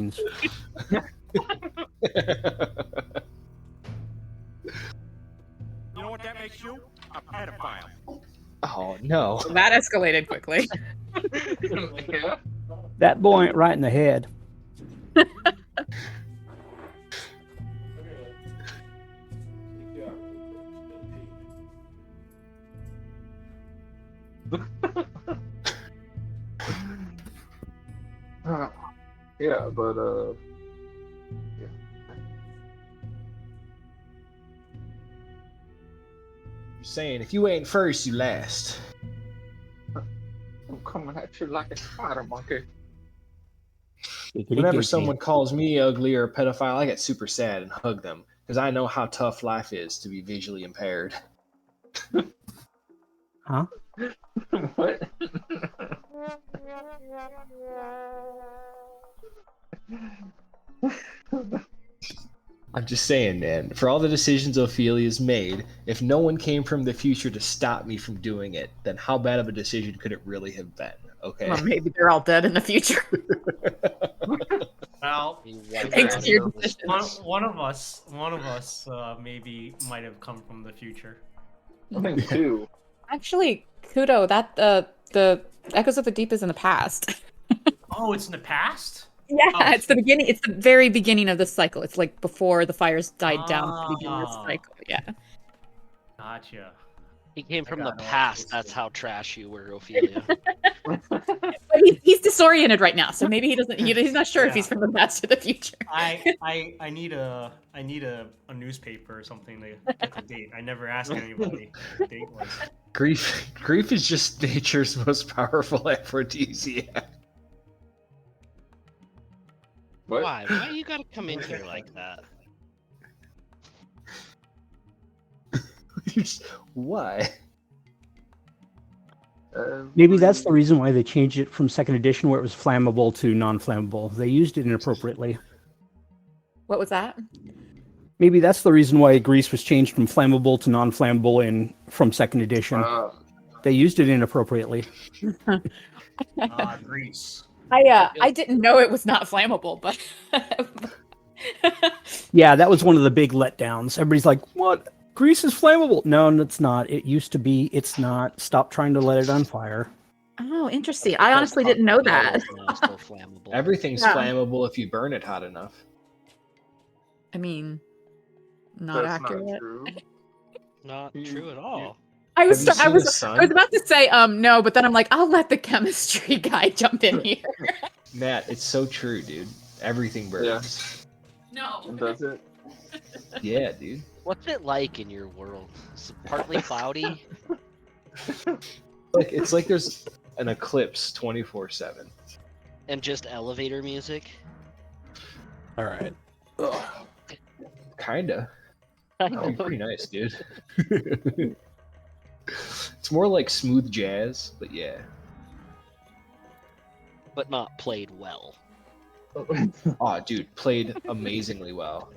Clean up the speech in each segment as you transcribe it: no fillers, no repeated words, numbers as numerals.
You know what that makes you? A pedophile. Oh no! That escalated quickly. Yeah. That boy went right in the head. Yeah, but yeah. I'm saying if you ain't first, you last. I'm coming at you like a spider monkey. Whenever someone calls me ugly or a pedophile, I get super sad and hug them because I know how tough life is to be visually impaired. Huh? What? I'm just saying, man, for all the decisions Ophelia's made, if no one came from the future to stop me from doing it, then how bad of a decision could it really have been? Okay. Well, maybe they're all dead in the future. Well, Thanks to your decision. one of us maybe might have come from the future. I think two. Actually, Kudo, that the Echoes of the Deep is in the past. Oh, it's in the past? Yeah, Oh, it's the beginning. It's the very beginning of the cycle. It's like before the fires died down at the beginning of the cycle. Yeah. Gotcha. He came from the got no past. idea. That's how trash you were, Ophelia. But he's disoriented right now, so maybe he doesn't. He's not sure if he's from the past or the future. I need a newspaper or something to get the date. I never asked anybody what the date was. Grief is just nature's most powerful aphrodisiac. What? Why? Why you gotta come in here like that? Why? Maybe that's the reason why they changed it from second edition, where it was flammable, to non-flammable. They used it inappropriately. What was that? Maybe that's the reason why grease was changed from flammable to non-flammable from second edition. They used it inappropriately. Grease. I didn't know it was not flammable, but Yeah, that was one of the big letdowns. Everybody's like, "What? Grease is flammable?" No, it's not. It used to be. It's not. Stop trying to let it on fire. Oh, interesting. I honestly didn't know that. Everything's flammable if you burn it hot enough. I mean, not That's accurate. not true. Not true at all. I was Have you seen the sun? about to say no, but then I'm like, I'll let the chemistry guy jump in here. Matt, it's so true, dude. Everything burns. No. Does it? Yeah, dude. What's it like in your world? Is it partly cloudy? It's like there's an eclipse 24/7. And just elevator music? All right. Kinda. I That'd be know. pretty nice, dude. It's more like smooth jazz, but yeah. But not played well. Oh, dude, played amazingly well.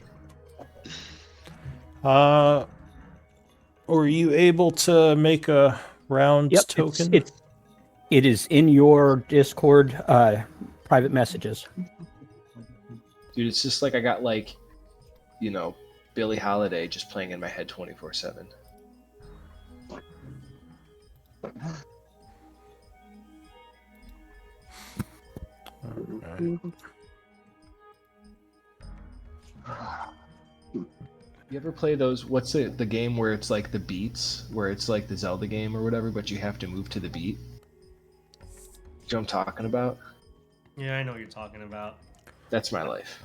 Were you able to make a round Yep, token? It is in your Discord private messages. Dude, it's just like I got Billie Holiday just playing in my head 24/7. Okay. You ever play those? What's it? The game where it's like the beats, where it's like the Zelda game or whatever, but you have to move to the beat. You know what I'm talking about? Yeah, I know what you're talking about. That's my life.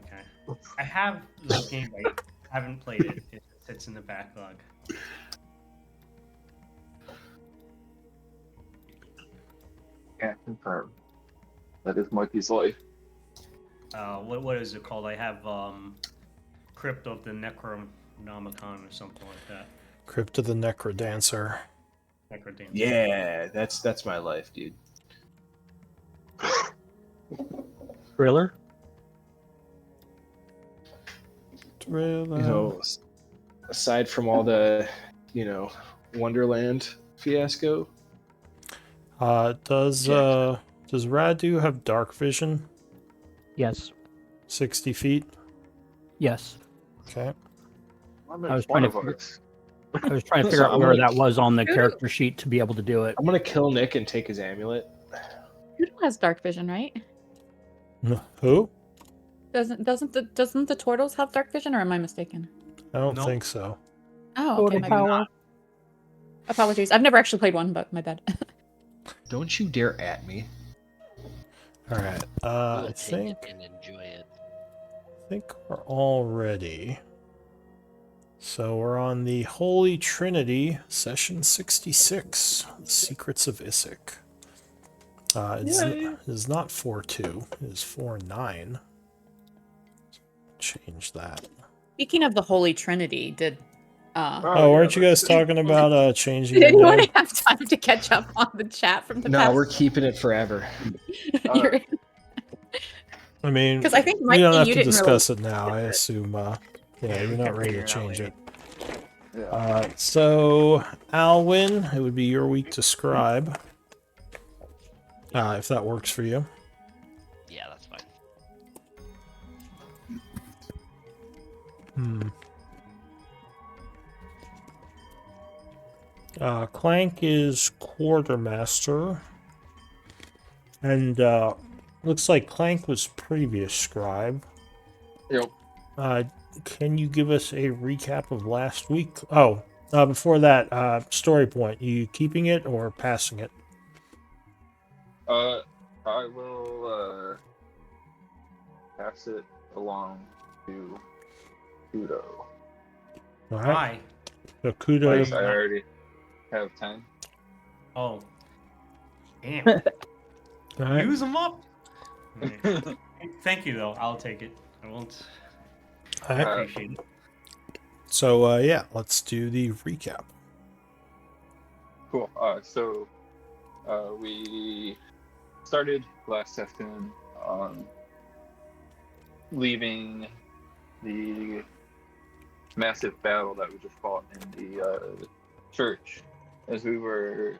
Okay. I have the game, but I haven't played it. It sits in the backlog. Can't confirm. That is Mikey's life. What is it called? I have Crypt of the Necronomicon or something like that. Crypt of the Necrodancer. Necrodancer. Yeah, that's my life, dude. Thriller? Aside from all the, Wonderland fiasco. Does Radu have dark vision? Yes. 60 feet. Yes. Okay. I was trying to figure- us. I was trying to So figure out I'm where gonna- that was on the character sheet to be able to do it. I'm gonna kill Nick and take his amulet. Kudo has dark vision, right? Who? Doesn't the turtles have dark vision, or am I mistaken? I don't Nope. think so. Oh, okay. Total My power. apologies. I've never actually played one, but my bad. Don't you dare at me. All right. We'll I take think it and enjoy it. we're all ready. So we're on the Holy Trinity, session 66, The Secrets of Isik. It's not 4-2, it is 4-9. Change that. Speaking of the Holy Trinity, did Oh, weren't you guys talking about changing did the anyone name? have time to catch up on the chat from the No, past? we're keeping it forever. I mean, 'Cause I think, we Mikey, don't have you to didn't discuss it now. I assume, Yeah, you're we not can ready to figure it out change later. it. So, Alwyn, it would be your week to scribe. If that works for you. Yeah, that's fine. Clank is quartermaster. And looks like Clank was previous scribe. Yep. Can you give us a recap of last week? Oh, before that, story point. You keeping it or passing it? I will pass it along to Kudo. All right. Hi. So kudos. Because I already have 10. Oh. Damn. All right. Use them up. Okay. Thank you, though. I'll take it. I won't. All right. Appreciate it. So yeah, let's do the recap. Cool. So we started last session on leaving the massive battle that we just fought in the church. As we were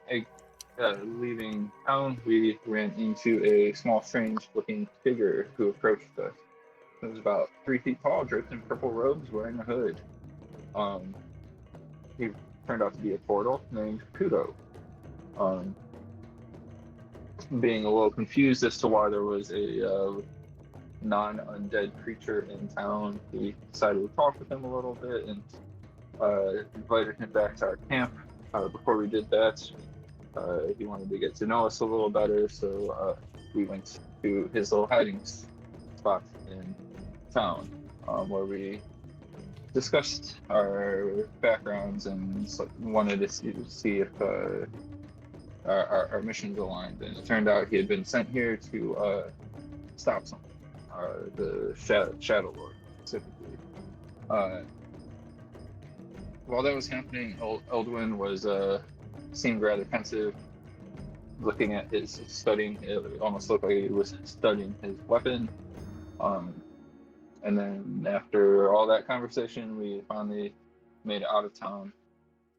leaving town, we ran into a small, strange-looking figure who approached us. It was about 3 feet tall, draped in purple robes, wearing a hood. He turned out to be a portal named Kudo. Being a little confused as to why there was a non-undead creature in town, we decided to talk with him a little bit and invited him back to our camp. Before we did that, he wanted to get to know us a little better, so we went to his little hiding spot in town, where we discussed our backgrounds and wanted to see if our missions aligned. And it turned out he had been sent here to stop something, the Shadow Lord specifically. While that was happening, Eldwin was seemed rather pensive, looking at his studying. It almost looked like he was studying his weapon. And then after all that conversation, we finally made it out of town,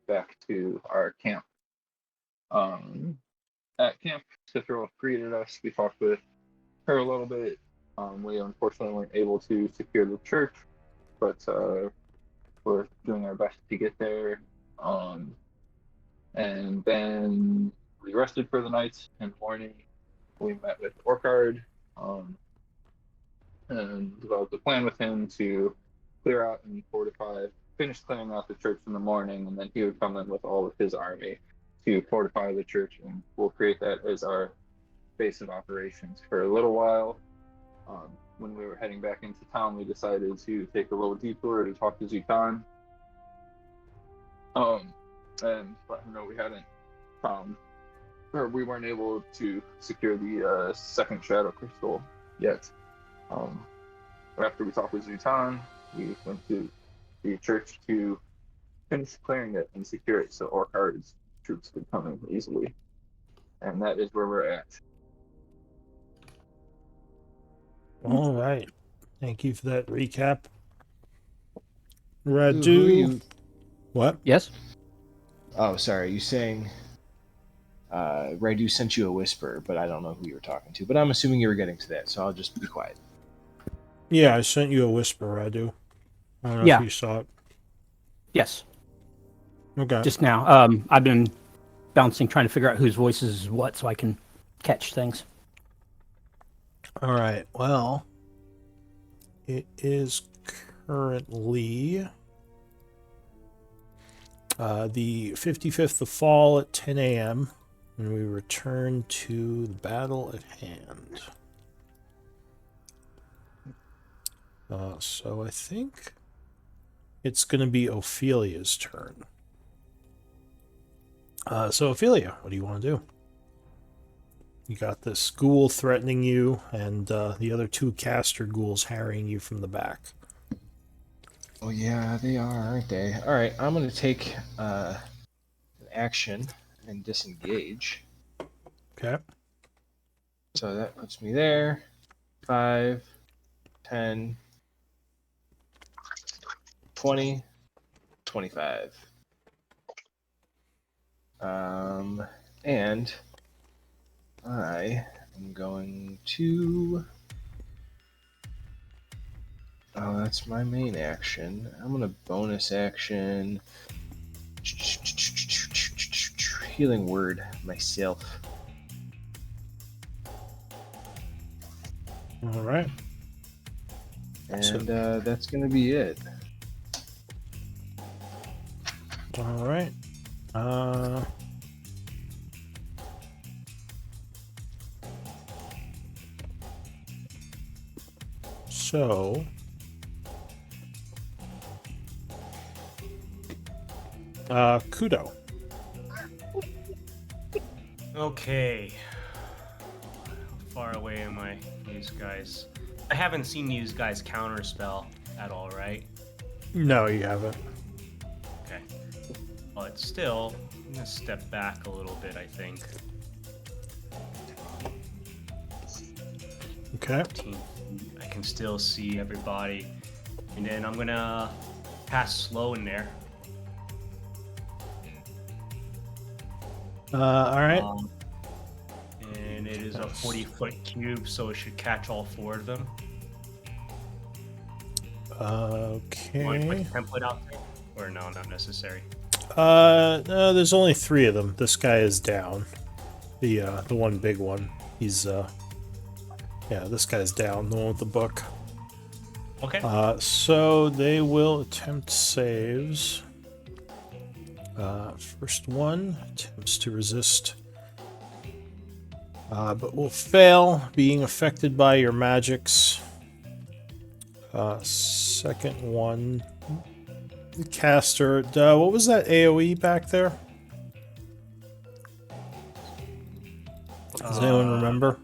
back to our camp. At camp, Cithra greeted us. We talked with her a little bit. We unfortunately weren't able to secure the church, but we're doing our best to get there. And then we rested for the night. In the morning, we met with Orchard and developed a plan with him to clear out and fortify, finish clearing out the church in the morning, and then he would come in with all of his army to fortify the church, and we'll create that as our base of operations for a little while. When we were heading back into town, we decided to take a little detour to talk to Zutan, and let him know we hadn't found, or we weren't able to secure the second shadow crystal yet. After we talked with Zutan, we went to the church to finish clearing it and secure it so Orchard's troops could come in easily. And that is where we're at. All right. Thank you for that recap. Who are Radu. you? What? Yes. Oh, sorry. You saying Radu sent you a whisper, but I don't know who you were talking to. But I'm assuming you were getting to that, so I'll just be quiet. Yeah, I sent you a whisper, Radu. I don't know Yeah. if you saw it. Yes, Okay. just now. I've been bouncing, trying to figure out whose voices is what, so I can catch things. All right. Well, it is currently the 55th of fall at 10 a.m. and we return to the battle at hand. So I think it's going to be Ophelia's turn. So Ophelia, what do you want to do? You got this ghoul threatening you, and the other two caster ghouls harrying you from the back. Oh yeah, they are, aren't they? All right, I'm gonna take an action and disengage. Okay. So that puts me there. 5, 10, 20, 25. And I am going to. Oh, that's my main action. I'm gonna bonus action. Healing word myself. All right. And that's gonna be it. All right. So Kudo. Okay. How far away am I, these guys? I haven't seen these guys counterspell at all, right? No, you haven't. Okay. But still, I'm gonna step back a little bit, I think. Okay. 15 feet. I can still see everybody. And then I'm gonna cast slow in there. All right. And it is a Yes. 40-foot cube, so it should catch all 4 of them. Want to put Okay. the template out there? Or no, not necessary. No, there's only 3 of them. This guy is down. The one big one. He's yeah, this guy's down. The one with the book. Okay. So they will attempt saves. First one attempts to resist, but will fail, being affected by your magics. Second one, the caster. What was that AOE back there? Does anyone remember?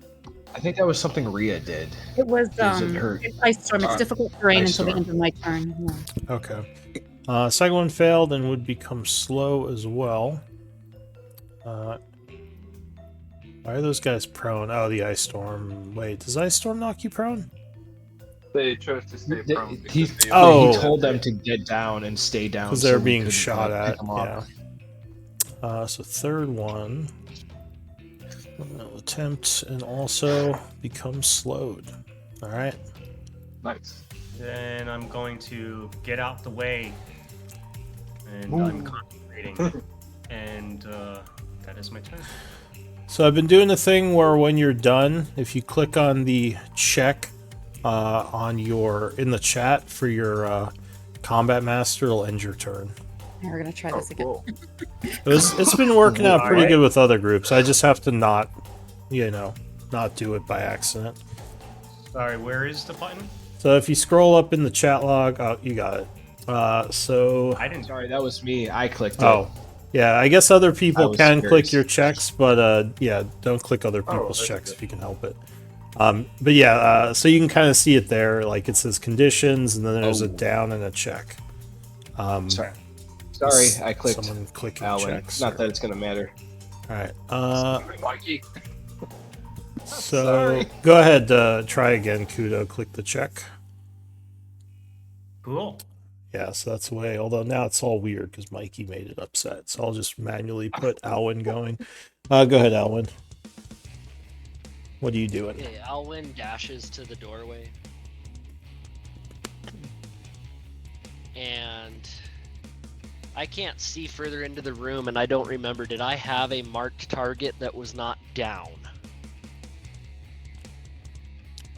I think that was something Rhea did. It was Is it her- it's Ice Storm. It's difficult terrain Ice until the Storm. end of my turn. Yeah. Okay. Second one failed and would become slow as well. Why are those guys prone? Oh, the Ice Storm. Wait, does Ice Storm knock you prone? They chose to stay prone. He, because they- Oh. he told them to get down and stay down Because they're we being couldn't, shot pick at. them up. Yeah. So third one will attempt and also become slowed. All right. Nice. Then I'm going to get out the way. And I'm concentrating. And that is my turn. So I've been doing the thing where when you're done, if you click on the check on your in the chat for your combat master, it'll end your turn. Yeah, we're gonna try this again. Cool. It's been working out pretty Alright. good with other groups. I just have to not do it by accident. Sorry, where is the button? So if you scroll up in the chat log, oh, you got it. So I didn't. Sorry, that was me. I clicked oh, it. yeah, I guess other I people was can click curious. your checks, but yeah, don't click other people's that's checks good. if you can help it. But yeah, so you can kind of see it there, like it says conditions, and then there's a Oh. down and a check. Sorry, s- I clicked Someone clicking Alwyn. checks. Not that it's gonna matter. All right. Mikey. So Sorry. go ahead, try again, Kudo. Click the check. Cool. Yeah, so that's the way. Although now it's all weird because Mikey made it upset. So I'll just manually put Alwyn going. Go ahead, Alwyn. What are you doing? Okay, Alwyn dashes to the doorway. and I can't see further into the room, and I don't remember. Did I have a marked target that was not down?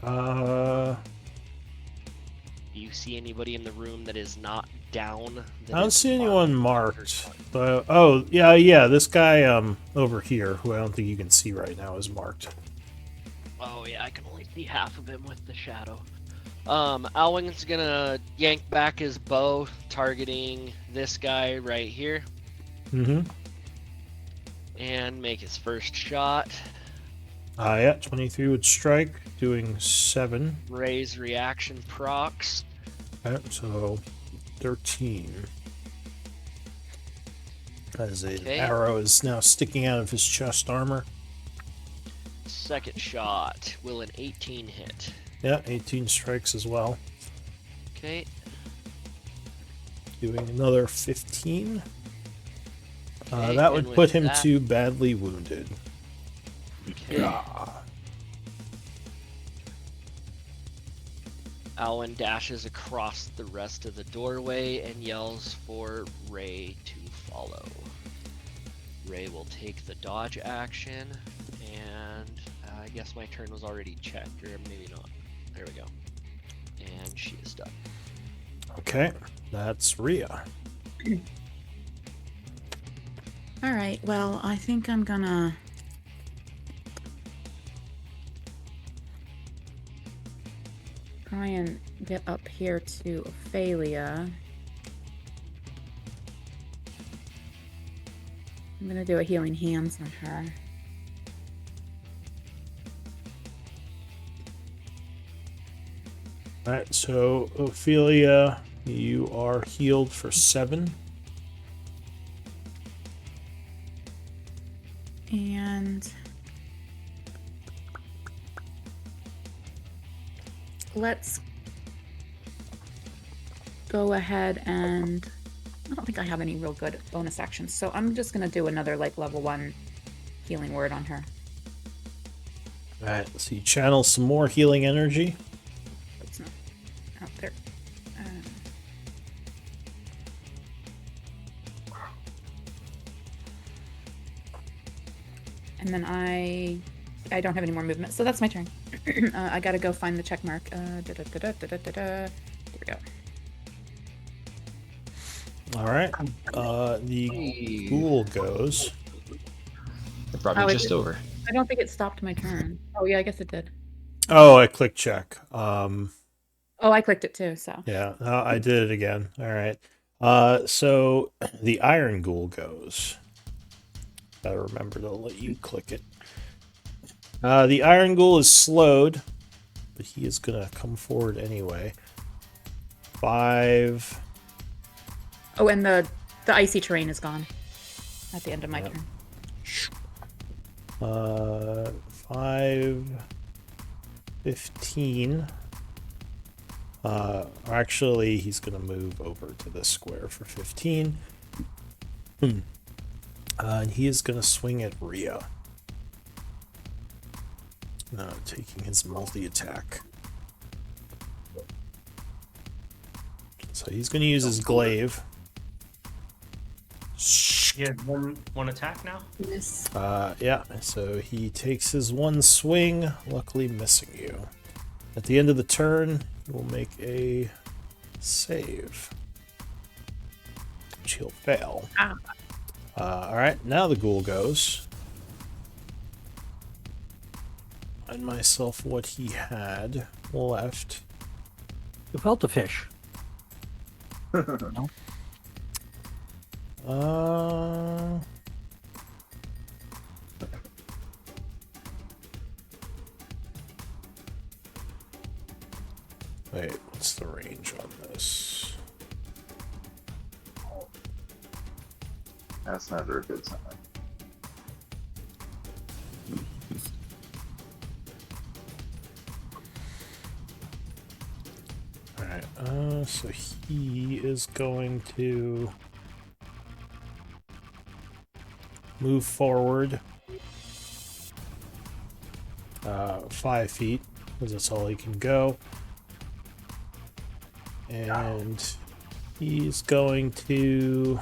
Uh, Do you see anybody in the room that is not down? I don't see anyone marked. But, oh, yeah, this guy over here, who I don't think you can see right now, is marked. Oh yeah, I can only see half of him with the shadow. Alwyn's gonna yank back his bow, targeting this guy right here, Mm-hmm. and make his first shot. Yeah, 23 would strike, doing 7. Ray's reaction procs. Okay, so 13. As an Okay. arrow is now sticking out of his chest armor. Second shot. Will an 18 hit? Yeah, 18 strikes as well. Okay. Doing another 15. Okay, That would and put with him that- to badly wounded. Okay. Alwyn dashes across the rest of the doorway and yells for Ray to follow. Ray will take the dodge action, and I guess my turn was already checked, or maybe not. There we go. And she is done. Okay, that's Rhea. All right. Well, I think I'm gonna try and get up here to Ophelia. I'm gonna do a healing hands on her. Alright, so Ophelia, you are healed for 7. And let's go ahead and I don't think I have any real good bonus actions, so I'm just gonna do another like level 1 healing word on her. Alright, so you channel some more healing energy. It's not out there. And then I don't have any more movement, so that's my turn. I gotta go find the check mark. Here we go. Alright, the ghoul goes. They're probably Oh, it just did- over. I don't think it stopped my turn. Oh yeah, I guess it did. Oh, I clicked check. Oh, I clicked it too, so. Yeah, I did it again. Alright. So the iron ghoul goes. Gotta remember to let you click it. The iron ghoul is slowed, but he is gonna come forward anyway. 5. Oh, and the icy terrain is gone at the end of my Yep. turn. 5, 15. Actually, he's gonna move over to this square for 15. And he is gonna swing at Rhea. Taking his multi-attack. So he's gonna use his glaive. He had one attack now? Miss. Yeah, so he takes his one swing, luckily missing you. At the end of the turn, he will make a save, which he'll fail. Ah. Alright, now the ghoul goes. Find myself what he had left. You felt a fish. No? Wait, what's the range on this? That's never a good sign. Alright, so he is going to move forward 5 feet, because that's all he can go. And He's going to...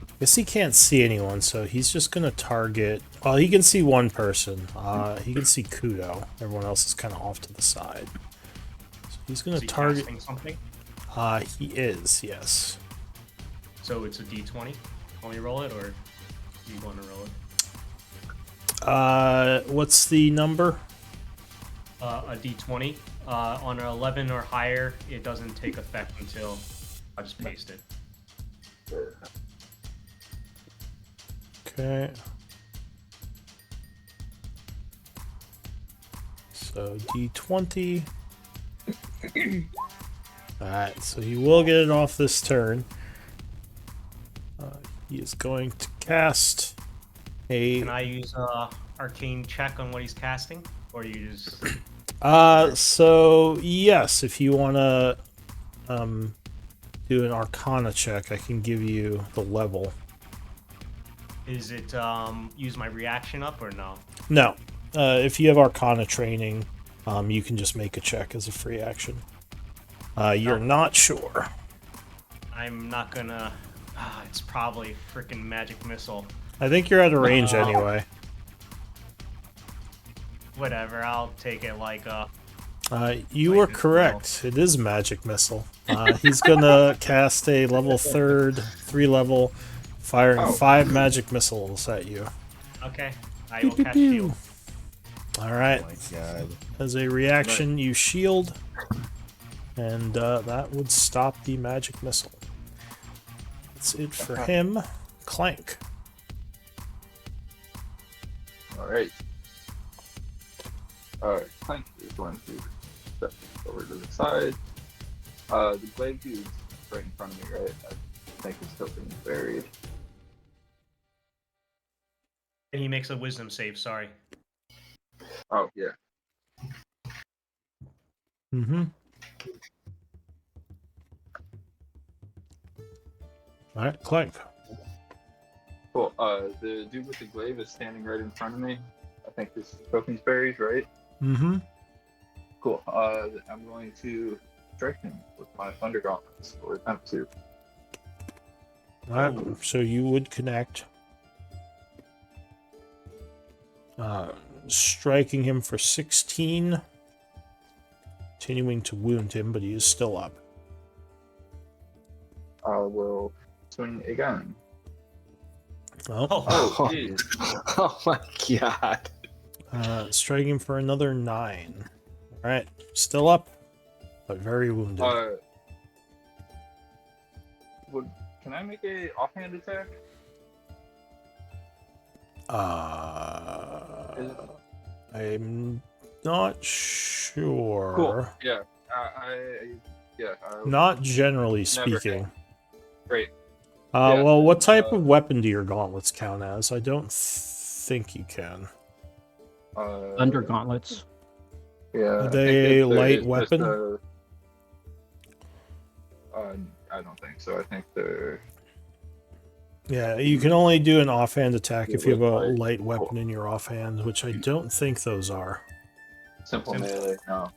I guess he can't see anyone, so he's just going to target... Well, he can see one person. He can see Kudo. Everyone else is kind of off to the side. So he's going to target... casting something? He is, yes. So it's a D20? Only roll it, or do you want to roll it? What's the number? A D20. On an 11 or higher, it doesn't take effect until... I'll just paste it. Okay. So D20. Alright, so he will get it off this turn. He is going to cast a... Can I use arcane check on what he's casting? Or you just... So yes, if you want to do an Arcana check, I can give you the level. Is it use my reaction up or no? No. If you have Arcana training, you can just make a check as a free action. You're not sure. I'm not gonna... it's probably freaking magic missile. I think you're out of range anyway. Whatever, I'll take it like a... You were correct. It is magic missile. He's gonna cast a level 3 level, firing 5 magic missiles at you. Okay, I will cast shield. Alright. Oh my god. As a reaction, you shield, and that would stop the magic missile. That's it for him. Clank. Alright. Alright, Clank is going to step over to the side. The glaive dude's right in front of me, right? I think he's still being buried. And he makes a wisdom save, sorry. Oh, yeah. Mm-hmm. Alright, Clank. Cool. The dude with the glaive is standing right in front of me. I think this is Tokens Berries, right? Mm-hmm. Cool. I'm going to strike him with my Thunder Gauntlets, or attempt to. Alright, so you would connect. Striking him for 16. Continuing to wound him, but he is still up. I will swing again. Oh. Oh, jeez. Oh my god. Striking him for another 9. Alright, still up, but very wounded. Can I make a offhand attack? I'm not sure. Cool. Yeah. Not generally Never speaking. can. Great. Well, what type of weapon do your gauntlets count as? I don't think you can. Thunder gauntlets. Yeah. Are they a light just weapon? I don't think so. I think they're. Yeah, you can only do an offhand attack if you have a Light. light weapon in your offhand, which I don't think those are. Simple melee. No.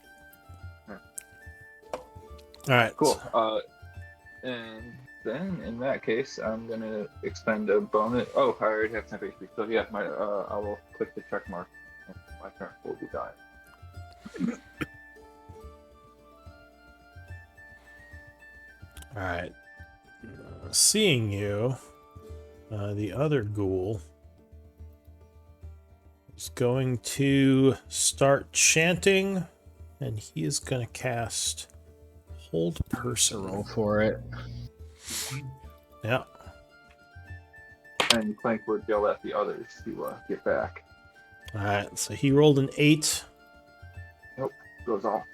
Alright. Cool. And then in that case, I'm gonna expend a bonus. Oh, I already have 10 HP. So yeah, I will click the check mark. And my turn will be done. Alright. Seeing you, the other ghoul is going to start chanting, and he is going to cast Hold Person. Roll for it. Yeah. And Clank would yell at the others to get back. Alright, so he rolled an 8. Nope, goes off.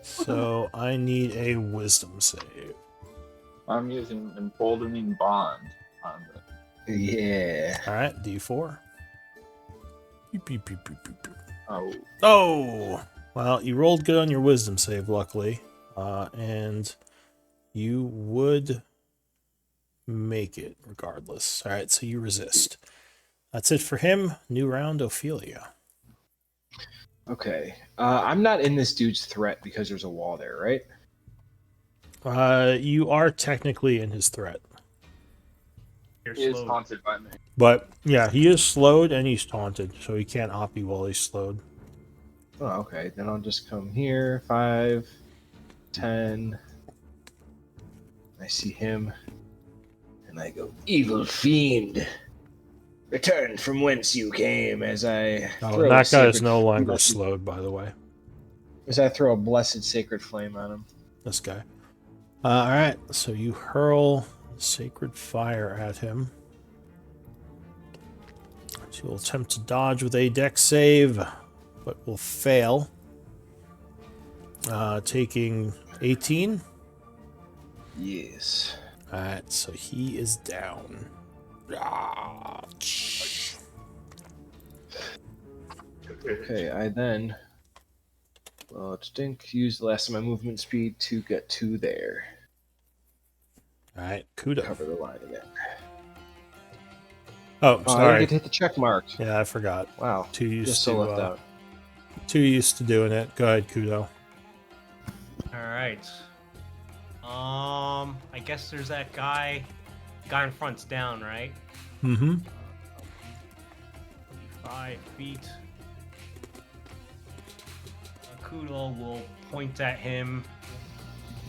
So I need a wisdom save. I'm using Emboldening Bond on the. Yeah. Alright, D4. Beep, beep, beep, beep, beep, beep. Oh, Oh! Well, you rolled good on your wisdom save, luckily. And you would make it regardless. Alright, so you resist. That's it for him. New round, Ophelia. Okay. I'm not in this dude's threat because there's a wall there, right? You are technically in his threat. You're He is slowed. haunted by me. But, yeah, he is slowed and he's taunted, so he can't oppy while he's slowed. Oh, okay. Then I'll just come here. 5, 10. I see him. And I go, Evil fiend! Return from whence you came as I Oh, throw a that guy is sacred- no longer blessed- slowed, by the way. As I throw a blessed sacred flame on him. This guy. Alright, so you hurl sacred fire at him. So you'll attempt to dodge with a dex save, but will fail. Taking 18. Yes. Alright, so he is down. Ah, Okay, I then use the last of my movement speed to get to there. Alright, Kudo. Cover the line again. Oh, Oh, I didn't sorry. get to hit the check mark. Yeah, I forgot. Wow. Too used Just so to left out. too used to doing it. Go ahead, Kudo. All right. I guess there's that guy. Guy in front's down, right? Mm-hmm. 5 feet. Kudo will point at him.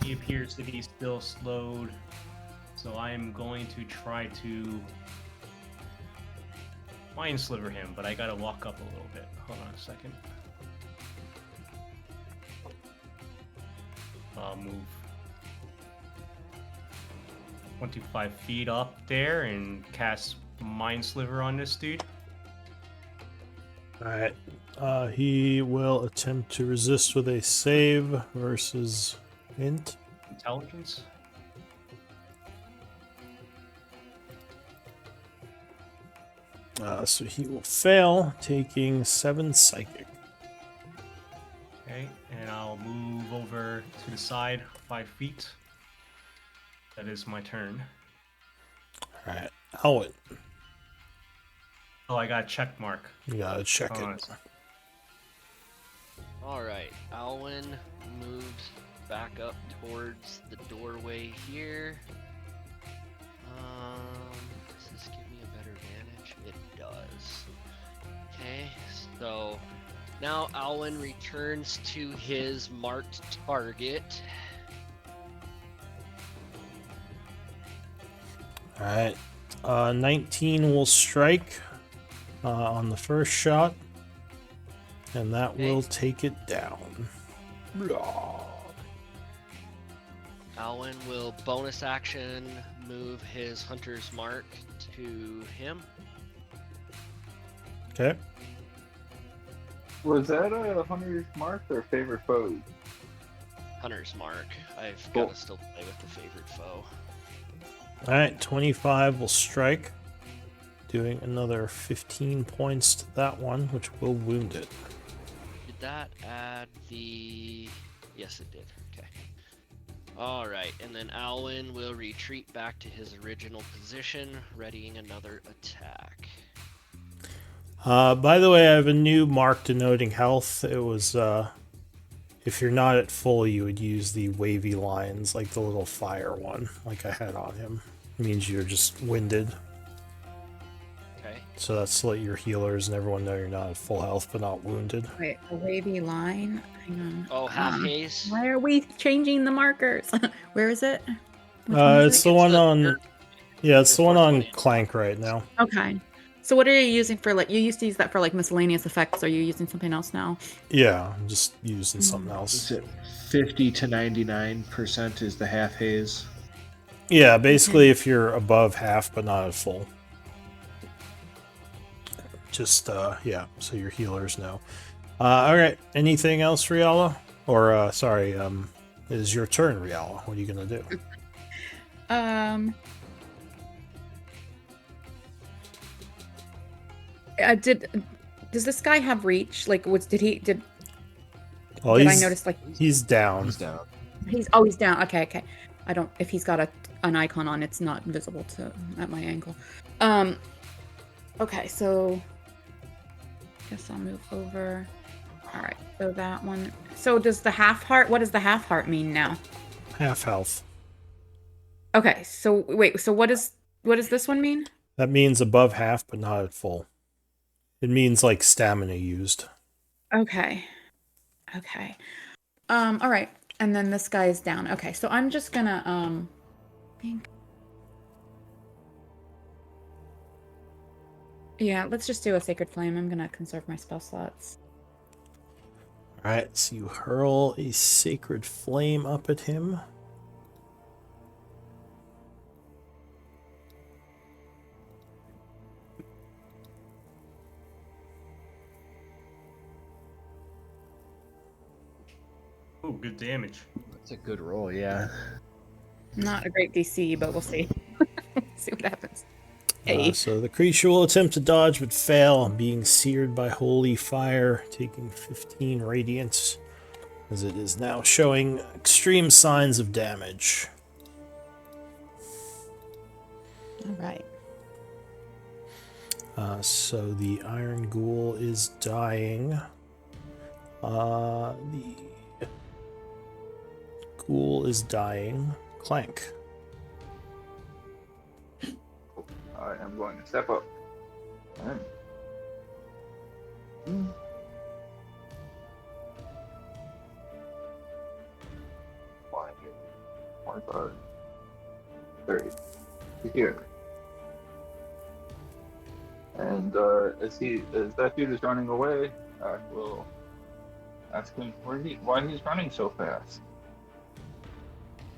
He appears to be still slowed. So I am going to try to mind sliver him, but I gotta walk up a little bit. Hold on a second. I'll move 25 feet up there and cast mind sliver on this dude. Alright. He will attempt to resist with a save versus int. Intelligence. So he will fail, taking 7 psychic. Okay, and I'll move over to the side 5 feet. That is my turn. Alright. Alwyn, Oh, I got a check mark. you gotta check Hold on a it. sec. Alright, Alwyn moves back up towards the doorway here. Does this give me a better advantage? It does. Okay, so now Alwyn returns to his marked target. Alright. 19 will strike on the first shot. And that Okay. will take it down. Alwyn will bonus action move his hunter's mark to him. Okay. Was that a hunter's mark or favorite foe? Hunter's mark. I've Cool. got to still play with the favorite foe. Alright, 25 will strike. Doing another 15 points to that one, which will wound it. Did that add the... Yes, it did. Okay. Alright, and then Alwyn will retreat back to his original position, readying another attack. By the way, I have a new mark denoting health. It was, if you're not at full, you would use the wavy lines, like the little fire one, like I had on him. It means you're just winded. Okay. So that's to let your healers and everyone know you're not at full health, but not wounded. Wait, a wavy line. Hang on. Oh, half haze. Why are we changing the markers? Where is it? Which one is It's it? the one the on, third- yeah, it's the one on 420. Clank right now. Okay. So what are you using for, like, you used to use that for like miscellaneous effects. Are you using something else now? Yeah, I'm just using something else. Is it 50 to 99% is the half haze? Yeah, basically if you're above half but not at full. Just, yeah, so your healers know. Alright, anything else, Riala? Or, sorry, it is your turn, Riala. What are you gonna do? Does this guy have reach? Like, Well, did I he's, notice, like, he's down. He's down. he's down. Okay. I don't, if he's got an icon on, it's not visible at my ankle. Okay, so guess I'll move over. All right, so that one. So does the half heart? What does the half heart mean now? Half health. Okay, so wait, so what does this one mean? That means above half, but not at full. It means like stamina used. Okay. Okay. All right. And then this guy is down. Okay, so I'm just gonna think. Yeah, let's just do a Sacred Flame. I'm gonna conserve my spell slots. Alright, so you hurl a sacred flame up at him. Ooh, good damage. That's a good roll, yeah. Not a great DC, but we'll see. See what happens. So the creature will attempt to dodge but fail, being seared by holy fire, taking 15 radiance, as it is now showing extreme signs of damage. All right. So the Iron Ghoul is dying. The Ghoul is dying. Clank. I am going to step up. Alright. 25, 30. Here. And as that dude is running away, I will ask him why he's running so fast.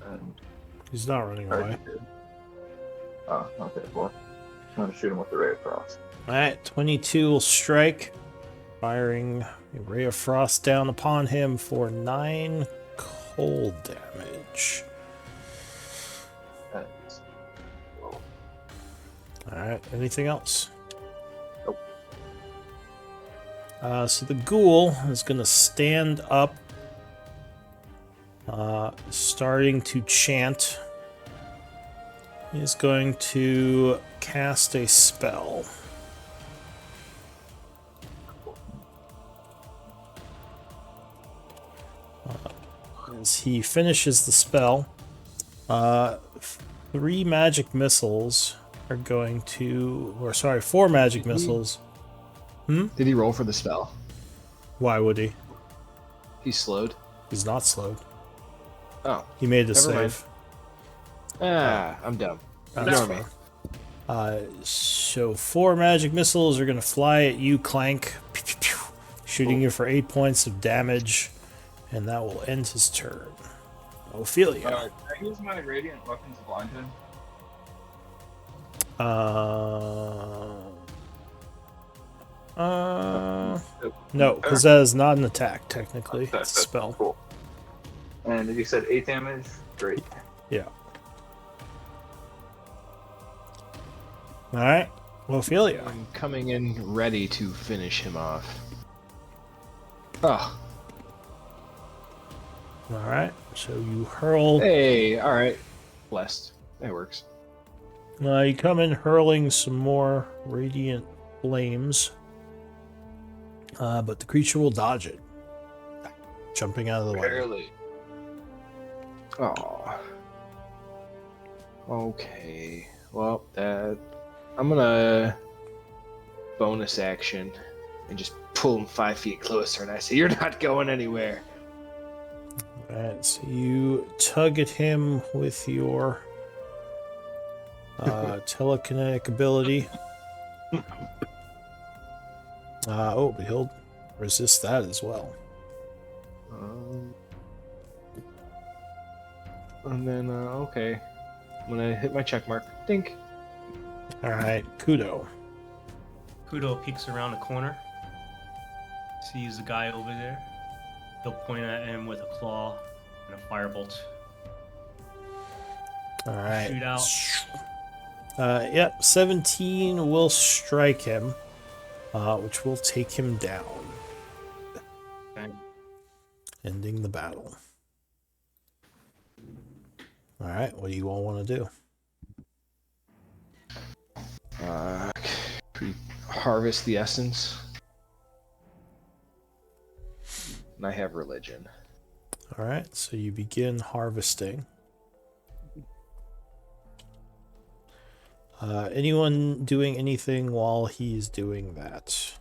And He's not running away. oh, okay. Well, I'm gonna shoot him with the ray of frost. Alright, 22 will strike, firing a ray of frost down upon him for 9 cold damage. And, Alright, anything else? Nope. So the ghoul is going to stand up, starting to chant. He's going to cast a spell. As he finishes the spell, 3 magic missiles are going to, or sorry, 4 magic missiles. Did he roll for the spell? Why would he? He's slowed. He's not slowed. Oh. He made a Never mind. save. I'm dumb. That's Ignore me. fine. So 4 magic missiles are going to fly at you, Clank, pew, pew, pew, shooting you for 8 points of damage, and that will end his turn. Ophelia. can I use my radiant weapons to blind him? No, because that is not an attack, technically. It's a spell. Cool. And if you said 8 damage, great. Yeah. Alright, Ophelia. I'm coming in ready to finish him off. Oh. Alright, so you hurl. Hey, alright. Blessed. That works. You come in hurling some more radiant flames. But the creature will dodge it. Jumping out of the way. Barely. Oh. Okay. Well, I'm gonna bonus action and just pull him 5 feet closer, and I say, "You're not going anywhere." Alright, so you tug at him with your telekinetic ability. But he'll resist that as well. And then, okay. I'm gonna hit my check mark. Dink. Alright, Kudo. Kudo peeks around a corner, sees the guy over there. He'll point at him with a claw and a firebolt. Alright. Shoot out. Yep, 17 will strike him, which will take him down, Okay. ending the battle. Alright, what do you all want to do? Harvest the essence. And I have religion. Alright, so you begin harvesting. Anyone doing anything while he's doing that?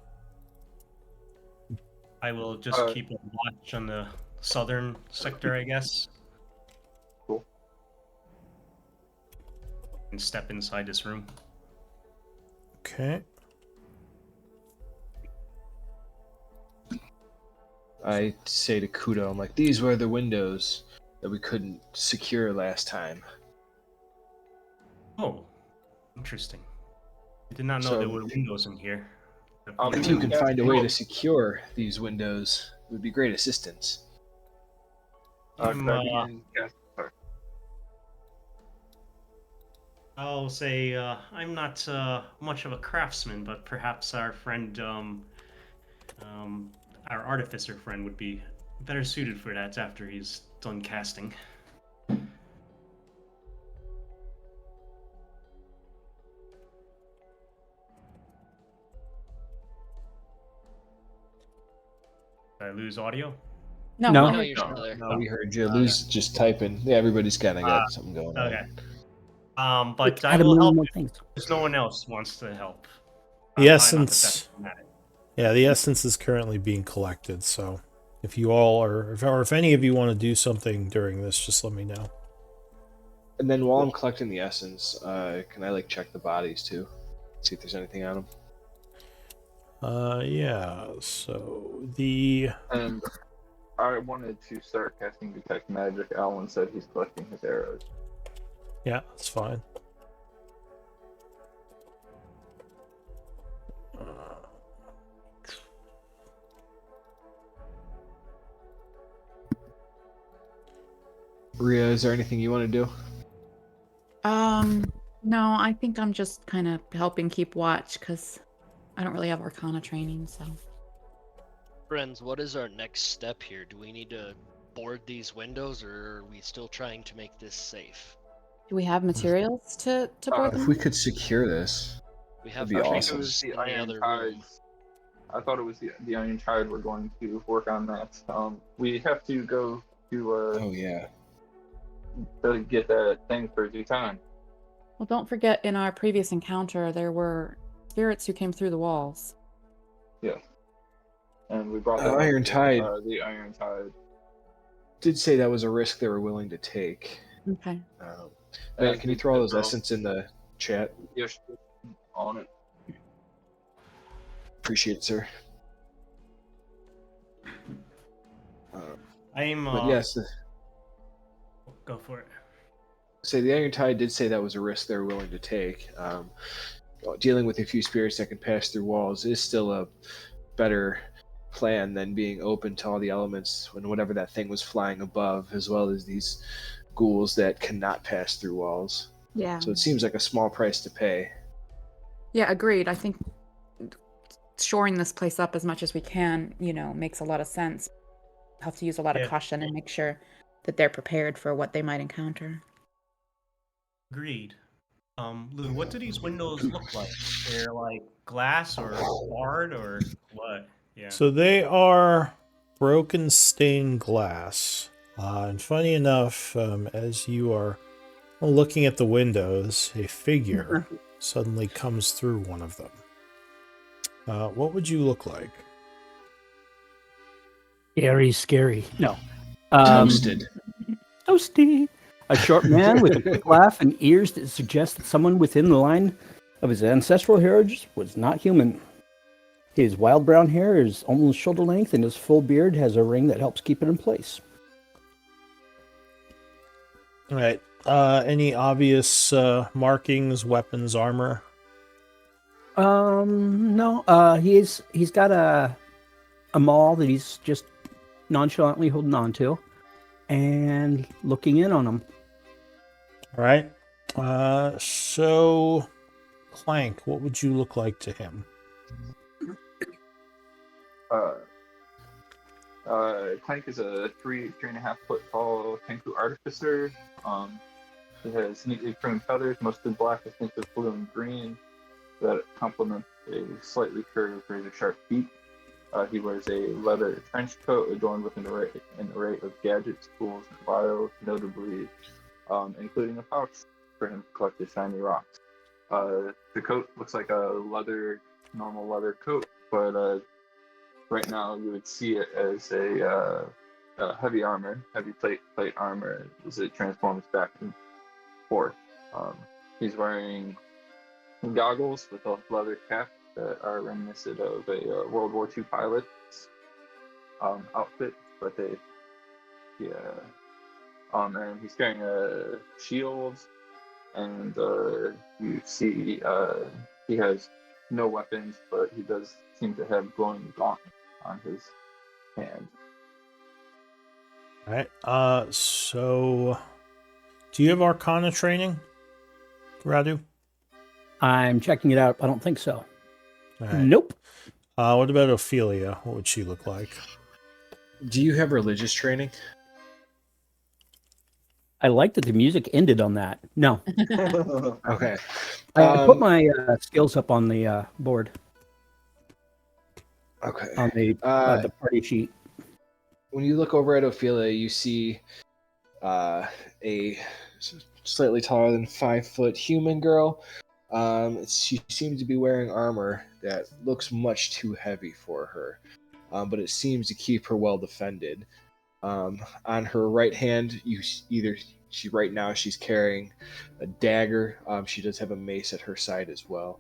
I will just keep a watch on the southern sector, I guess. Cool. And step inside this room. Okay. I say to Kudo, I'm like, these were the windows that we couldn't secure last time. Oh, interesting. I did not know So- there were windows in here. If you can find a way to secure these windows, it would be great assistance. I'll say I'm not much of a craftsman, but perhaps our friend, our artificer friend, would be better suited for that after he's done casting. Did I lose audio? No, No. No, you're still there. No, we heard you. Lou's just typing. Yeah, everybody's kind of got something going on. Okay. But I Add a will million help more if things. there's no one else wants to help. The I'm essence. not the best at it. Yeah, the essence is currently being collected. So, if you all are, if any of you want to do something during this, just let me know. And then while I'm collecting the essence, can I like check the bodies too? See if there's anything on them. Yeah. So the And I wanted to start casting Detect Magic. Alan said he's collecting his arrows. yeah, that's fine. Ria, is there anything you want to do? No, I think I'm just kind of helping keep watch because I don't really have Arcana training, so. Friends, what is our next step here? Do we need to board these windows, or are we still trying to make this safe? Do we have materials to board If them? we could secure this, We have That'd be I think awesome. it was the in the Iron other Tide. room. I thought it was the Iron Tide were going to work on that. We have to go to oh yeah, to get that thing for Zutan. Well, don't forget, in our previous encounter, there were spirits who came through the walls. Yeah. And we brought The that up Iron to, Tide. The Iron Tide. did say that was a risk they were willing to take. Okay. Man, can you throw all those Well, essence in the chat? Yes, on it. Appreciate it, sir. I'm. But yes, Go for it. say the Iron Tide did say that was a risk they were willing to take. Dealing with a few spirits that can pass through walls is still a better plan than being open to all the elements when whatever that thing was flying above, as well as these ghouls that cannot pass through walls. Yeah. So it seems like a small price to pay. Yeah, agreed. I think shoring this place up as much as we can, makes a lot of sense. Have to use a lot Yeah. of caution and make sure that they're prepared for what they might encounter. Agreed. Lou, what do these windows look like? They're like glass or barred or what? Yeah. So they are broken stained glass. And funny enough, as you are looking at the windows, a figure suddenly comes through one of them. What would you look like? Scary. No. Toasted. Toasty. A short man with a quick laugh and ears that suggest that someone within the line of his ancestral heritage was not human. His wild brown hair is almost shoulder length, and his full beard has a ring that helps keep it in place. All right. Any obvious markings, weapons, armor? No. He's got a maul that he's just nonchalantly holding on to and looking in on him. All right. So Clank, what would you look like to him? Clank is a 3.5 foot tall Tenku artificer. He has neatly trimmed feathers, mostly black with hints of blue and green, that complement a slightly curved, razor sharp beak. He wears a leather trench coat adorned with an array of gadgets, tools, and vials, notably including a pouch for him to collect his shiny rocks. The coat looks like a normal leather coat, but right now you would see it as a heavy plate armor as it transforms back and forth. He's wearing goggles with a leather cap that are reminiscent of a World War II pilot's outfit, but and he's carrying a shield, and you see he has no weapons, but he does seem to have glowing gauntlets on his hand. All right. So, do you have Arcana training, Radu? I'm checking it out. I don't think so. All right. Nope. What about Ophelia? What would she look like? Do you have religious training? I like that the music ended on that. No. Okay. I put my skills up on the board, Okay. on the party sheet. When you look over at Ophelia, you see a slightly taller than 5 foot human girl. She seems to be wearing armor that looks much too heavy for her, but it seems to keep her well defended. On her right hand, right now she's carrying a dagger. She does have a mace at her side as well.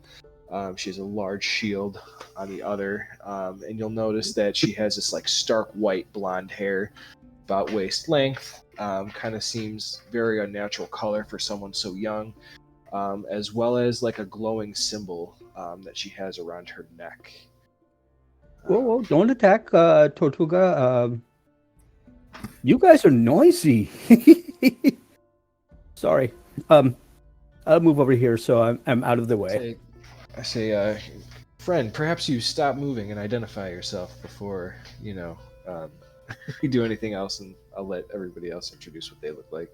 She has a large shield on the other, and you'll notice that she has this like stark white blonde hair, about waist length. Kind of seems very unnatural color for someone so young, as well as like a glowing symbol that she has around her neck. Whoa, don't attack Tortuga. You guys are noisy. Sorry. I'll move over here so I'm out of the way. I say, friend, perhaps you stop moving and identify yourself before, you do anything else, and I'll let everybody else introduce what they look like.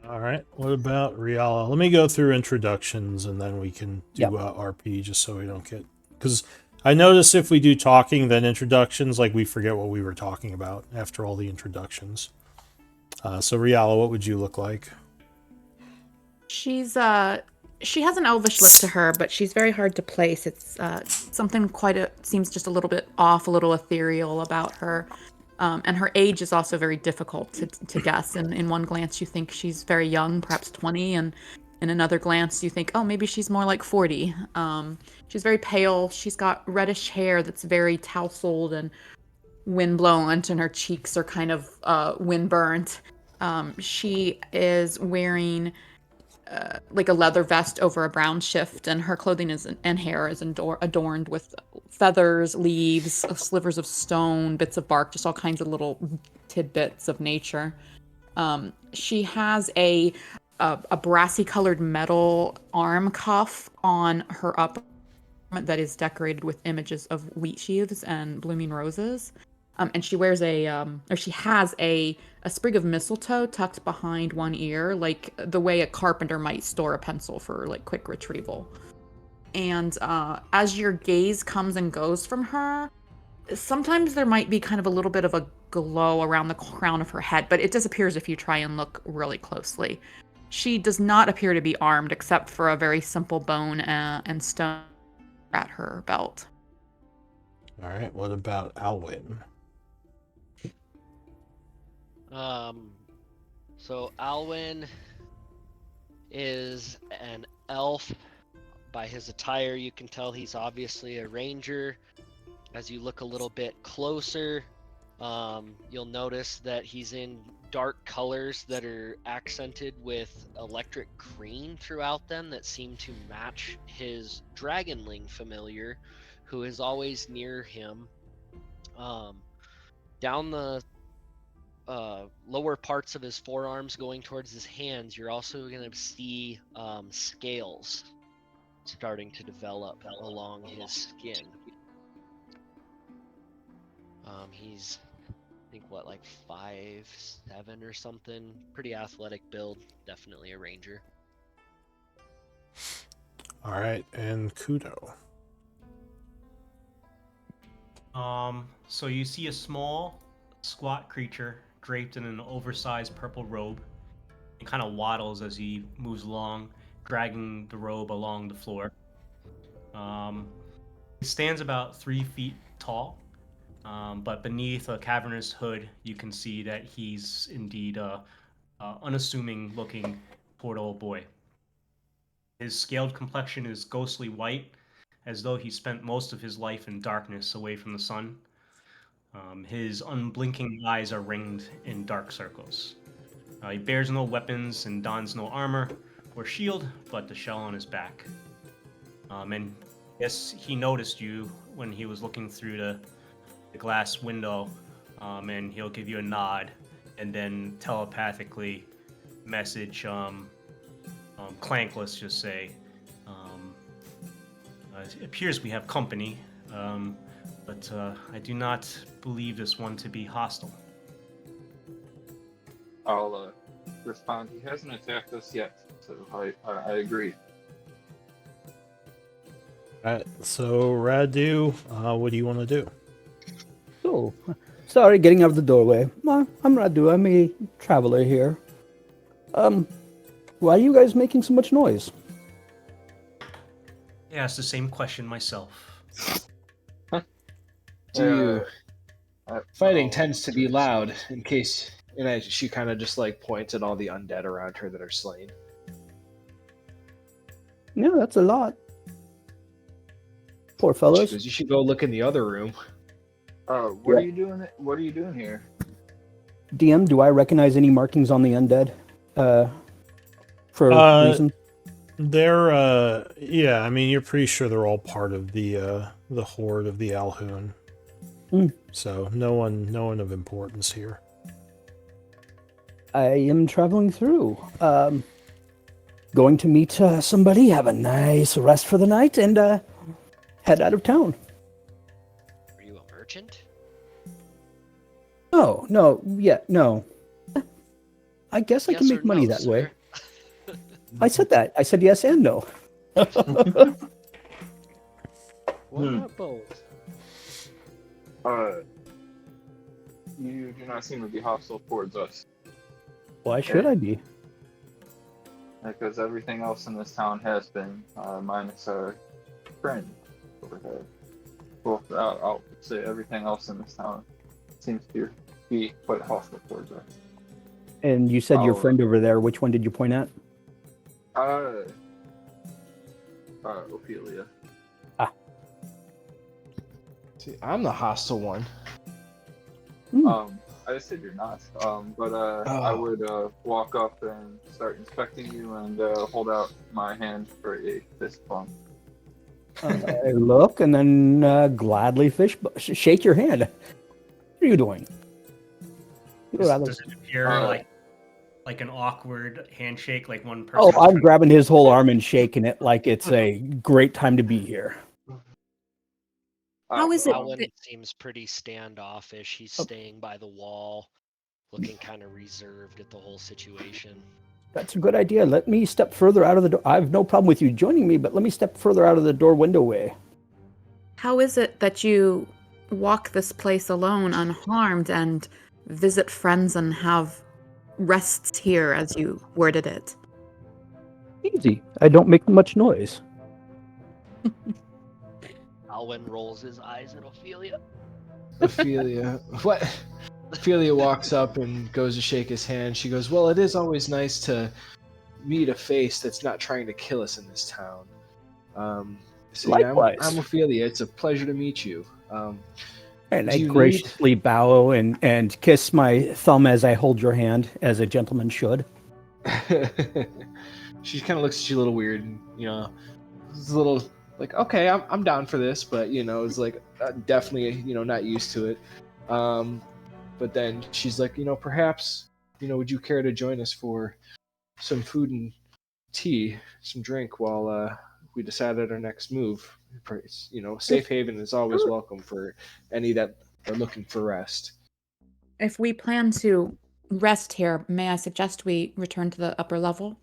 All right. What about Riala? Let me go through introductions, and then we can do RP, just so we don't get... Because I notice if we do talking, then introductions, like we forget what we were talking about after all the introductions. So Riala, what would you look like? She has an elvish look to her, but she's very hard to place. It's something seems just a little bit off, a little ethereal about her. And her age is also very difficult to guess. And in one glance, you think she's very young, perhaps 20, and in another glance, you think, oh, maybe she's more like 40. She's very pale. She's got reddish hair that's very tousled and windblown, and her cheeks are kind of windburnt. She is wearing like a leather vest over a brown shift, and her clothing and hair is adorned with feathers, leaves, slivers of stone, bits of bark, just all kinds of little tidbits of nature. She has a brassy colored metal arm cuff on her upper that is decorated with images of wheat sheaves and blooming roses. And she wears she has a sprig of mistletoe tucked behind one ear, like the way a carpenter might store a pencil for like quick retrieval. And as your gaze comes and goes from her, sometimes there might be kind of a little bit of a glow around the crown of her head, but it disappears if you try and look really closely. She does not appear to be armed except for a very simple bone and stone at her belt. All right. What about Alwyn? So Alwyn is an elf. By his attire, you can tell he's obviously a ranger. As you look a little bit closer, you'll notice that he's in dark colors that are accented with electric green throughout them that seem to match his dragonling familiar, who is always near him. Down the lower parts of his forearms going towards his hands, you're also going to see scales starting to develop along his skin. He's, I think, like 5'7" or something. Pretty athletic build. Definitely a ranger. All right, and Kudo. So you see a small, squat creature draped in an oversized purple robe. It kind of waddles as he moves along, dragging the robe along the floor. He stands about 3 feet tall, but beneath a cavernous hood, you can see that he's indeed a unassuming-looking poor old boy. His scaled complexion is ghostly white, as though he spent most of his life in darkness away from the sun. His unblinking eyes are ringed in dark circles. He bears no weapons and dons no armor or shield, but the shell on his back. And yes, he noticed you when he was looking through the glass window, and he'll give you a nod, and then telepathically message Clank, let's just say. It appears we have company, but I do not believe this one to be hostile. I'll respond. He hasn't attacked us yet, so I agree. Alright, so Radu, what do you want to do? So, sorry, getting out of the doorway. I'm Radu. I'm a traveler here. Why are you guys making so much noise? I asked the same question myself. Fighting tends to be loud, in case... And she kind of just, like, points at all the undead around her that are slain. Yeah, that's a lot. Poor fellas. She goes, you should go look in the other room. What are you doing? What are you doing here? DM, do I recognize any markings on the undead? For reasons? They're, yeah, I mean, you're pretty sure they're all part of the horde of the Alhoun. So, no one of importance here. I am traveling through. Going to meet somebody, have a nice rest for the night, and head out of town. Are you a merchant? No. I guess I can make money that way. I said that. I said yes and no. Why not both? You do not seem to be hostile towards us. Why should I be? Because everything else in this town has been, minus our friend over there. Well, I'll say everything else in this town seems to be quite hostile towards us. And you said your friend over there. Which one did you point at? Ophelia. See, I'm the hostile one. I said you're not. I would walk up and start inspecting you and hold out my hand for a fist bump. I look and then gladly shake your hand. What are you doing? Does it appear like an awkward handshake, like one person? Oh, I'm grabbing his whole arm and shaking it like it's a great time to be here. How is it? Alan seems pretty standoffish. He's staying by the wall, looking kind of reserved at the whole situation. That's a good idea. Let me step further out of the door. I have no problem with you joining me, but let me step further out of the door window way. How is it that you walk this place alone, unharmed, and visit friends and have rests here, as you worded it? Easy. I don't make much noise. Alwyn rolls his eyes at Ophelia. Ophelia. What? Ophelia walks up and goes to shake his hand. She goes, well, it is always nice to meet a face that's not trying to kill us in this town. Likewise. I'm Ophelia. It's a pleasure to meet you. And I graciously bow and kiss my thumb as I hold your hand, as a gentleman should. She kind of looks at you a little weird, and, it's a little like, okay, I'm down for this, but, it's like, definitely, not used to it. But then she's like, perhaps, would you care to join us for some food and tea, some drink while we decided our next move? Safe haven is always welcome for any that are looking for rest. If we plan to rest here, may I suggest we return to the upper level?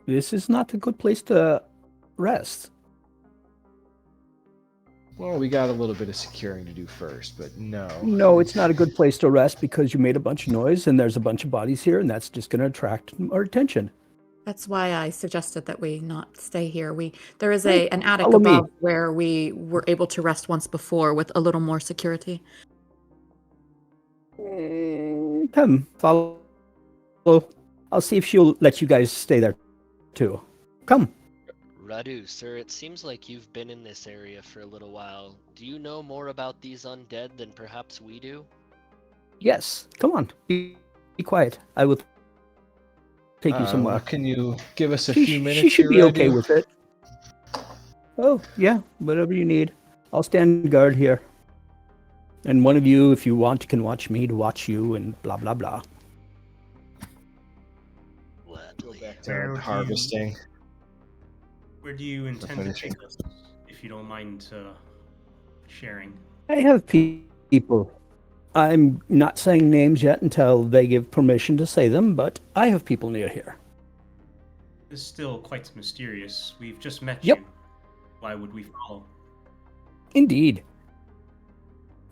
This is not a good place to rest. Well, we got a little bit of securing to do first, but no. No, it's not a good place to rest because you made a bunch of noise and there's a bunch of bodies here, and that's just going to attract our attention. That's why I suggested that we not stay here. There is Hey, an attic follow me. above where we were able to rest once before with a little more security. Come, follow. I'll see if she'll let you guys stay there, too. Come. Radu, sir, it seems like you've been in this area for a little while. Do you know more about these undead than perhaps we do? Yes, come on. Be quiet. I will take you somewhere. Can you give us a She few minutes? should be here, okay Radu? with it. Oh, yeah, whatever you need. I'll stand guard here. And one of you, if you want, can watch me to watch you and blah, blah, blah. Gladly. Back to harvesting. Where do you intend to finishing. take us, if you don't mind sharing? I have people. I'm not saying names yet until they give permission to say them, but I have people near here. It's still quite mysterious. We've just met Yep. you. Why would we follow? Indeed.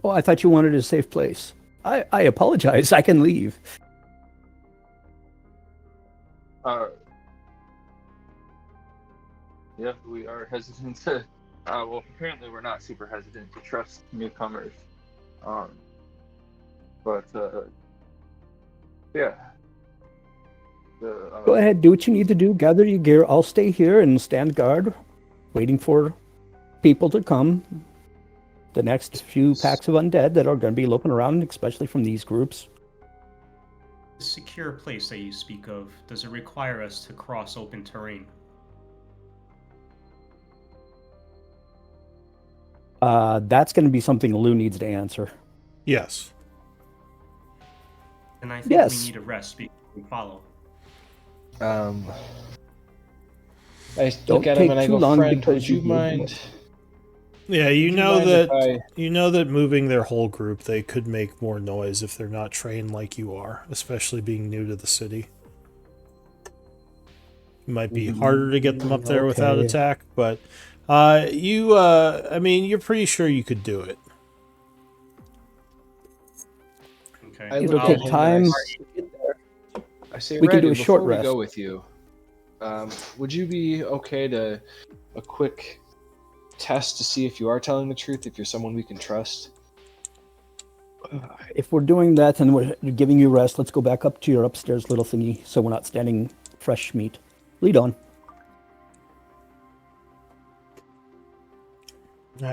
Oh, I thought you wanted a safe place. I apologize. I can leave. Yeah, we are hesitant to. Well, apparently we're not super hesitant to trust newcomers. But yeah. Go ahead, do what you need to do. Gather your gear. I'll stay here and stand guard, waiting for people to come. The next few packs of undead that are going to be looking around, especially from these groups. The secure place that you speak of, does it require us to cross open terrain? That's going to be something Lou needs to answer. Yes. And I think Yes. we need a rest before we follow. I Don't look at him take and I too go, long friend, because would you you- mind? Yeah, you Would you know mind that if you know that moving their whole group, they could make more noise if they're not trained like you are, especially being new to the city. It might be harder to get them up there without Okay. attack, but I mean, you're pretty sure you could do it. Okay. I It'll look at take him and time. I say, We can do Radu, a short before we go rest. with you, would you be okay to a quick test to see if you are telling the truth, if you're someone we can trust? If we're doing that and we're giving you rest, let's go back up to your upstairs little thingy so we're not standing fresh meat. Lead on. All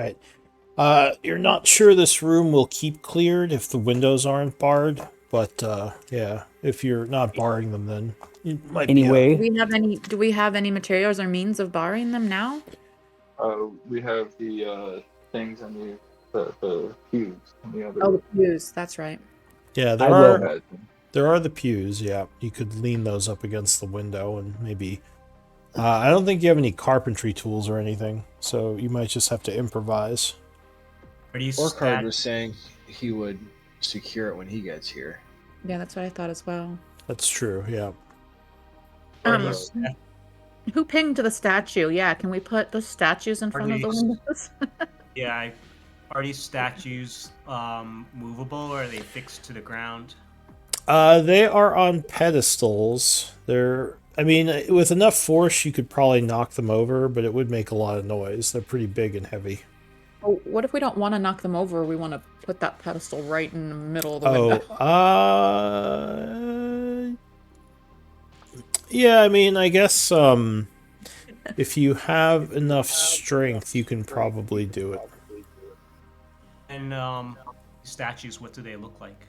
right. You're not sure this room will keep cleared if the windows aren't barred, but yeah, if you're not barring them, then it might Anyway, Do we have any materials or means of barring them now? We have the things and the pews and the other. Oh, the pews. That's right. yeah, I will. there are the pews. Yeah, you could lean those up against the window and maybe. I don't think you have any carpentry tools or anything, so you might just have to improvise. Are you Orchard was saying he would secure it when he gets here. Yeah, that's what I thought as well. That's true. Yeah. Who pinged the statue? Yeah, can we put the statues in front of the these- windows? Yeah. Are these statues movable, or are they fixed to the ground? They are on pedestals. I mean, with enough force, you could probably knock them over, but it would make a lot of noise. They're pretty big and heavy. Oh, what if we don't want to knock them over? We want to put that pedestal right in the middle of the Oh, window. yeah, I mean, I guess, if you have enough strength, you can probably do it. And statues, what do they look like?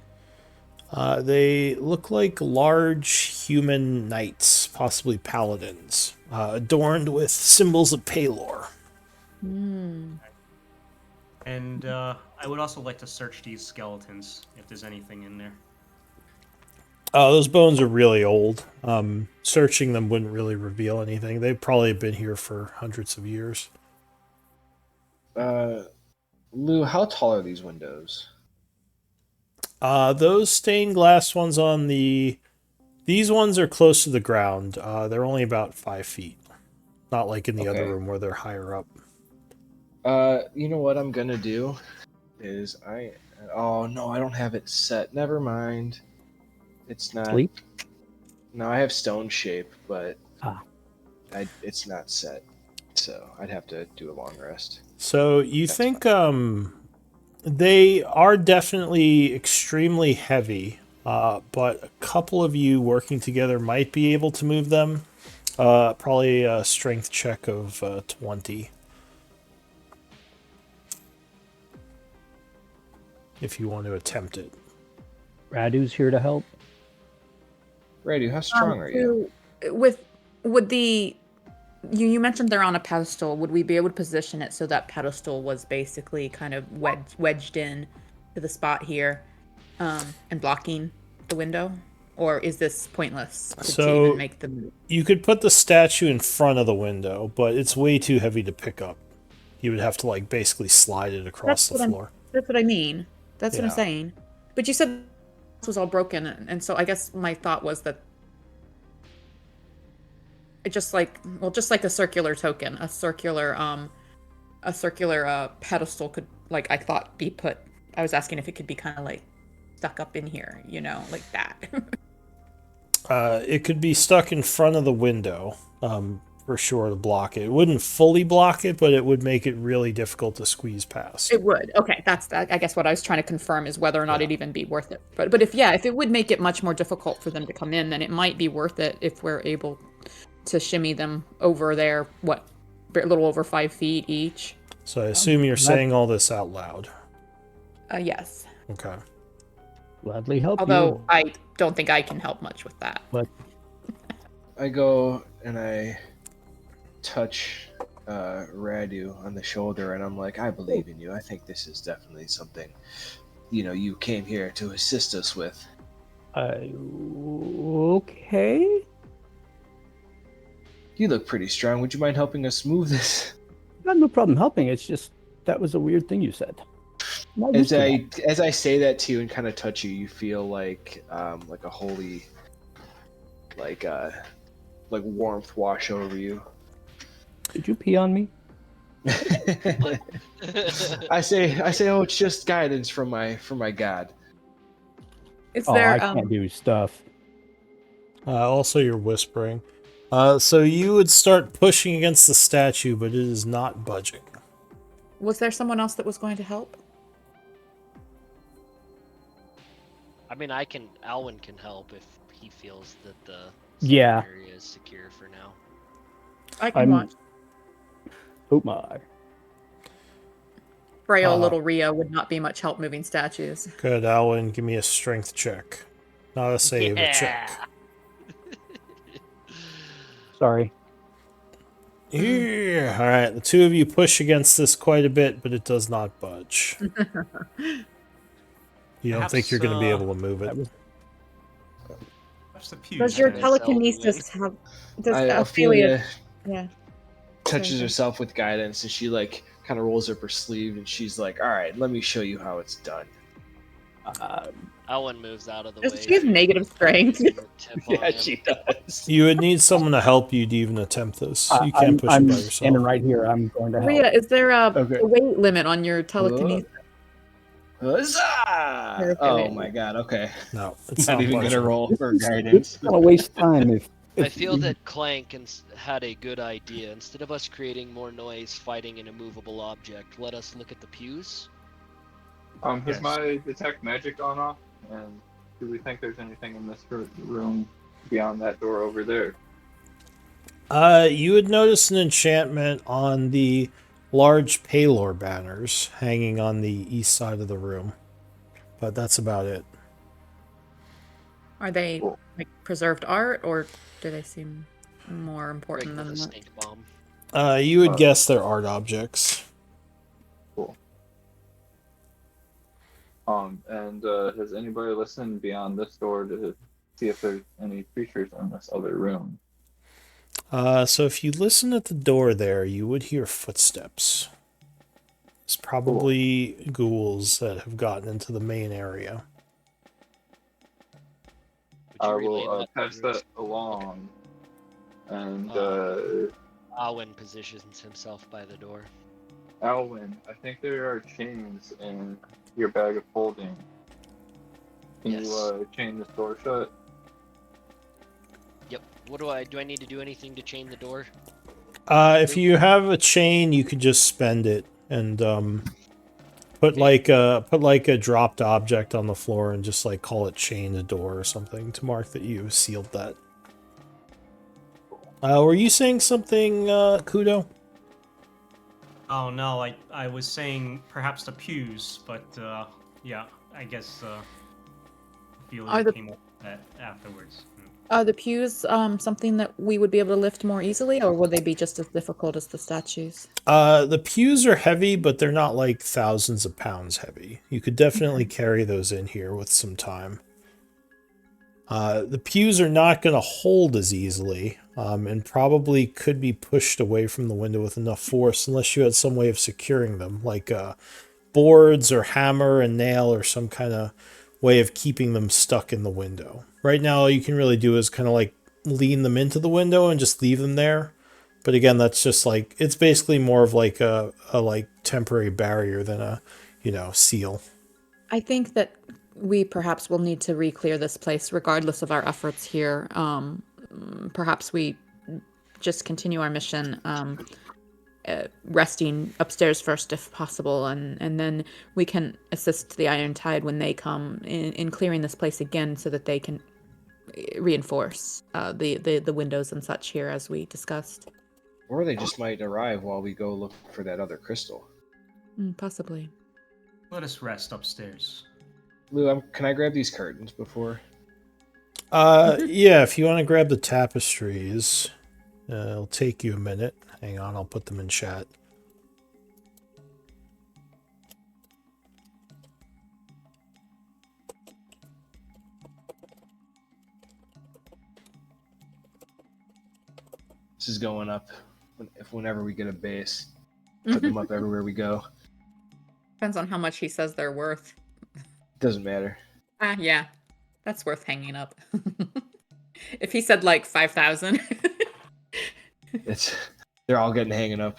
They look like large human knights, possibly paladins, adorned with symbols of Palor. And I would also like to search these skeletons, if there's anything in there. Those bones are really old. Searching them wouldn't really reveal anything. They've probably been here for hundreds of years. Lou, how tall are these windows? Those stained glass ones on these ones are close to the ground. They're only about 5 feet. Not like in the other Okay. room where they're higher up. You know what I'm gonna do is oh no, I don't have it set. Never mind. It's not. Sleep? No, I have stone shape, but Ah. it's not set. So I'd have to do a long rest. So you That's think they are definitely extremely heavy, but a couple of you working together might be able to move them. Probably a strength check of 20. If you want to attempt it. Radu's here to help. Radu, how strong are you? Would you mentioned they're on a pedestal. Would we be able to position it so that pedestal was basically kind of wedged in to the spot here, and blocking the window? Or is this pointless to even make the move? You could put the statue in front of the window, but it's way too heavy to pick up. You would have to like basically slide it across the floor. That's what I mean. That's what I'm Yeah. saying. But you said this was all broken, and so I guess my thought was that it just like a circular token, a circular pedestal could, like, I thought be put. I was asking if it could be kind of like stuck up in here, like that. It could be stuck in front of the window, for sure, to block it. It wouldn't fully block it, but it would make it really difficult to squeeze past. It would. Okay, that's that. I guess what I was trying to confirm is whether or not it'd even be worth it. But if it would make it much more difficult for them to come in, then it might be worth it if we're able to shimmy them over there. What, a little over 5 feet each? So I assume you're saying all this out loud. Yes. Okay. Gladly help Although you. I don't think I can help much with that. But I go and I touch Radu on the shoulder, and I'm like, I believe in you. I think this is definitely something, you came here to assist us with. okay. You look pretty strong. Would you mind helping us move this? Got no problem helping. It's just that was a weird thing you said. Not As used to that. I say that to you and kind of touch you, you feel like a holy, like warmth wash over you. Did you pee on me? I say, oh, it's just guidance from my god. Is Oh, there I can't do stuff. Also, you're whispering. So you would start pushing against the statue, but it is not budging. was there someone else that was going to help? I mean, Alwyn can help if he feels that the Yeah. area is secure for now. I can watch. Oh my. Frail little Ria would not be much help moving statues. Good, Alwyn, give me a strength check. Not a save, a check. Sorry. Yeah. All right, the two of you push against this quite a bit, but it does not budge. You don't think you're going to be able to move it? Does your That's telekinesis have? Does Ophelia Yeah. touches herself with guidance, and she kind of rolls up her sleeve, and she's like, "All right, let me show you how it's done." Alwyn moves out of the way. Does she have negative strength? Yeah, she does. You would need someone to help you to even attempt this. You can't push it I'm by standing yourself. right here. I'm going to help. Ria, is there a Okay. weight limit on your telekinesis? Huzzah! Oh my god, okay. No, it's Not not even budging. gonna roll for guidance. It's gonna waste time if I feel that Clank had a good idea. Instead of us creating more noise fighting an immovable object, let us look at the pews. Has Yes. my detect magic gone off? And do we think there's anything in this room beyond that door over there? You would notice an enchantment on the large Palor banners hanging on the east side of the room, but that's about it. Are they like preserved art, or do they seem more important Break than with a that? stink bomb. You would guess they're art objects. Cool. And has anybody listened beyond this door to see if there's any creatures in this other room? So if you listen at the door there, you would hear footsteps. It's probably ghouls that have gotten into the main area. Would I you relay will that pass to that Bruce? along. And Alwyn positions himself by the door. Alwyn, I think there are chains in your bag of holding. Can Yes. you chain this door shut? Yep. What do I need to do anything to chain the door? If you have a chain, you could just spend it and put like a dropped object on the floor and just like call it chain the door or something to mark that you sealed that. Were you saying something, Kudo? Oh no, I was saying perhaps the pews, but yeah, I guess feeling came up with that afterwards. Are the pews something that we would be able to lift more easily, or would they be just as difficult as the statues? The pews are heavy, but they're not like thousands of pounds heavy. You could definitely carry those in here with some time. The pews are not going to hold as easily, and probably could be pushed away from the window with enough force, unless you had some way of securing them, like boards or hammer and nail or some kind of way of keeping them stuck in the window. Right now, all you can really do is kind of like lean them into the window and just leave them there. But again, that's just like, it's basically more of like a like temporary barrier than a, seal. I think that we perhaps will need to re-clear this place regardless of our efforts here. Perhaps we just continue our mission, resting upstairs first if possible, and then we can assist the Iron Tide when they come in clearing this place again so that they can reinforce the windows and such here as we discussed. Or they just might arrive while we go look for that other crystal. Possibly. Let us rest upstairs. Lou, can I grab these curtains before? Yeah, if you want to grab the tapestries, it'll take you a minute. Hang on, I'll put them in chat. This is going up whenever we get a base. Put them up everywhere we go. Depends on how much he says they're worth. Doesn't matter. Yeah. That's worth hanging up. If he said like 5,000. They're all getting hanging up.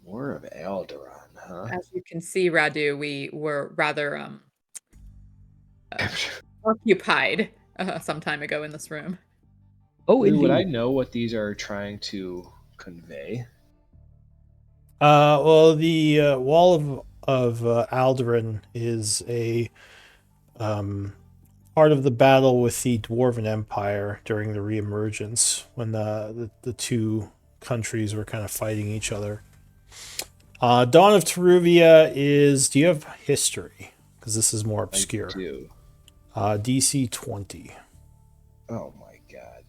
War of Alderaan, huh? As you can see, Radu, we were rather occupied some time ago in this room. Oh, Lou, would I indeed. know what these are trying to convey? Well, the Wall of Alderaan is a part of the battle with the Dwarven Empire during the Reemergence, when the two countries were kind of fighting each other. Dawn of Teruvia is... Do you have history? Because this is more obscure. I do. DC 20. Oh my god.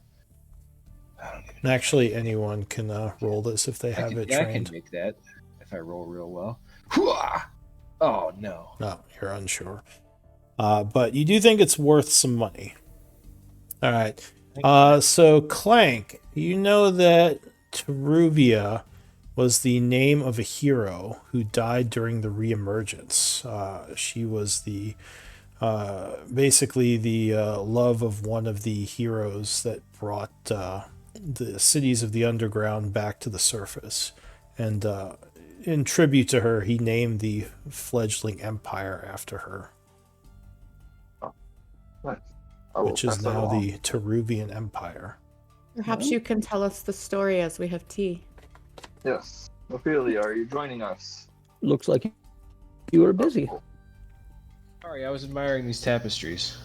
I don't even... Actually, anyone can roll this if they have it trained. I can make that if I roll real well. Hooah! Oh no. No, you're unsure. But you do think it's worth some money. All right. So Clank, you know that Teruvia was the name of a hero who died during the Reemergence. She was the basically the love of one of the heroes that brought the cities of the underground back to the surface. And in tribute to her, he named the fledgling empire after her. Which is now the Teruvian Empire. Perhaps you can tell us the story as we have tea. Yes. Ophelia, are you joining us? Looks like you were busy. Sorry, I was admiring these tapestries.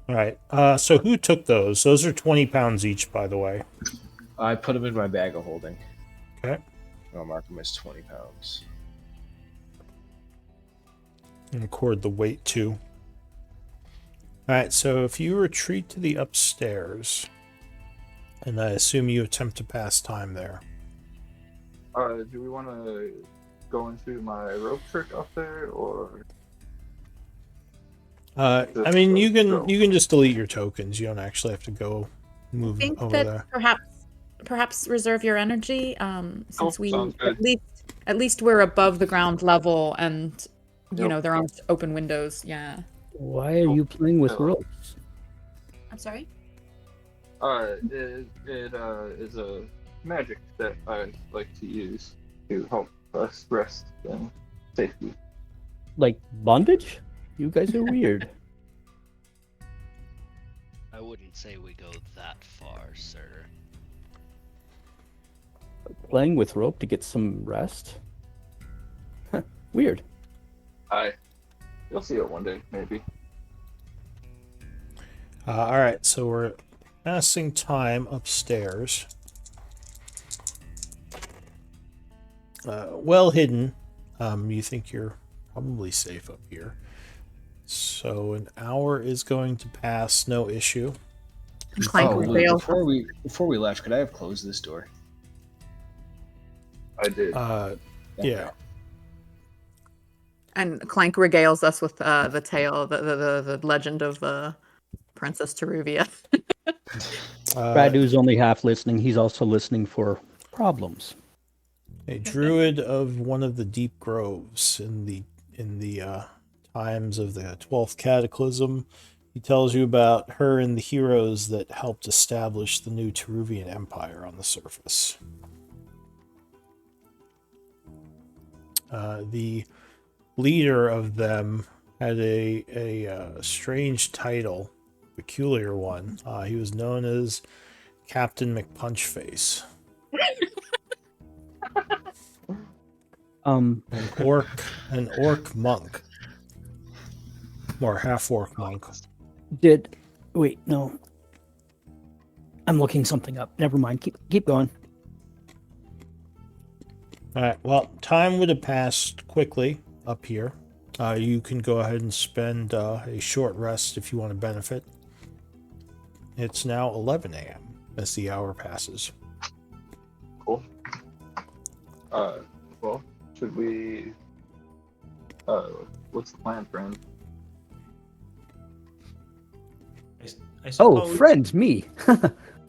All right. So who took those? Those are 20 pounds each, by the way. I put them in my bag of holding. Okay. I'll mark them as 20 pounds. And record the weight, too. All right, so if you retreat to the upstairs, and I assume you attempt to pass time there. Do we want to go into my rope trick up there, or? I mean, you can just delete your tokens. You don't actually have to go move I think over that there. perhaps reserve your energy, since we sounds good. at least we're above the ground level, and you know there aren't open windows. Yeah. Why are you playing with ropes? I'm sorry? It is a magic that I like to use to help us rest in safety. Like bondage? You guys are weird. I wouldn't say we go that far, sir. Playing with rope to get some rest? Huh, weird. You'll see it one day, maybe. All right, so we're passing time upstairs. Well hidden. You think you're probably safe up here. So an hour is going to pass, no issue. Clank Oh, will Luke, fail. before we left, could I have closed this door? I did. Yeah. And Clank regales us with the tale, the legend of Princess Teruvia. Radu's only half listening. He's also listening for problems. A druid of one of the deep groves in the times of the 12th cataclysm. He tells you about her and the heroes that helped establish the new Teruvian Empire on the surface. The leader of them had a strange title, peculiar one. He was known as Captain McPunchface. An orc monk, or half-orc monk. Wait, no. I'm looking something up. Never mind. Keep going. All right. Well, time would have passed quickly up here. You can go ahead and spend a short rest if you want to benefit. It's now 11 a.m. as the hour passes. Cool. Well, should we? What's the plan, friend? I Oh, suppose, friend, me.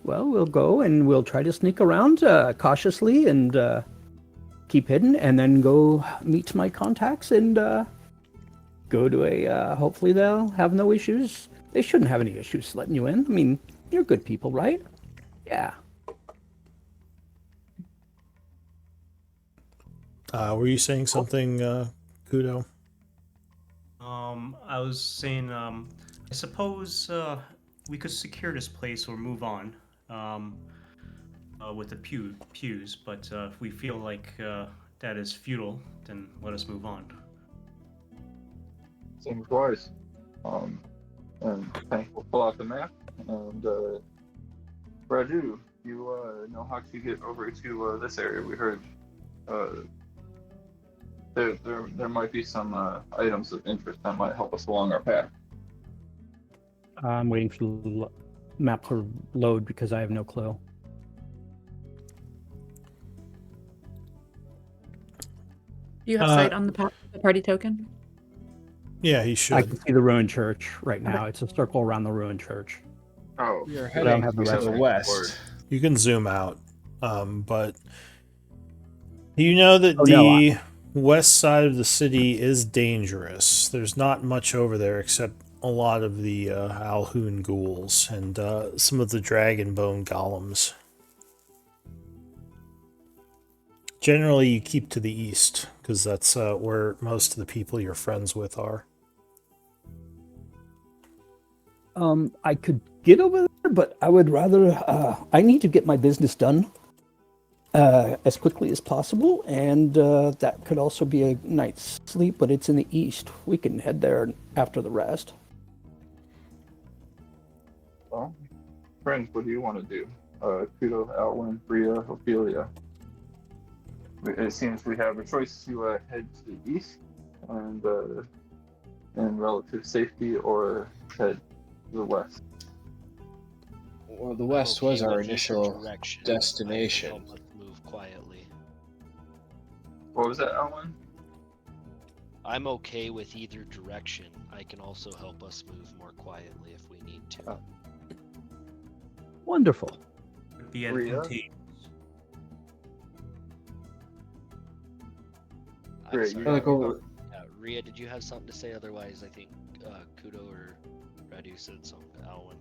Well, we'll go and we'll try to sneak around cautiously and keep hidden, and then go meet my contacts and go to a. Hopefully, they'll have no issues. They shouldn't have any issues letting you in. I mean, you're good people, right? Yeah. Were you saying something, Kudo? I was saying, I suppose we could secure this place or move on with the pews, but if we feel like that is futile, then let us move on. Seems wise. And Hank will pull out the map. And Raju, you know how to get over to this area. We heard there might be some items of interest that might help us along our path. I'm waiting for the map to load because I have no clue. Do you have sight on the party token? Yeah, he should. I can see the ruined church right now. Okay. It's a circle around the ruined church. Oh, We are I don't heading have the to rest the of it. west. You can zoom out, but you know that Oh, no, the west side of the city is dangerous. There's not much over there except a lot of the Alhoon ghouls and some of the dragonbone golems. Generally, you keep to the east because that's where most of the people you're friends with are. I could get over there, but I would rather. I need to get my business done as quickly as possible, and that could also be a night's sleep. But it's in the east. We can head there after the rest. well, friends, what do you want to do? Kudo, Alwyn, Bria, Ophelia. It seems we have a choice to head to the east and in relative safety, or head to the west. Well, the west was our initial destination. Help us move quietly. What was that, Alwyn? I'm okay with either direction. I can also help us move more quietly if we need to. Oh. Wonderful. Would be Rhea? advantageous. I'm Great, sorry. you Like over, Rhea, did you have something to say? Otherwise, I think Kudo or Radu said something to Alwyn.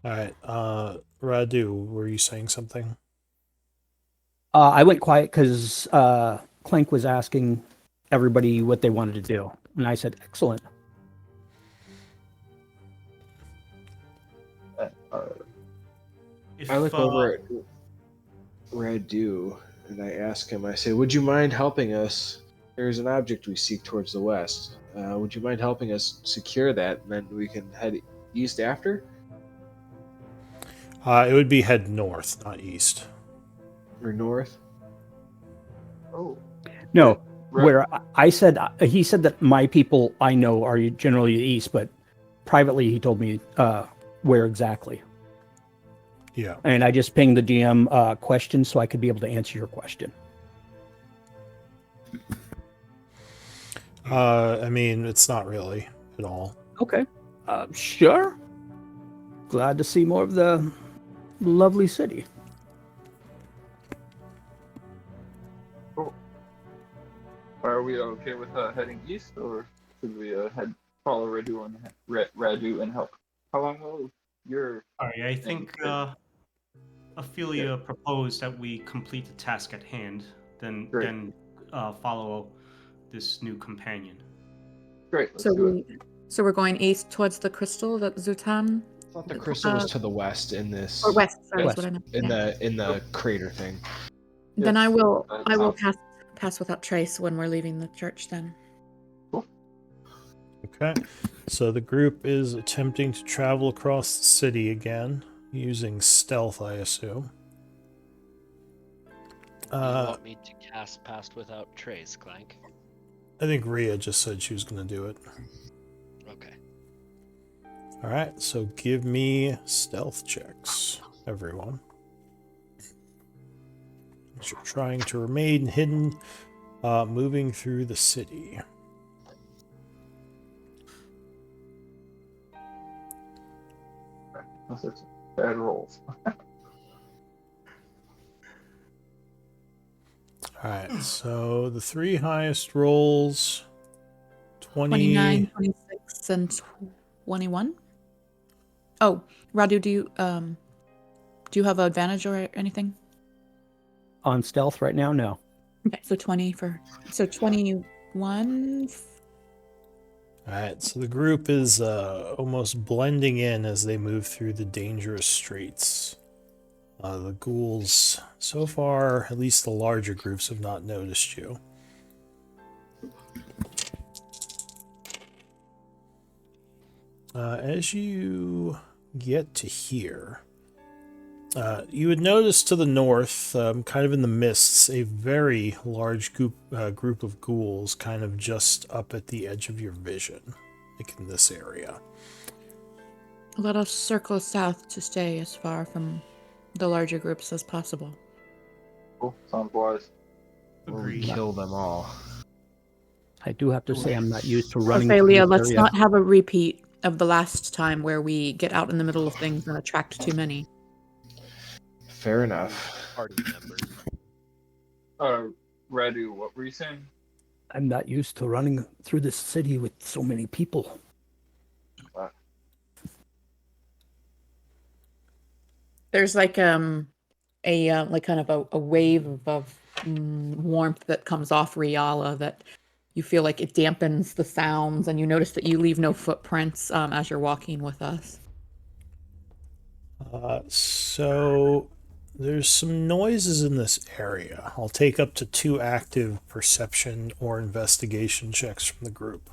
All right. Radu, were you saying something? I went quiet because Clank was asking everybody what they wanted to do, and I said, "Excellent." If, I look over at Radu and I ask him, I say, would you mind helping us? There's an object we seek towards the west. Would you mind helping us secure that, and then we can head east after? It would be head north, not east. Or north? Oh, No, Right. where I said he said that my people I know are generally east, but privately he told me where exactly, Yeah. and I just pinged the DM question so I could be able to answer your question. I mean, it's not really at all. Okay, sure. Glad to see more of the lovely city. Are we okay with heading east, or should we follow Radu and help? How long will your Sorry, I think Thank Ophelia proposed that we complete the task at hand, then Great. follow this new companion. Great, let's do it. So we're going east towards the crystal that Zutan. I thought the crystal was to the west in this. Or west, sorry, West. is what I meant. In Yeah. the crater thing. Then Yes, I will south. pass without trace when we're leaving the church then. Okay. So the group is attempting to travel across the city again, using stealth, I assume. You want me to cast Past Without Trace, Clank? I think Rhea just said she was going to do it. Okay. All right, so give me stealth checks, everyone. As you're trying to remain hidden, moving through the city. That's such bad rolls. All right, so the three highest rolls, 29, 26, and 21. Oh, Radu, do you have an advantage or anything? On stealth right now, no. Okay, so 21. All right, so the group is almost blending in as they move through the dangerous streets. The ghouls, so far, at least the larger groups, have not noticed you. As you get to here, you would notice to the north, kind of in the mists, a very large group of ghouls kind of just up at the edge of your vision, like in this area. Let us circle south to stay as far from the larger groups as possible. Cool, sounds wise. Agreed. Kill them all. I do have to say I'm not used to running. through Ophelia, this let's area. not have a repeat of the last time where we get out in the middle of things and attract too many. Fair enough. Party members. Radu, what were you saying? I'm not used to running through this city with so many people. There's like a like kind of a wave of warmth that comes off Riala that you feel like it dampens the sounds, and you notice that you leave no footprints as you're walking with us. So there's some noises in this area. I'll take up to 2 active perception or investigation checks from the group.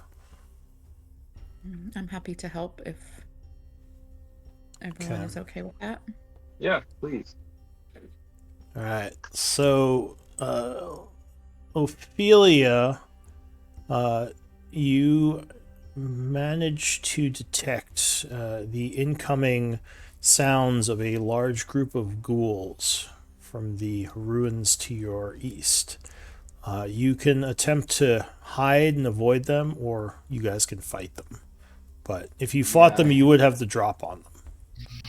I'm happy to help if everyone Okay. is okay with that. Yeah, please. All right. So, Ophelia, you managed to detect the incoming sounds of a large group of ghouls from the ruins to your east. You can attempt to hide and avoid them, or you guys can fight them. But if you fought them, you would have the drop on them.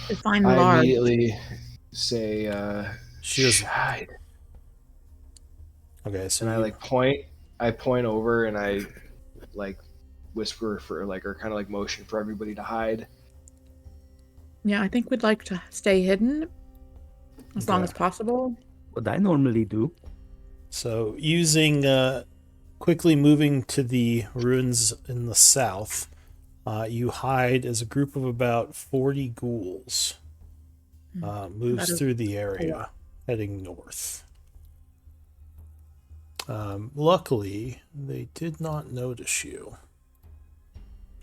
Define I large. immediately say, She doesn't- hide. Okay, so And I point over and I like whisper for like, or kind of like motion for everybody to hide. Yeah, I think we'd like to stay hidden as long Okay. as possible. What I normally do. So using quickly moving to the ruins in the south, you hide as a group of about 40 ghouls. Moves That is through the area, heading north. Luckily, they did not notice you.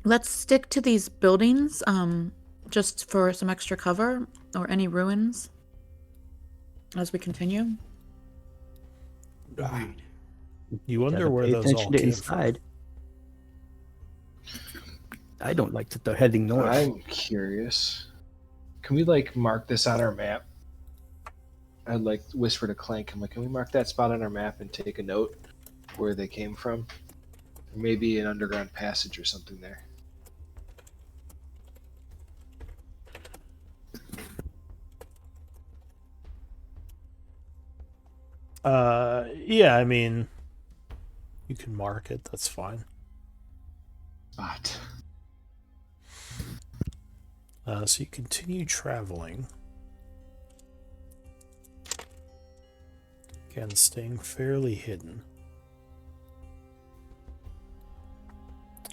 Let's stick to these buildings, just for some extra cover, or any ruins as we continue. Agreed. You wonder Gotta where pay those all attention to came from. inside. I don't like that they're heading north. I'm curious. Can we like mark this on our map? I'd like whisper to Clank. I'm like, can we mark that spot on our map and take a note where they came from? Maybe an underground passage or something there. Yeah, I mean, you can mark it. That's fine. Spot. So you continue traveling. Again, staying fairly hidden.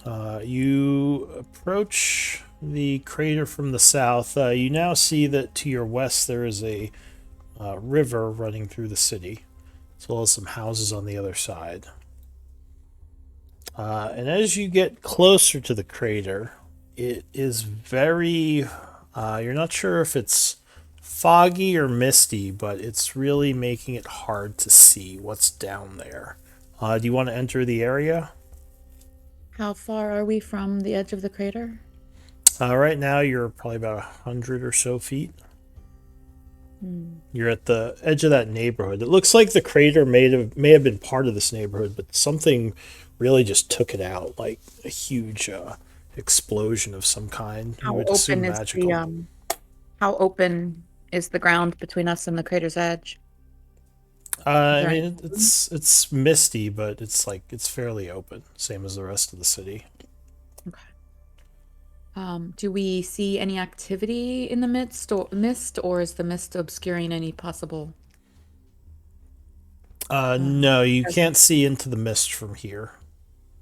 You approach the crater from the south. You now see that to your west there is a river running through the city, as well as some houses on the other side. And as you get closer to the crater, it is very... you're not sure if it's foggy or misty, but it's really making it hard to see what's down there. Do you want to enter the area? How far are we from the edge of the crater? Right now, you're probably about 100 or so feet. You're at the edge of that neighborhood. It looks like the crater may have been part of this neighborhood, but something really just took it out, like a huge explosion of some kind. You How would assume open is magical. the how open is the ground between us and the crater's edge? I there mean, it's misty, but it's fairly open, same as the rest of the city. Do we see any activity in the mist, or is the mist obscuring any possible? No, you can't see into the mist from here.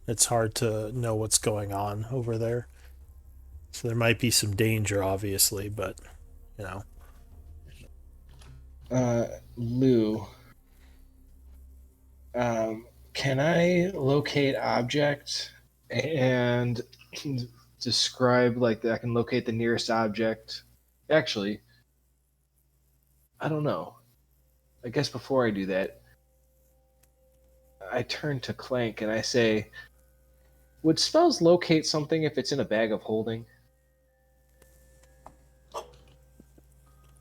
It's hard to know what's going on over there. So there might be some danger, obviously, but you know. Lou, can I locate object and describe like I can locate the nearest object? Actually, I don't know. I guess before I do that, I turn to Clank and I say, would spells locate something if it's in a bag of holding?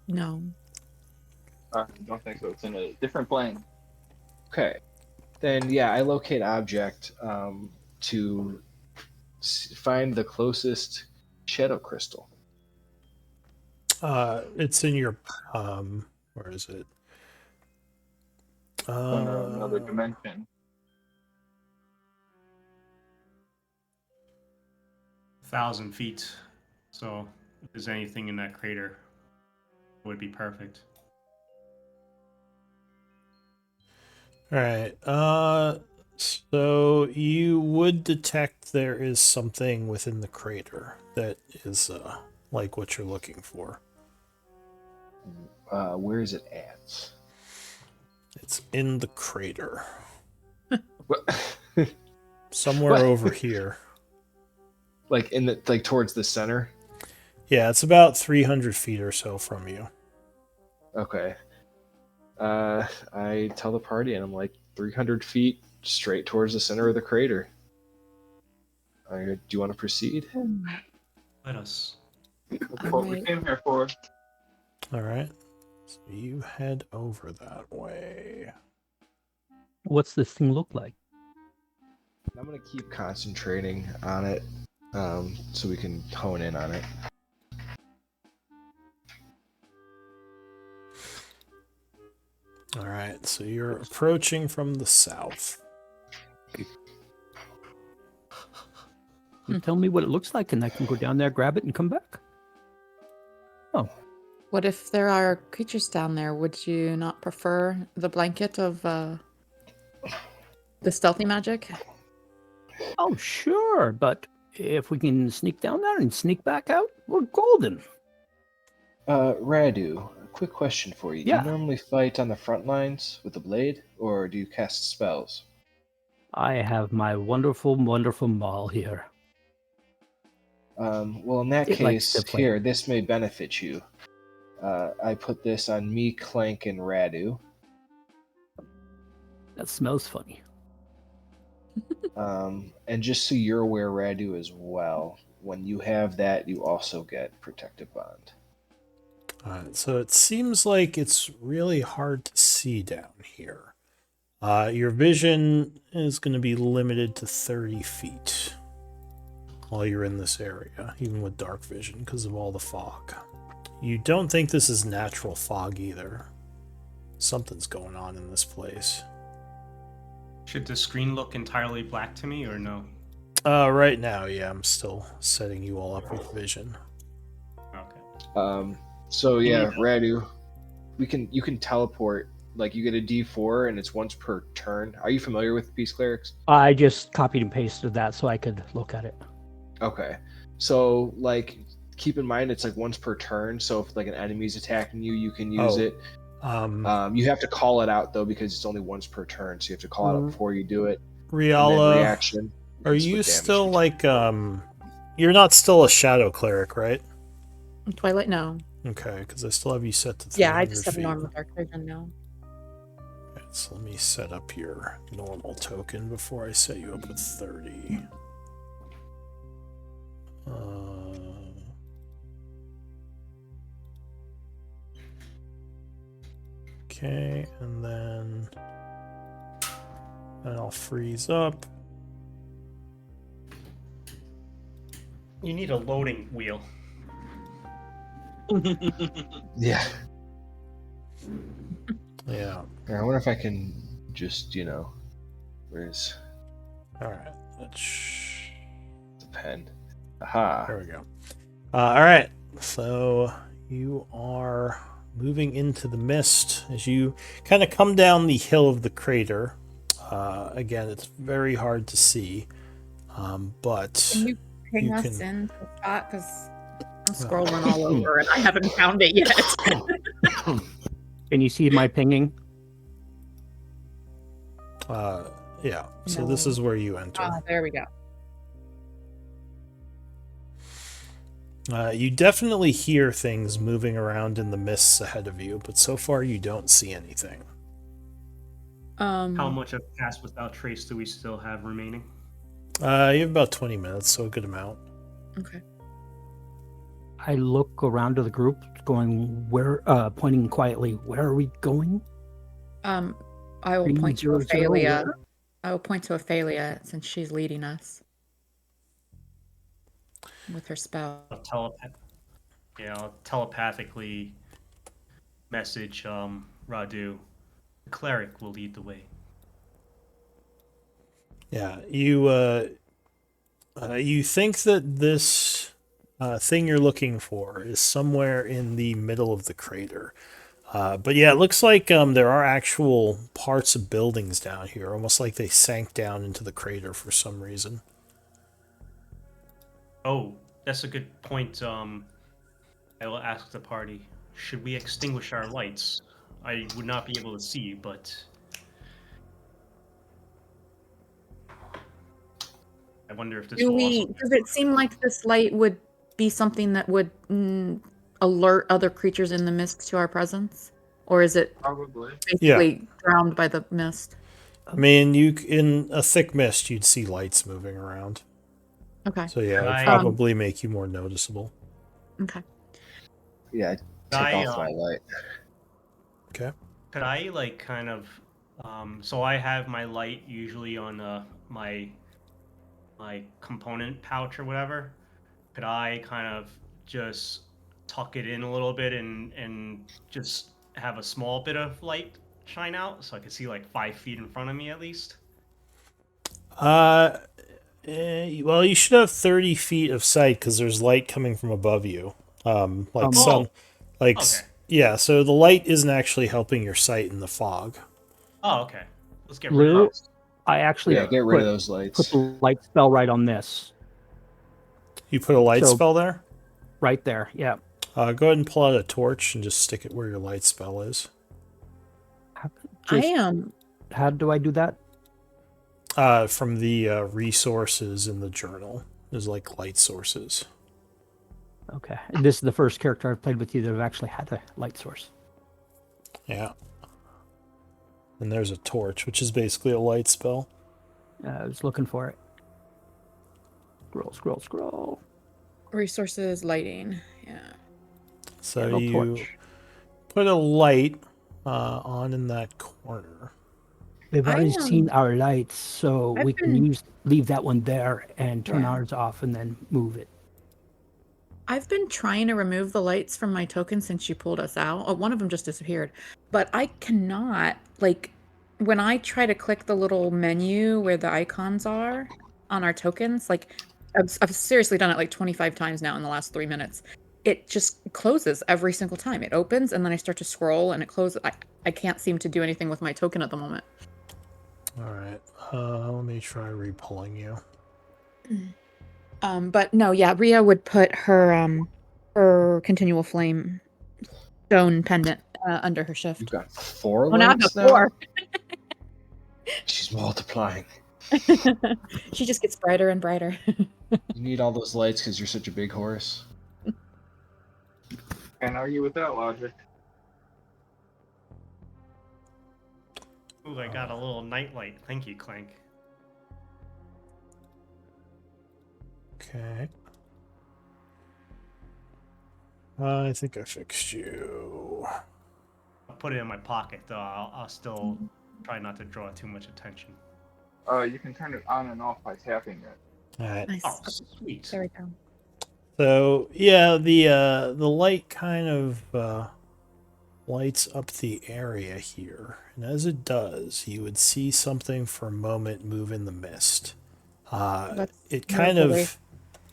No. I don't think so. It's in a different plane. Okay. Then, yeah, I locate object to find the closest shadow crystal. It's in your where is it? In another dimension. 1,000 feet. So if there's anything in that crater, it would be perfect. All right. So you would detect there is something within the crater that is like what you're looking for. Where is it at? It's in the crater. What? Somewhere What? over here. Like towards the center? Yeah, it's about 300 feet or so from you. Okay. I tell the party and I'm like 300 feet straight towards the center of the crater. Do you want to proceed? Let us. That's what we came here for. All right. So you head over that way. What's this thing look like? I'm going to keep concentrating on it so we can hone in on it. All right, so you're approaching from the south. You tell me what it looks like, and I can go down there, grab it, and come back. Oh, What if there are creatures down there? Would you not prefer the blanket of the stealthy magic? oh, sure. But if we can sneak down there and sneak back out, we're golden. Radu, a quick question for you. Do Yeah. you normally fight on the front lines with the blade, or do you cast spells? I have my wonderful, wonderful maul here. Well, in that It likes case, to play. here, this may benefit you. I put this on me, Clank, and Radu. That smells funny. And just so you're aware, Radu, as well, when you have that, you also get Protective Bond. So it seems like it's really hard to see down here. Your vision is going to be limited to 30 feet while you're in this area, even with dark vision, because of all the fog. You don't think this is natural fog either. Something's going on in this place. Should the screen look entirely black to me or no? Right now, yeah, I'm still setting you all up with vision. Okay. So yeah, Radu, you can teleport. Like you get a D4 and it's once per turn. Are you familiar with Beast Clerics? I just copied and pasted that so I could look at it. Okay. So like keep in mind it's like once per turn. So if like an enemy's attacking you, you can use it. You have to call it out though because it's only once per turn. So you have to call it out before you do it. Riala, reaction. are you still like you're not still a shadow cleric, right? Twilight, no. Okay, because I still have you set to 300 Yeah, I just have feet. normal dark vision now. Okay, so let me set up your normal token before I set you up with 30. Okay, and then I'll freeze up. You need a loading wheel. Yeah. Yeah. I wonder if I can just, where's Alright. Let's... the pen? Aha. There we go. Alright. So you are moving into the mist as you kind of come down the hill of the crater. Again, it's very hard to see. But Can you ping you us can- in the spot? Because I'm scrolling all over and I haven't found it yet. Can you see my pinging? Yeah. So No. this is where you enter. There we go. You definitely hear things moving around in the mists ahead of you, but so far you don't see anything. How much of Cast Without Trace do we still have remaining? You have about 20 minutes, so a good amount. Okay. I look around to the group, going, pointing quietly, where are we going? I will point to 300 Ophelia. where? I will point to Ophelia since she's leading us with her spell. I'll telepathically message Radu. The cleric will lead the way. Yeah, you think that this thing you're looking for is somewhere in the middle of the crater. But yeah, it looks like there are actual parts of buildings down here, almost like they sank down into the crater for some reason. Oh, that's a good point. I will ask the party, should we extinguish our lights? I would not be able to see, but I wonder if this will also... Does it seem like this light would be something that would alert other creatures in the mist to our presence? Or is it Probably. basically drowned by the mist? I mean, in a thick mist, you'd see lights moving around. Okay. So yeah, it would I- probably make you more noticeable. Okay. Yeah, take off my light. Okay. Could I kind of so I have my light usually on my component pouch or whatever. Could I kind of just tuck it in a little bit and just have a small bit of light shine out so I could see 5 feet in front of me at least? Well, you should have 30 feet of sight because there's light coming from above you. Like Oh, like okay. yeah. So the light isn't actually helping your sight in the fog. Oh, okay. Let's get rid of Lou, those. I actually Yeah, get rid of put, those put lights. the light spell right on this. You put a light So- spell there. Right there. Yeah. Go ahead and pull out a torch and just stick it where your light spell is. Just, I how do I do that? From the resources in the journal, there's like light sources. Okay. And this is the first character I've played with you that have actually had a light source. Yeah. And there's a torch, which is basically a light spell. I was looking for it. Scroll. resources lighting. Yeah. So Little you torch. put a light on in that corner. We've I already seen our lights, so I've we can been- leave that one there and turn Yeah. ours off and then move it. I've been trying to remove the lights from my token since you pulled us out. Oh, one of them just disappeared. But I cannot, like, when I try to click the little menu where the icons are on our tokens, like, I've seriously done it like 25 times now in the last 3 minutes. It just closes every single time. It opens and then I start to scroll and it closes. I can't seem to do anything with my token at the moment. All right. Let me try repulling you. But no, yeah, Rhea would put her continual flame stone pendant under her shift. You've got 4 Oh, now I've lights got now? 4. She's multiplying. She just gets brighter and brighter. You need all those lights because you're such a big horse. Can't argue with that logic. Ooh, I got a little nightlight. Thank you, Clank. Okay. I think I fixed you. I'll put it in my pocket, though. I'll still try not to draw too much attention. You can turn it on and off by tapping it. All right. Nice. Oh, sweet. There we go. So yeah, the light kind of lights up the area here, and as it does, you would see something for a moment move in the mist. Let's It move kind away. of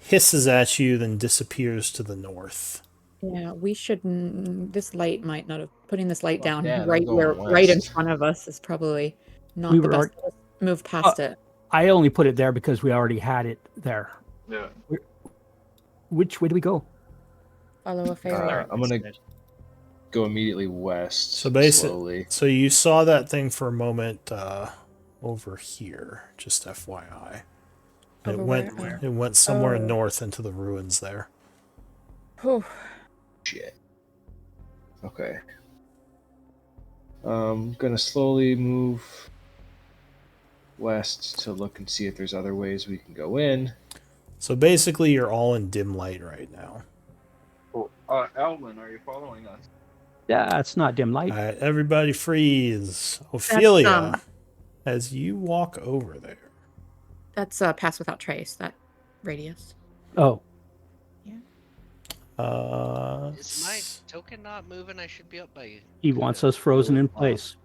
hisses at you, then disappears to the north. Yeah, we shouldn't. This light might not have putting this light Well, down yeah, I'm right going where, right in west. front of us is probably not We the were best. Let's move past it. I only put it there because we already had it there. Yeah. Which way do we go? Follow a fairy. I'm gonna go immediately west. So slowly. so you saw that thing for a moment over here, just FYI. It Over went where? it went somewhere Oh. north into the ruins there. Whew. Shit. Okay. I'm gonna slowly move west to look and see if there's other ways we can go in. So basically, you're all in dim light right now. Cool. Alvin, are you following us? Yeah, it's not dim light. All right, everybody freeze. Ophelia, That's, as you walk over there. That's pass without trace. That radius. Oh, Is my token not moving? I should be up by. he wants us frozen in place.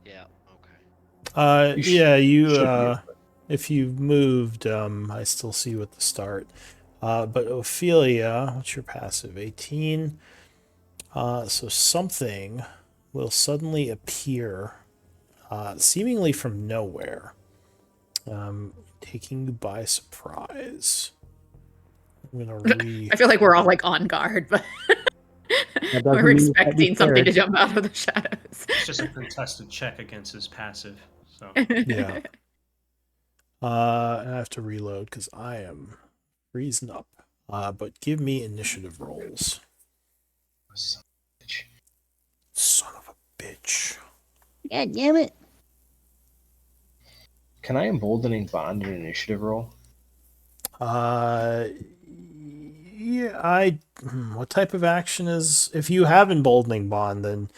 Yeah. Okay. Yeah, you should be. if you've moved, I still see you at the start. But Ophelia, what's your passive? 18. So something will suddenly appear, seemingly from nowhere, taking you by surprise. I'm gonna I feel like we're all like on guard, but That doesn't we're mean we can't be expecting something to scared. jump out of the shadows. It's just a contested check against his passive. So Yeah. I have to reload because I am freezing up. But give me initiative rolls. Son of a bitch. God damn it. Can I emboldening bond an initiative roll? Yeah, what type of action is, if you have emboldening bond, then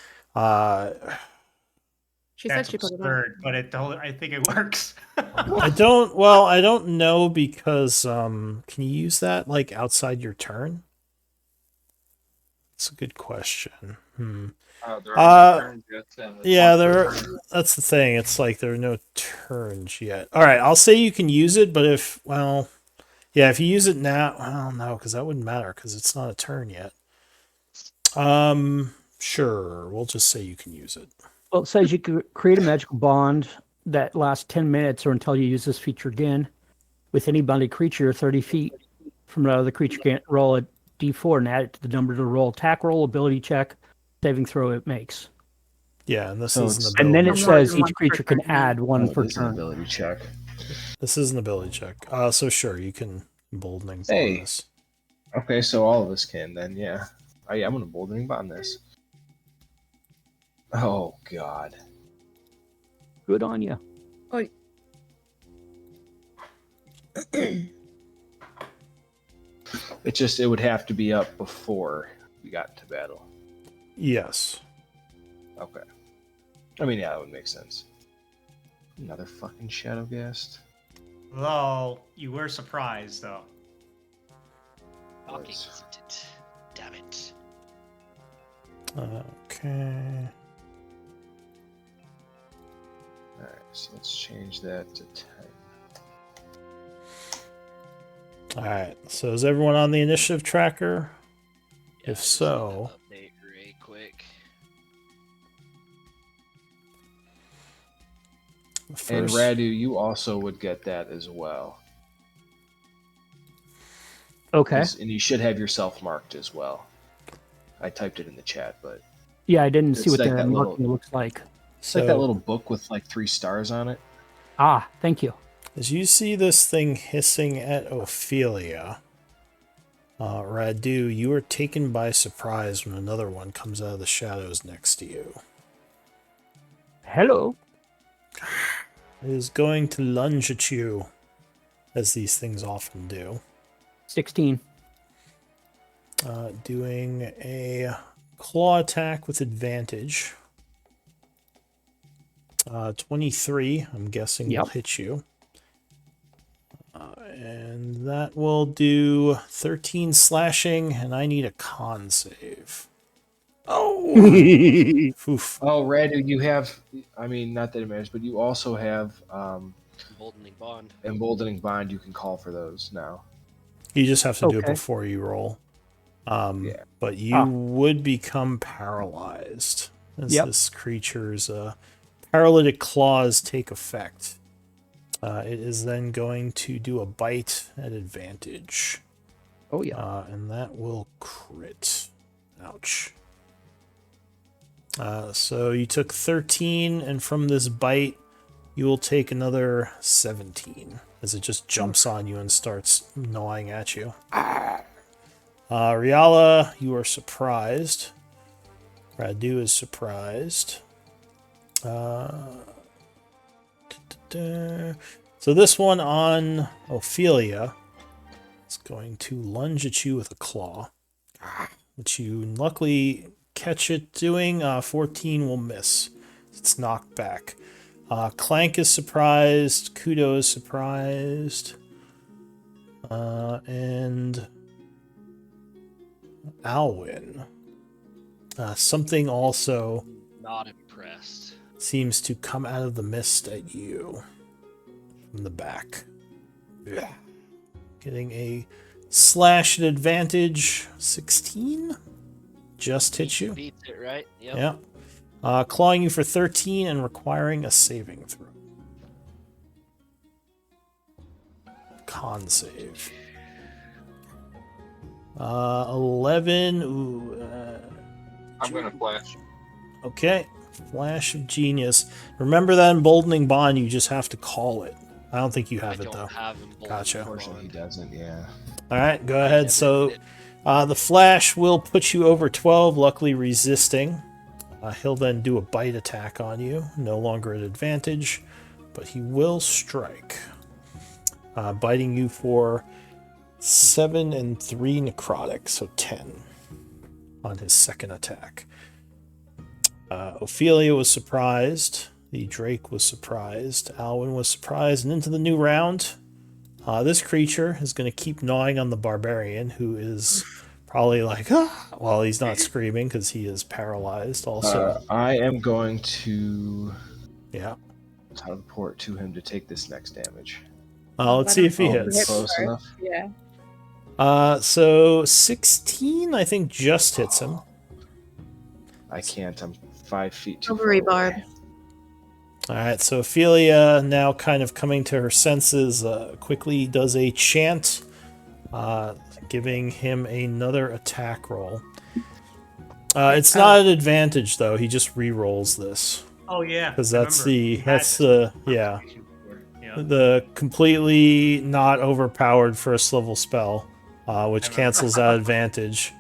She said that's she put it on. absurd, but I think it works. I don't know because can you use that like outside your turn? That's a good question. There are no turns yet, and it's Yeah, once per there. turn. That's the thing. It's like there are no turns yet. All right, I'll say you can use it, but if you use it now, well, no, because that wouldn't matter because it's not a turn yet. Sure. We'll just say you can use it. Well, it says you could create a magical bond that lasts 10 minutes or until you use this feature again with any bonded creature 30 feet from another creature. Can roll a d4 and add it to the number to roll attack roll, ability check, saving throw it makes. Yeah, and this So is an it's- ability. And then it More says than each one creature per can turn, add one Oh, per it is an turn. ability check. This is an ability check. So sure, you can emboldening Hey. bonus. Okay, so all of us can then, yeah. Oh, yeah, I'm gonna emboldening bond this. Oh God. Good on you. It would have to be up before we got into battle. Yes. Okay. I mean, yeah, that would make sense. Another fucking shadow ghast. Well, you were surprised though. Shocking, isn't it? Damn it. Okay. Alright, so let's change that to 10. Alright, so is everyone on the initiative tracker? Yeah, If I just so- need to update Ray quick. And First, Radu, you also would get that as well. Okay. And you should have yourself marked as well. I typed it in the chat, but Yeah, I didn't see It's what like the that marking little- looks like. it's like that little book with like 3 stars on it. Ah, thank you. as you see this thing hissing at Ophelia, Radu, you are taken by surprise when another one comes out of the shadows next to you. Hello. It is going to lunge at you, as these things often do. 16. Doing a claw attack with advantage. 23, I'm guessing, will Yep. hit you. And that will do 13 slashing, and I need a con save. Oh! Oof. Oh, Radu, you have, I mean, not that it matters, but you also have Emboldening bond. emboldening bond. You can call for those now. You just have to do it Okay. before you roll. Yeah. But you would become paralyzed as Yep. this creature's paralytic claws take effect. It is then going to do a bite at advantage. Oh, yeah. And that will crit. Ouch. So you took 13, and from this bite, you will take another 17 as it just jumps on you and starts gnawing at you. Riala, you are surprised. Radu is surprised. So this one on Ophelia is going to lunge at you with a claw, which you luckily catch it doing. 14 will miss. It's knocked back. Clank is surprised. Kudo is surprised. And Alwyn. Something also Not impressed. seems to come out of the mist at you from the back. Getting a slash at advantage. 16 just hit you. Beats it, right? Yep. Yeah. Clawing you for 13 and requiring a saving throw. Con save. 11. Ooh, I'm gonna flash. okay. Flash of genius. Remember that emboldening bond, you just have to call it. I don't think you I have it don't though. have emboldening Gotcha. Unfortunately, he bond. doesn't. Yeah. Alright, go ahead. So the flash will put you over 12, luckily resisting. He'll then do a bite attack on you, no longer at advantage, but he will strike. Biting you for 7 and 3 necrotic, so 10 on his second attack. Ophelia was surprised. The Drake was surprised. Alwyn was surprised. And into the new round, this creature is going to keep gnawing on the barbarian, who is probably like, ah! Well, he's not screaming because he is paralyzed also. I am going to Yeah. teleport to him to take this next damage. Let's see if he Oh, hits. close enough. Yeah. So 16, I think, just hits him. I can't. I'm 5 feet too far Silvery away. barb. All right, so Ophelia, now kind of coming to her senses, quickly does a chant, giving him another attack roll. It's not an advantage though. He just re-rolls this Oh yeah, because I that's remember. We the had that's this the yeah conversation before. Yeah. the completely not overpowered first level spell, which remember. cancels that advantage.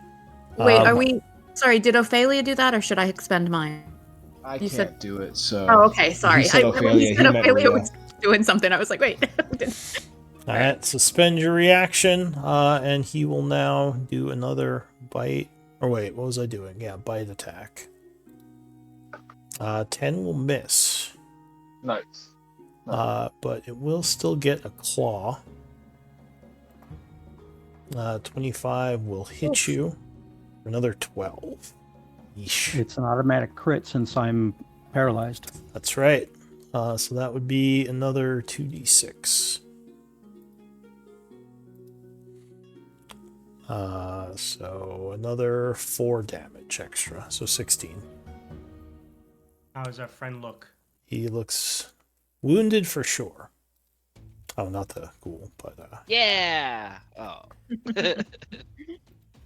Wait, Um, are we? Sorry, did Ophelia do that, or should I expend mine? I You can't said- do it. So. Oh, okay. Sorry. He said When Ophelia. you said He meant Ophelia Rhea. was doing something, I was like, wait. All right, suspend your reaction, and he will now do another bite. Or wait, what was I doing? Yeah, bite attack. 10 will miss, Nice. but it will still get a claw. 25 will hit you for another 12. Yeesh. It's an automatic crit since I'm paralyzed. That's right. So that would be another 2d6. So another 4 damage extra, so 16. How does our friend look? He looks wounded for sure. Oh, not the ghoul, but Yeah. Oh.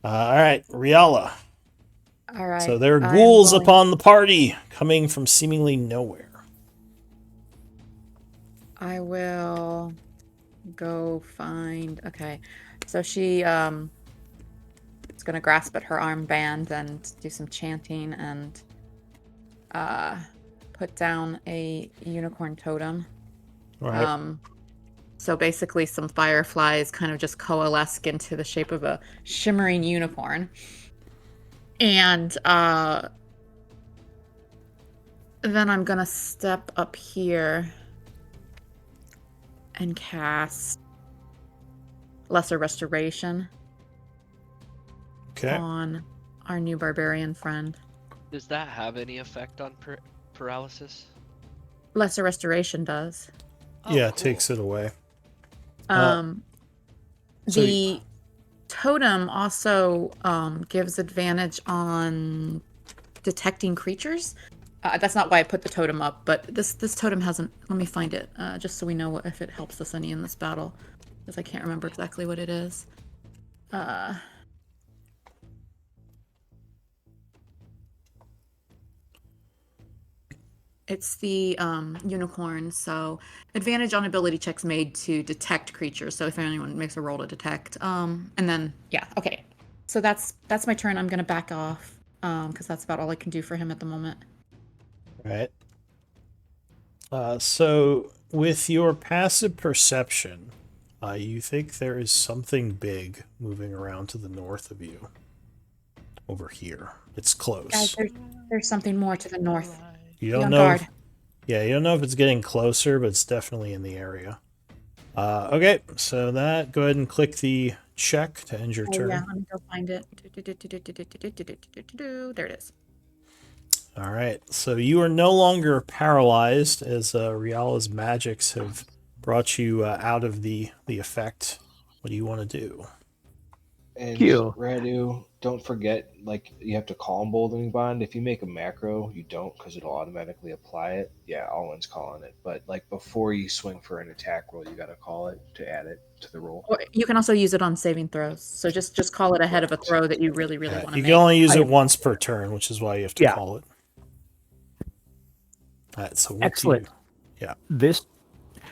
all right, Riala. All right. So there are I'm ghouls going- upon the party, coming from seemingly nowhere. I will go find. Okay, so she is gonna grasp at her armband and do some chanting and put down a unicorn totem. All right. So basically, some fireflies kind of just coalesce into the shape of a shimmering unicorn, and then I'm gonna step up here and cast Lesser Restoration Okay. on our new barbarian friend. Does that have any effect on paralysis? Lesser Restoration does. Oh, Yeah, it cool. takes it away. So so- totem also gives advantage on detecting creatures. That's not why I put the totem up, but this totem hasn't. Let me find it, just so we know if it helps us any in this battle, because I can't remember exactly what it is. It's the unicorn, so advantage on ability checks made to detect creatures. So if anyone makes a roll to detect, and then yeah, okay. So that's my turn. I'm gonna back off, because that's about all I can do for him at the moment. Right. So with your passive perception, you think there is something big moving around to the north of you. Over here. It's close. Guys, there's something more to the north. You Be don't on know. guard. Yeah, you don't know if it's getting closer, but it's definitely in the area. Okay, so go ahead and click the check to end your Oh turn. yeah, let me go find it. There it is. All right, so you are no longer paralyzed as Riala's magics have brought you out of the effect. What do you want to do? And Q. Radu, don't forget, like, you have to call Emboldening Bond. If you make a macro, you don't, because it'll automatically apply it. Yeah, Alwyn's calling it. But, like, before you swing for an attack roll, you got to call it to add it to the roll. Or you can also use it on saving throws. So just call it ahead of a throw that you really want to You make. can only use it once per turn, which is why you have to Yeah. call it. All right, so what Excellent. do you- This.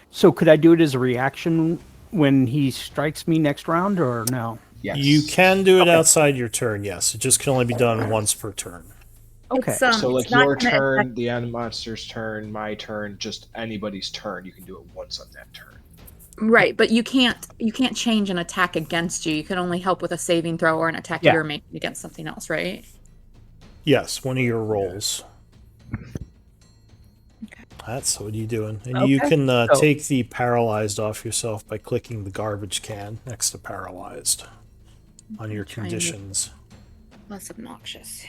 So could I do it as a reaction when he strikes me next round, or no? Yes. You can do it Okay. outside your turn, yes. It just can only be done once per turn. Okay. It's, So, it's like, not your gonna turn, affect- the end monster's turn, my turn, just anybody's turn. You can do it once on that turn. Right, but you can't change an attack against you. You can only help with a saving throw or an attack Yeah. you're making against something else, right? Yes, one of your rolls. That's what are you doing? And you Okay. can So- take the paralyzed off yourself by clicking the garbage can next to paralyzed on your Trying to- conditions. Less obnoxious.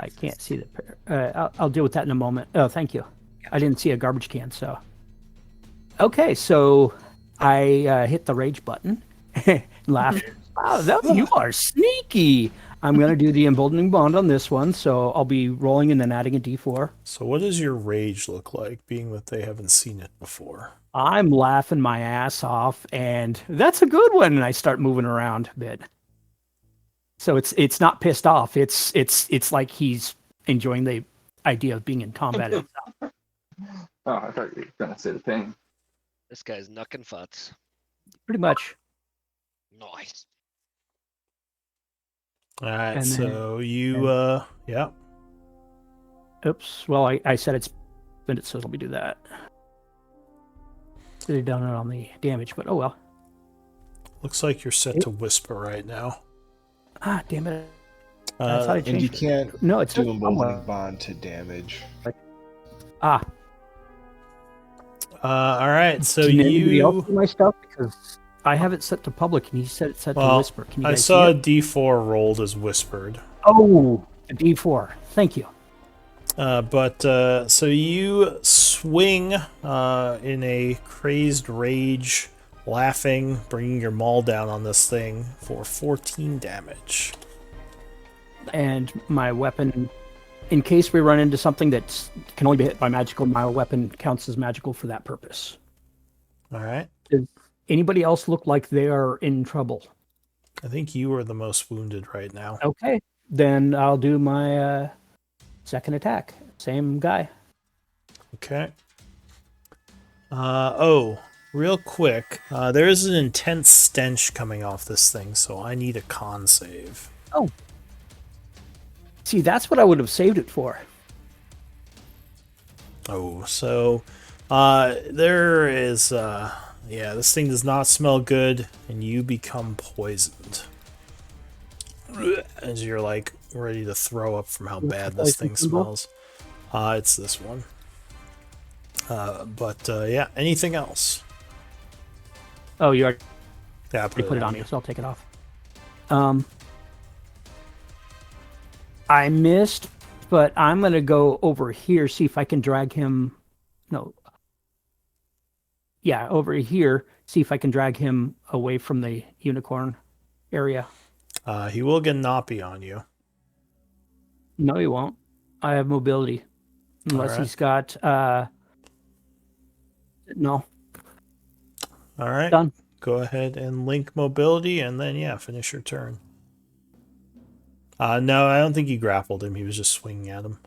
I can't see the. I'll deal with that in a moment. Oh, thank you. I didn't see a garbage can, so. Okay, so I hit the rage button, laughed. Wow, you are sneaky. I'm going to do the emboldening bond on this one, so I'll be rolling and then adding a d4. So what does your rage look like, being that they haven't seen it before? I'm laughing my ass off, and that's a good one. And I start moving around a bit. So it's not pissed off. It's like he's enjoying the idea of being in combat itself. Oh, I thought you were gonna say the pain. This guy's knucking futz. Pretty much. Nice. All right, And so you, yeah. Oops. Well, I said it's minutes, so let me do that. Should have done it on the damage, but oh well. Looks like you're set to whisper right now. Ah, damn it. I thought I And you changed it. can't No, it's do just emboldening bond to damage. Ah, All right, so can anybody else you. see my stuff? Because I have it set to public, and he said it's set to Well, whisper. Can you I guys saw a see it? D4 rolled as whispered. Oh, a D4. Thank you. So you swing in a crazed rage, laughing, bringing your maul down on this thing for 14 damage. And my weapon, in case we run into something that can only be hit by magical, my weapon counts as magical for that purpose. All right. Does anybody else look like they are in trouble? I think you are the most wounded right now. Okay, then I'll do my second attack. Same guy. Okay. Real quick, there is an intense stench coming off this thing, so I need a con save. Oh. See, that's what I would have saved it for. Oh, so there is this thing does not smell good, and you become poisoned. As you're like ready to throw up from how bad this thing smells. It's this one. Anything else? Oh, you already Yeah, put it on you, so I'll take it off. I missed, but I'm going to go over here, see if I can drag him. No. Yeah, over here, see if I can drag him away from the unicorn area. He will get Noppy on you. No, he won't. I have mobility. Unless Alright. he's got, no. All right. Done. Go ahead and link mobility, and then, finish your turn. No, I don't think he grappled him. He was just swinging at him.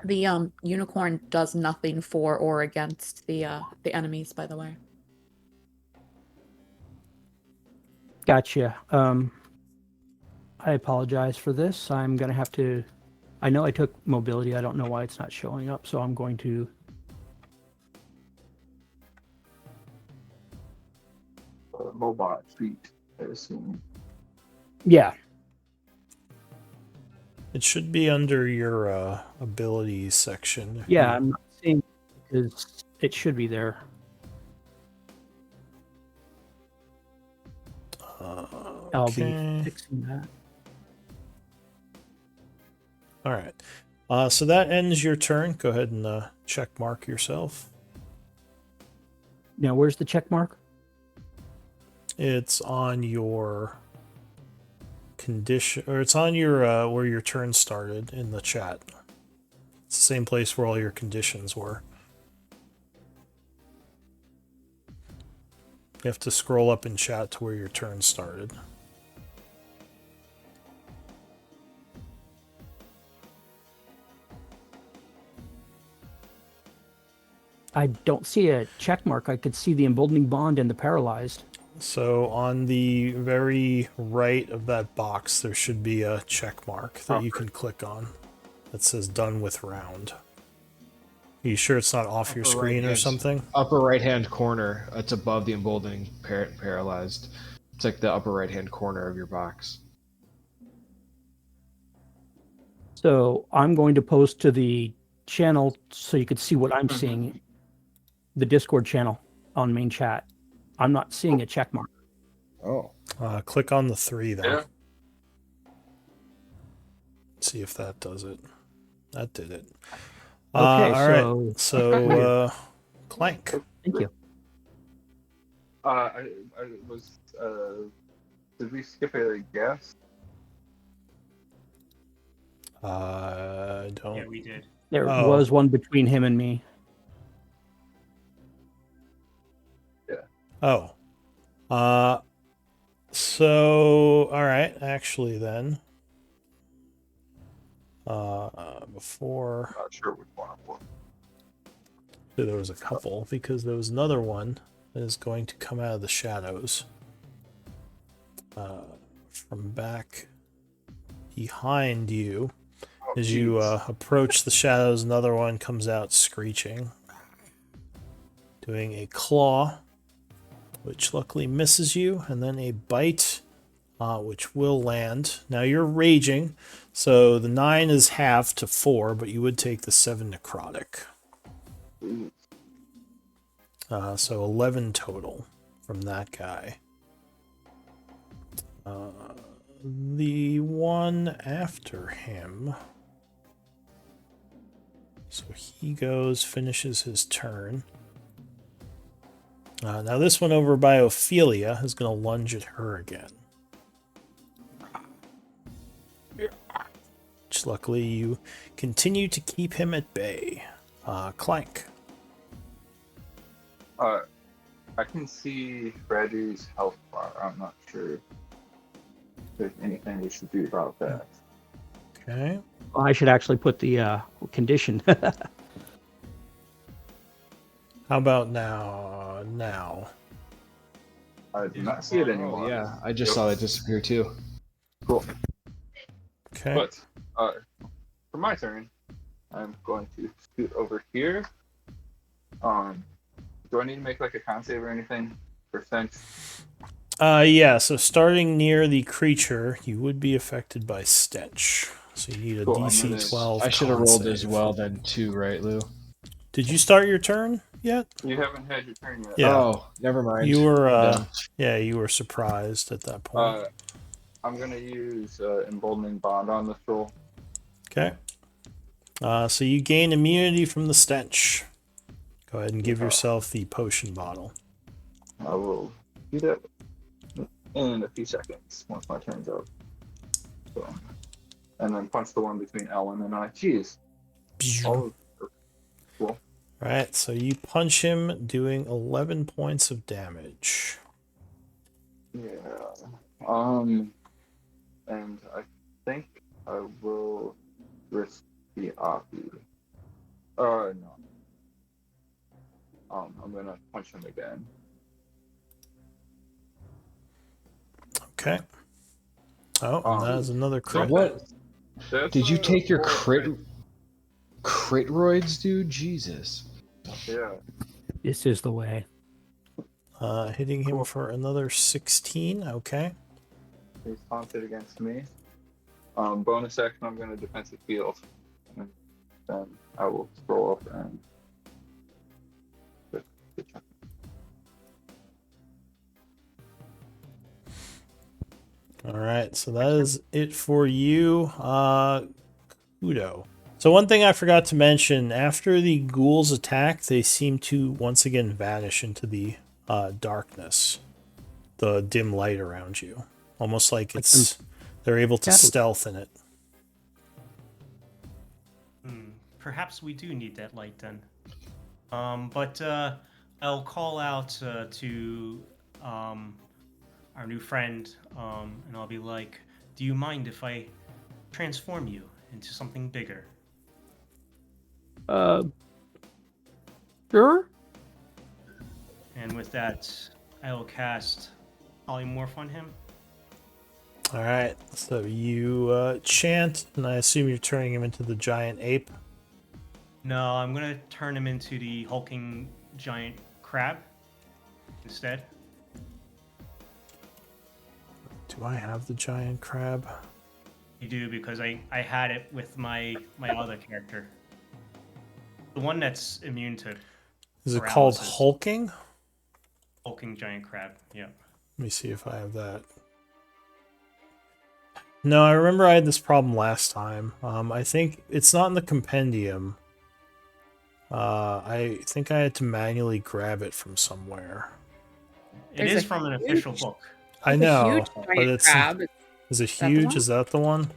The unicorn does nothing for or against the enemies, by the way. Gotcha. I apologize for this. I'm going to have to... I know I took mobility. I don't know why it's not showing up, so I'm going to... Mobile feet, I assume. Yeah. It should be under your abilities section. Yeah, I'm not seeing it because it should be there. I'll Okay. be fixing that. All right. So that ends your turn. Go ahead and check mark yourself. Now, where's the check mark? It's on your condition, or it's on your where your turn started in the chat. It's the same place where all your conditions were. You have to scroll up in chat to where your turn started. I don't see a check mark. I could see the emboldening bond and the paralyzed. So on the very right of that box, there should be a check mark that you can click on that says "Done with round." Are you sure it's not off your Upper screen or right-hand- something? Upper right-hand corner. It's above the emboldening paralyzed. It's like the upper right-hand corner of your box. So I'm going to post to the channel so you could see what I'm seeing. The Discord channel on main chat. I'm not seeing a check mark. Oh. Click on the 3 then. Yeah. See if that does it. That did it. Okay, all right. So Clank. Thank you. I was. Did we skip a guess? Don't. Yeah, we did. There Oh. was one between him and me. Oh. So, all right. Actually, then. Before. Not sure which one it was. There was a couple, because there was another one that is going to come out of the shadows. From back behind you. As you approach the shadows, another one comes out screeching. Doing a claw, which luckily misses you, and then a bite, which will land. Now you're raging, so the 9 is halved to 4, but you would take the 7 necrotic. So 11 total from that guy. The one after him. So he goes, finishes his turn. Now this one over by Ophelia is going to lunge at her again. Which luckily you continue to keep him at bay. Clank. I can see Freddy's health bar. I'm not sure if there's anything we should do about that. Okay. Well, I should actually put the condition. How about now? Now. I do not see it anymore. Oh, yeah, I just saw it disappear too. Cool. Okay. But for my turn, I'm going to scoot over here. Do I need to make like a con save or anything for stench? Yeah, so starting near the creature, you would be affected by stench. So you need a Cool, I'm DC gonna- 12. I should have con rolled save. as well then too, right, Lou? Did you start your turn yet? You haven't had your turn yet. Yeah. Oh, never mind. You were, Done. yeah, you were surprised at that point. I'm gonna use emboldening bond on this roll. Okay. So you gain immunity from the stench. Go ahead and give yourself the potion bottle. I will do that in a few seconds once my turn's up. So, and then punch the one between Ellen and I. Jeez. Oh, cool. Alright, so you punch him, doing 11 points of damage. Yeah. And I think I will risk the Aki. No. I'm gonna punch him again. Okay. Oh, and that is another crit. What? That's Did you take your 4 crit roids, dude? Jesus. Yeah. This is the way. Hitting him for another 16. Okay. He's taunted against me. Bonus action, I'm gonna defensive field. And then I will scroll up and Alright, so that is it for you, Udo. So one thing I forgot to mention, after the ghouls attack, they seem to once again vanish into the darkness. The dim light around you. Almost like it's they're able to stealth in it. Perhaps we do need that light then. But I'll call out to our new friend, and I'll be like, do you mind if I transform you into something bigger? Sure. And with that, I will cast Polymorph on him. Alright, so you chant, and I assume you're turning him into the giant ape. No, I'm gonna turn him into the hulking giant crab instead. Do I have the giant crab? You do, because I had it with my other character. The one that's immune to Is it called paralysis. hulking? Hulking giant crab, yeah. Let me see if I have that. No, I remember I had this problem last time. I think it's not in the compendium, I think I had to manually grab it from somewhere. It There's is a from an huge- official book. I There's a know, huge but giant it's crab. is it that the huge? one? Is that the one?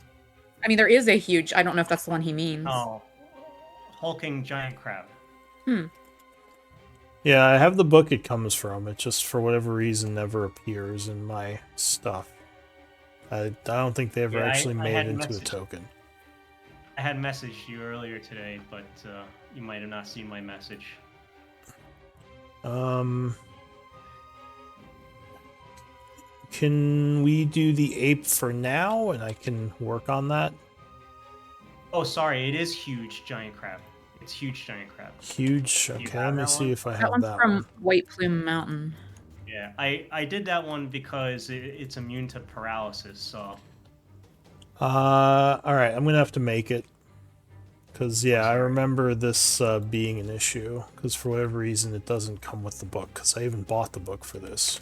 I mean, there is a huge. I don't know if that's the one he means. Oh, hulking giant crab. Yeah, I have the book it comes from. It just for whatever reason never appears in my stuff. I don't think they ever Yeah, actually I made had it into a messaged- token. I had messaged you earlier today, but you might have not seen my message. Can we do the ape for now, and I can work on that? Oh, sorry, it is huge giant crab. It's huge giant crab. Huge. You Okay, have let me that see one? if I That have one's that from one. White Plume Mountain. Yeah, I did that one because it's immune to paralysis. So All right, I'm gonna have to make it. Because, yeah, I sorry. remember this being an issue. Because for whatever reason, it doesn't come with the book. Because I even bought the book for this.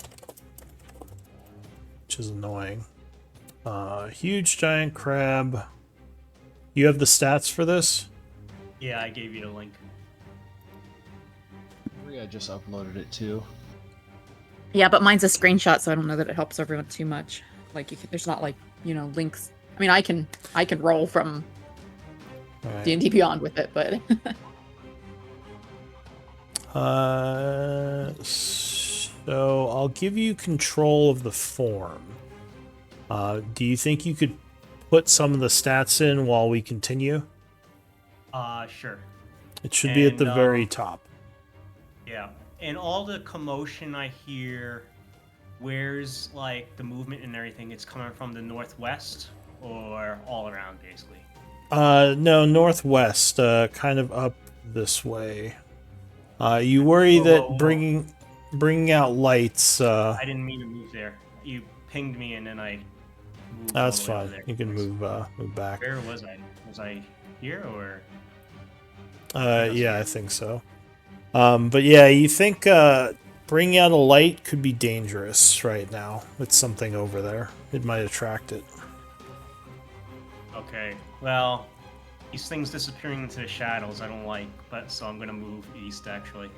Which is annoying. Huge giant crab. You have the stats for this? yeah, I gave you the link. I just uploaded it too. Yeah, but mine's a screenshot, so I don't know that it helps everyone too much. Like, there's not like links. I mean, I can roll from Alright. D&D Beyond with it, but So I'll give you control of the form. Do you think you could put some of the stats in while we continue? Sure. It should be at the And, very top. Yeah, and all the commotion I hear, where's like the movement and everything? It's coming from the northwest or all around, basically. No, northwest, kind of up this way. You worry Whoa, that whoa, whoa. bringing out lights. I didn't mean to move there. You pinged me and then I moved. That's all the way over fine. there. You can move back. Where was I? Was I here or? Yeah, I think so. But yeah, you think bringing out a light could be dangerous right now. It's something over there. It might attract it. Okay. Well, these things disappearing into the shadows I don't like, but so I'm gonna move east actually.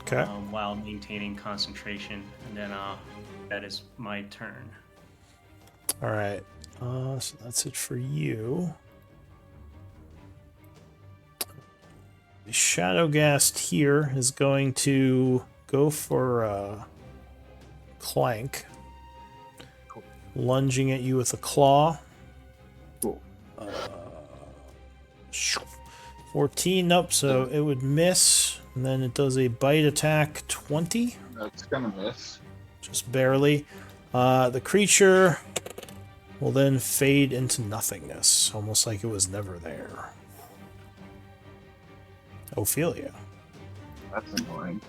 Okay. While maintaining concentration, and then that is my turn. All right. So that's it for you. The Shadowgast here is going to go for Clank, lunging at you with a claw. Cool. 14 up, so it would miss, and then it does a bite attack 20. That's gonna miss. Just barely. The creature will then fade into nothingness, almost like it was never there. Ophelia. That's annoying.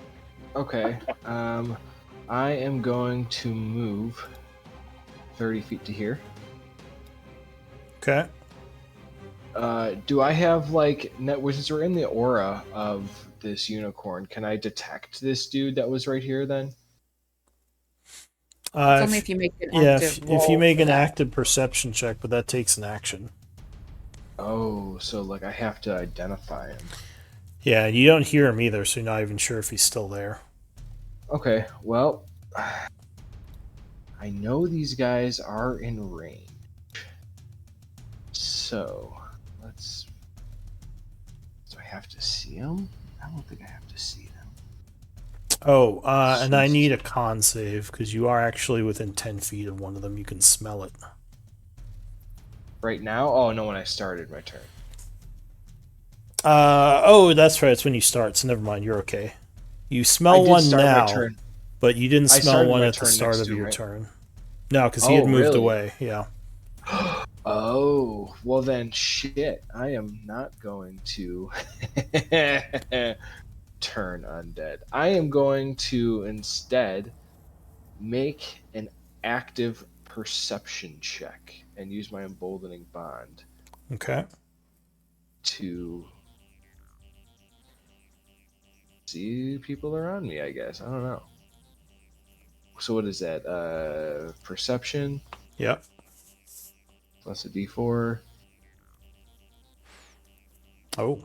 Okay. I am going to move 30 feet to here. Okay. Do I have like since we're in the aura of this unicorn, can I detect this dude that was right here then? it's only if you make an Yeah, active if you roll make for an that. active perception check, but that takes an action. Oh, so like I have to identify him. Yeah, and you don't hear him either, so you're not even sure if he's still there. Okay, well, I know these guys are in range. So, let's... Do I have to see them? I don't think I have to see them. Oh, and I need a con save, because you are actually within 10 feet of one of them. You can smell it. Right now? Oh, no, when I started my turn. Oh, that's right. It's when you start, so never mind. You're okay. You smell I did one start my now, turn. but you didn't I smell started one my at the turn start next of to him, your right? turn. No, because he had Oh, moved really? away. Yeah. Oh, well then, shit. I am not going to turn undead. I am going to instead make an active perception check and use my emboldening bond Okay. to see people around me, I guess. I don't know. So what is that? Perception Yep. plus a d4. Oh.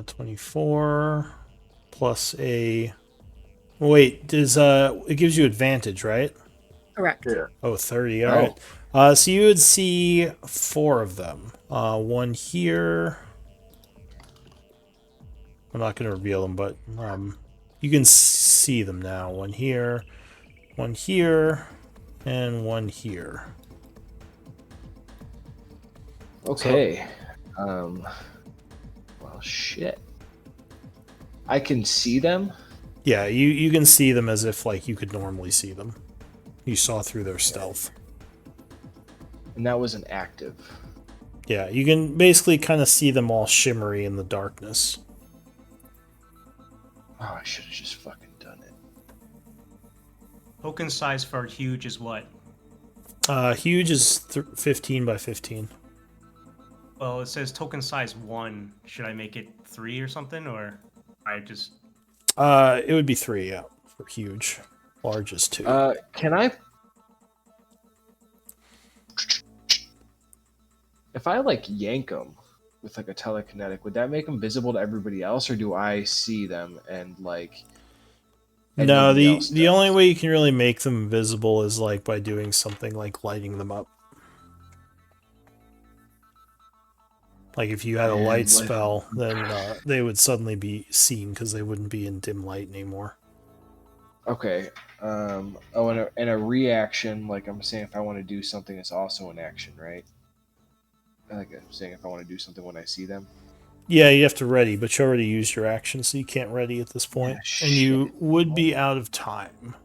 24 plus a. Wait, does it gives you advantage, right? Correct. Yeah. Oh, 30. All Oh. right. So you would see 4 of them. One here. I'm not going to reveal them, but you can see them now. One here, and one here. Okay. Well, shit. I can see them. Yeah, you can see them as if like you could normally see them. You saw through their stealth. And that was an active. Yeah, you can basically kind of see them all shimmery in the darkness. Oh, I should have just fucking done it. Token size for huge is what? Huge is 15 by 15. Well, it says token size 1. Should I make it 3 or something, or I just? It would be 3, yeah, for huge. Large is 2. Can I? If I like yank them with like a telekinetic, would that make them visible to everybody else, or do I see them and like? And No, nobody the else the does? only way you can really make them visible is like by doing something like lighting them up. Like if you had a And light what- spell, then they would suddenly be seen because they wouldn't be in dim light anymore. Okay. Oh, and a reaction, like I'm saying, if I want to do something, it's also an action, right? Like I'm saying, if I want to do something when I see them. Yeah, you have to ready, but you already used your action, so you can't ready at this point. Yeah, And you would be out of time.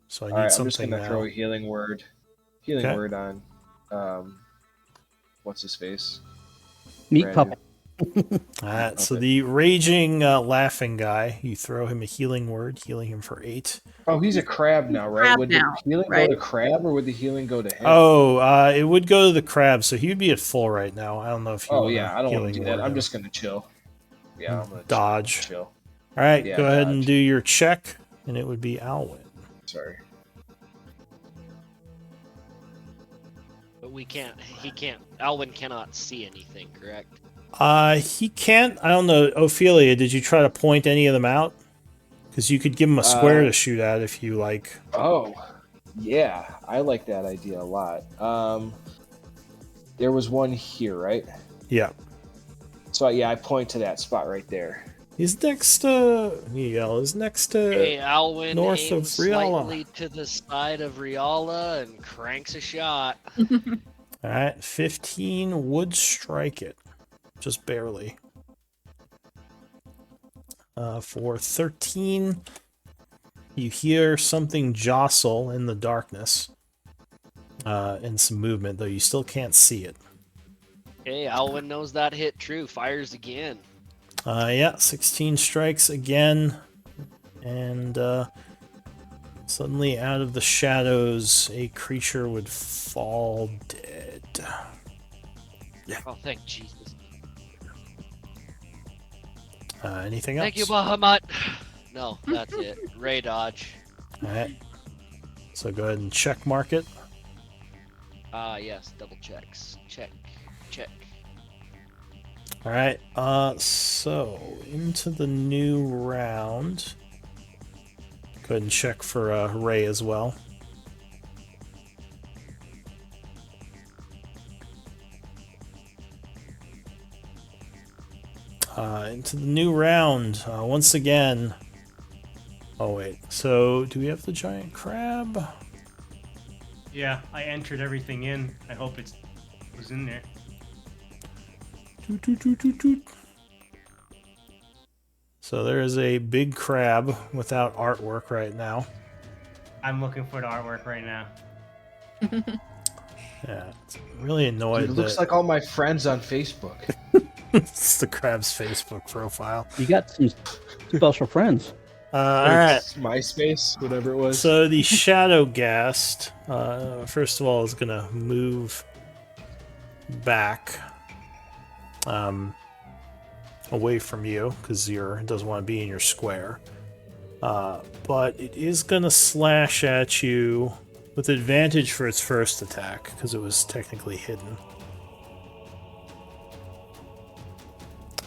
So I need All right, I'm just something gonna now. throw a healing word. Healing Okay. word on. What's his face? Meat Brandon. puppet. Alright, so Okay. the raging laughing guy, you throw him a healing word, healing him for 8. Oh, he's a crab now, right? Crab Would now, the healing right? go to crab, or would the healing go to him? Oh, it would go to the crab, so he would be at full right now. I don't know if you Oh want yeah, I don't want healing to do that. word I'm him. just gonna chill. Yeah, I'm gonna Dodge. chill. Alright, Yeah, go ahead and dodge. do your check, and it would be Alwyn. Sorry. But we can't. He can't. Alwyn cannot see anything. Correct. He can't. I don't know. Ophelia, did you try to point any of them out? Because you could give him a square to shoot at if you like. Oh, yeah, I like that idea a lot. There was one here, right? Yeah. So yeah, I point to that spot right there. He's next to. Yell is next to. Hey, Alwyn north of aims Riala. slightly to the side of Riala and cranks a shot. Alright, 15 would strike it. Just barely. For 13, you hear something jostle in the darkness. And some movement, though you still can't see it. Hey, Alwyn knows that hit true. Fires again. Yeah, 16 strikes again. And suddenly out of the shadows, a creature would fall dead. Oh, thank Jesus. Anything else? Thank you, Bahamut. No, that's it. Ray dodge. Alright. So go ahead and check mark it. Yes, double checks. Check. Alright, so into the new round. Go ahead and check for Ray as well. Into the new round, once again. Oh wait, so do we have the giant crab? Yeah, I entered everything in. I hope it was in there. Toot, toot, toot, toot, toot. So there is a big crab without artwork right now. I'm looking for the artwork right now. Yeah, it's really annoyed Dude, it looks that like all my friends on Facebook. it's the crab's Facebook profile. You got some special friends. Alright, It's MySpace, whatever it was. so the Shadow Ghast, first of all, is going to move back away from you, because it doesn't want to be in your square. But it is going to slash at you with advantage for its first attack, because it was technically hidden.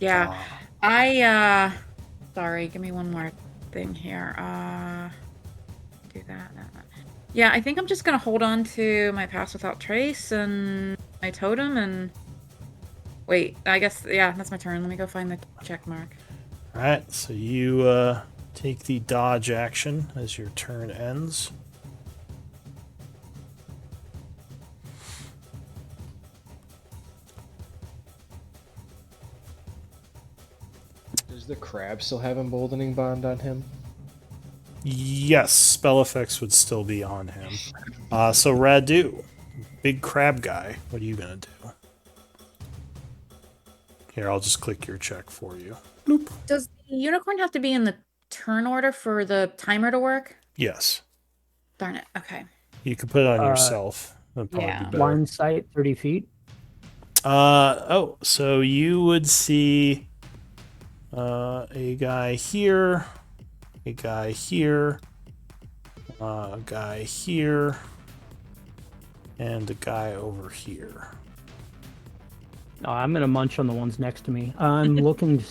Yeah. I sorry, give me one more thing here. Do that. Yeah, I think I'm just gonna hold on to my pass without trace and my totem and wait, I guess yeah, that's my turn. Let me go find the check mark. Alright, so you take the dodge action as your turn ends. Does the crab still have emboldening bond on him? Yes, spell effects would still be on him. So Radu, big crab guy, what are you gonna do? Here, I'll just click your check for you. Bloop. Does the unicorn have to be in the turn order for the timer to work? Yes. Darn it. Okay. You could put it on yourself. That'd probably yeah. be better. Line sight, 30 feet. So you would see a guy here, a guy here, a guy here, and a guy over here. No, I'm gonna munch on the ones next to me. I'm looking.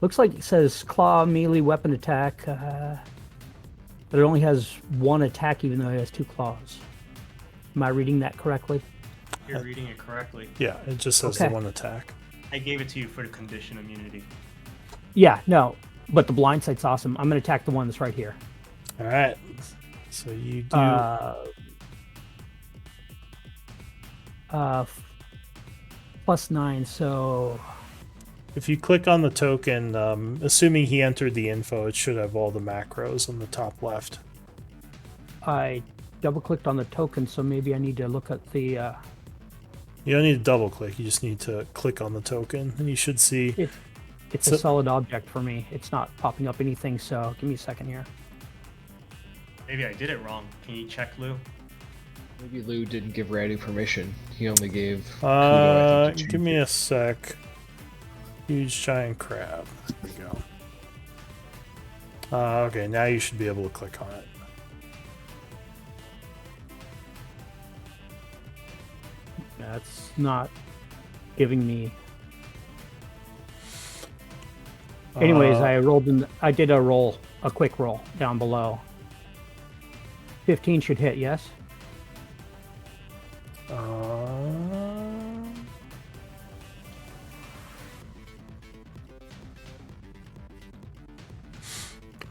Looks like it says claw melee weapon attack, but it only has one attack, even though it has 2 claws. Am I reading that correctly? You're reading it correctly. Yeah, it just says Okay. the one attack. I gave it to you for the condition immunity. Yeah, no, but the blind sight's awesome. I'm gonna attack the one that's right here. All right. So you do. +9, so If you click on the token, assuming he entered the info, it should have all the macros on the top left. I double-clicked on the token, so maybe I need to look at the. You don't need to double click. You just need to click on the token, and you should see. It's a solid object for me. It's not popping up anything, so give me a second here. Maybe I did it wrong. Can you check, Lou? Maybe Lou didn't give Radu permission. He only gave. Kudo, I think, to Give me choose a sec. Huge giant crab. There we go. Okay, now you should be able to click on it. That's not giving me. Anyways, I rolled in. I did a quick roll down below. 15 should hit, yes.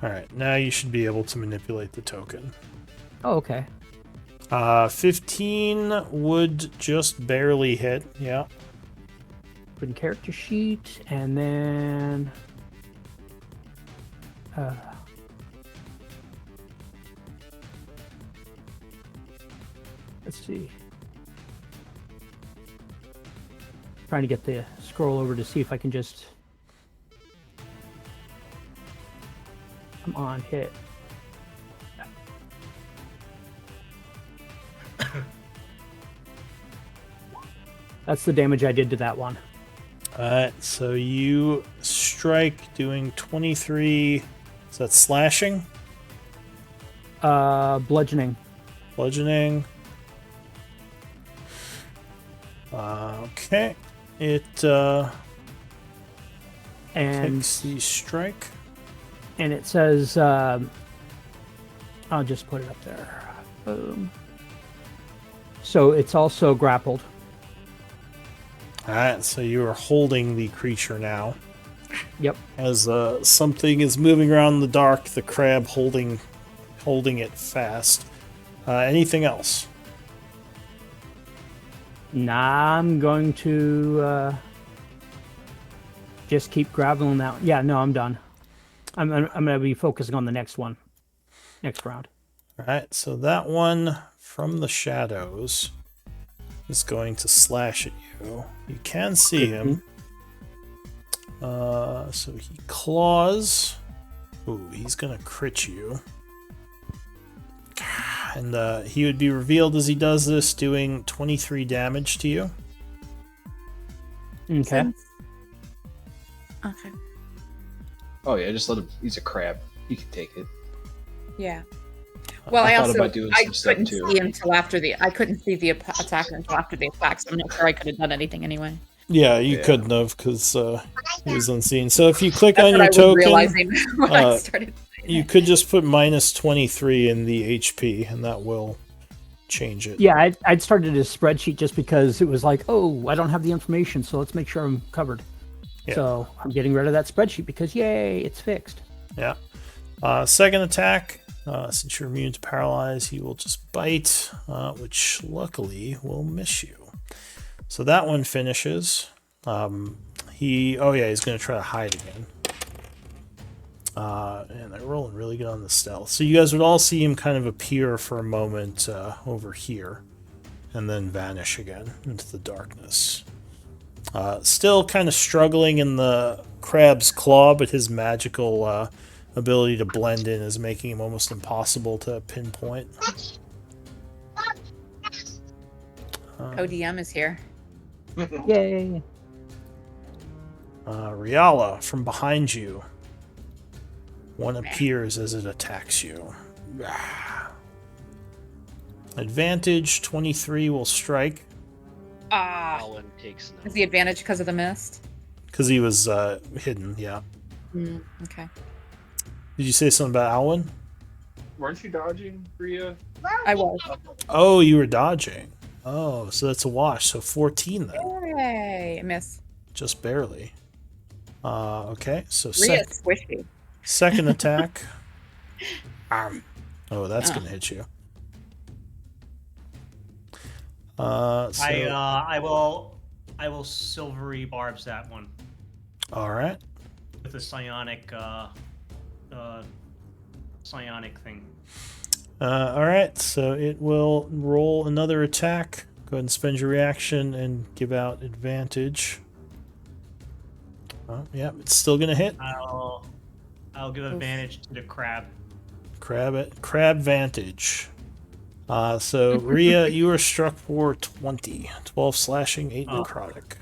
Alright, now you should be able to manipulate the token. Oh, okay. 15 would just barely hit, yeah. Open character sheet, and then. Let's see. Trying to get the scroll over to see if I can just. Come on, hit. That's the damage I did to that one. Alright, so you strike doing 23. Is that slashing? Bludgeoning. Bludgeoning. Okay. It And takes the strike. and it says I'll just put it up there. Boom. So it's also grappled. Alright, so you are holding the creature now. Yep. As something is moving around in the dark, the crab holding it fast. Anything else? Nah, I'm going to just keep grappling that. Yeah, no, I'm done. I'm going to be focusing on the next one. Next round. Alright, so that one from the shadows is going to slash at you. You can see him. So he claws. Ooh, he's gonna crit you. And he would be revealed as he does this, doing 23 damage to you. Okay. Okay. Oh yeah, just let him. He's a crab. He can take it. Yeah. Well, I I thought also about doing some stuff, couldn't too. see until after the. I couldn't see the attacker until after the attack, so I'm not sure I could have done anything anyway. Yeah, you couldn't have because he was unseen. So if you click That's on what your I was token, realizing when I started. you could just put minus 23 in the HP, and that will change it. Yeah, I'd started a spreadsheet just because it was like, oh, I don't have the information, so let's make sure I'm covered. Yeah. So I'm getting rid of that spreadsheet because, yay, it's fixed. Yeah. Second attack, since you're immune to paralyze, he will just bite, which luckily will miss you. So that one finishes. He's going to try to hide again. And they're rolling really good on the stealth. So you guys would all see him kind of appear for a moment over here, and then vanish again into the darkness. Still kind of struggling in the crab's claw, but his magical ability to blend in is making him almost impossible to pinpoint. ODM is here. Yay. Riala, from behind you, one appears as it attacks you. Advantage 23 will strike. Alwyn takes no. Is the advantage because of the mist? Because he was hidden, yeah. Okay. Did you say something about Alwyn? Weren't you dodging, Rhea? I was. Oh, you were dodging. Oh, so that's a wash. So 14 then. Yay! I miss. Just barely. Okay, so Rhea's squishy. second attack. Oh, that's going to hit you. I will silvery barbs that one All right. with a psionic thing. All right, so it will roll another attack. Go ahead and spend your reaction and give out advantage. Oh, yeah, it's still gonna hit. I'll give advantage to the crab. Crab vantage. So Rhea, you are struck for 20, 12 slashing, 8 necrotic.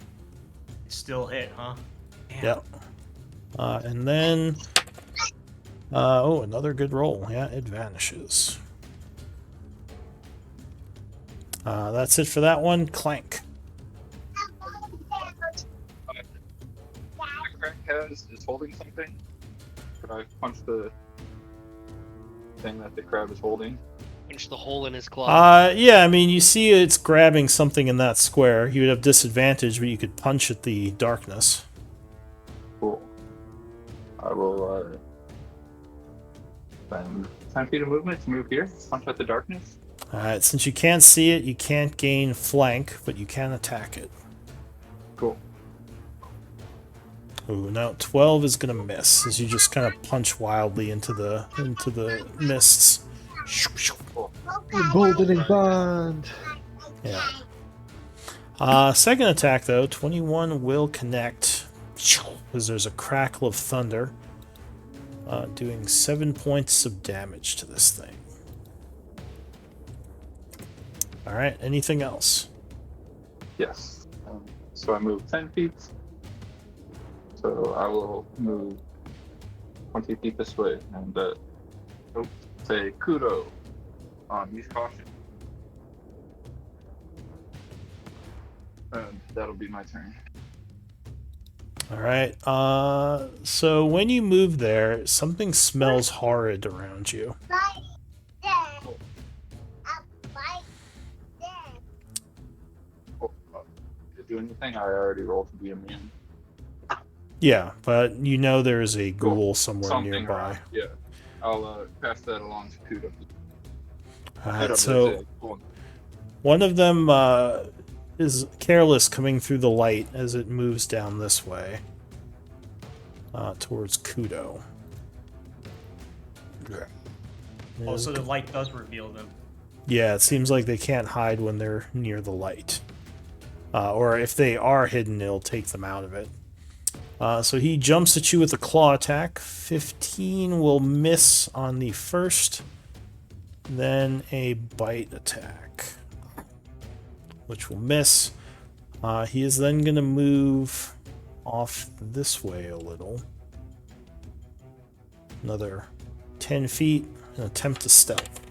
Still hit, huh? Damn. Yep. And then, another good roll. Yeah, it vanishes. That's it for that one. Clank. The crack is holding something. Could I punch the thing that the crab is holding? Punch the hole in his claw. Yeah, I mean, you see it's grabbing something in that square. You would have disadvantage, but you could punch at the darkness. Cool. I will spend 10 feet of movement to move here. Punch at the darkness. Alright, since you can't see it, you can't gain flank, but you can attack it. Cool. Ooh, now 12 is gonna miss as you just kind of punch wildly into the mists. Golden bond. Yeah. Second attack though, 21 will connect because there's a crackle of thunder, doing 7 points of damage to this thing. All right. Anything else? Yes. So I move 10 feet. So I will move 20 feet this way and say kudo. Use caution. And that'll be my turn. All right. So when you move there, something smells horrid around you. Do anything? I already rolled to be immune. Yeah, but you know there's a ghoul somewhere Something nearby. around. Yeah. I'll pass that along to Kudo. Alright, so one of them is careless coming through the light as it moves down this way towards Kudo. Oh, so the light does reveal them. Yeah, it seems like they can't hide when they're near the light. Or if they are hidden, it'll take them out of it. So he jumps at you with a claw attack. 15 will miss on the first. Then a bite attack, which will miss. He is then going to move off this way a little. Another 10 feet and attempt to stealth.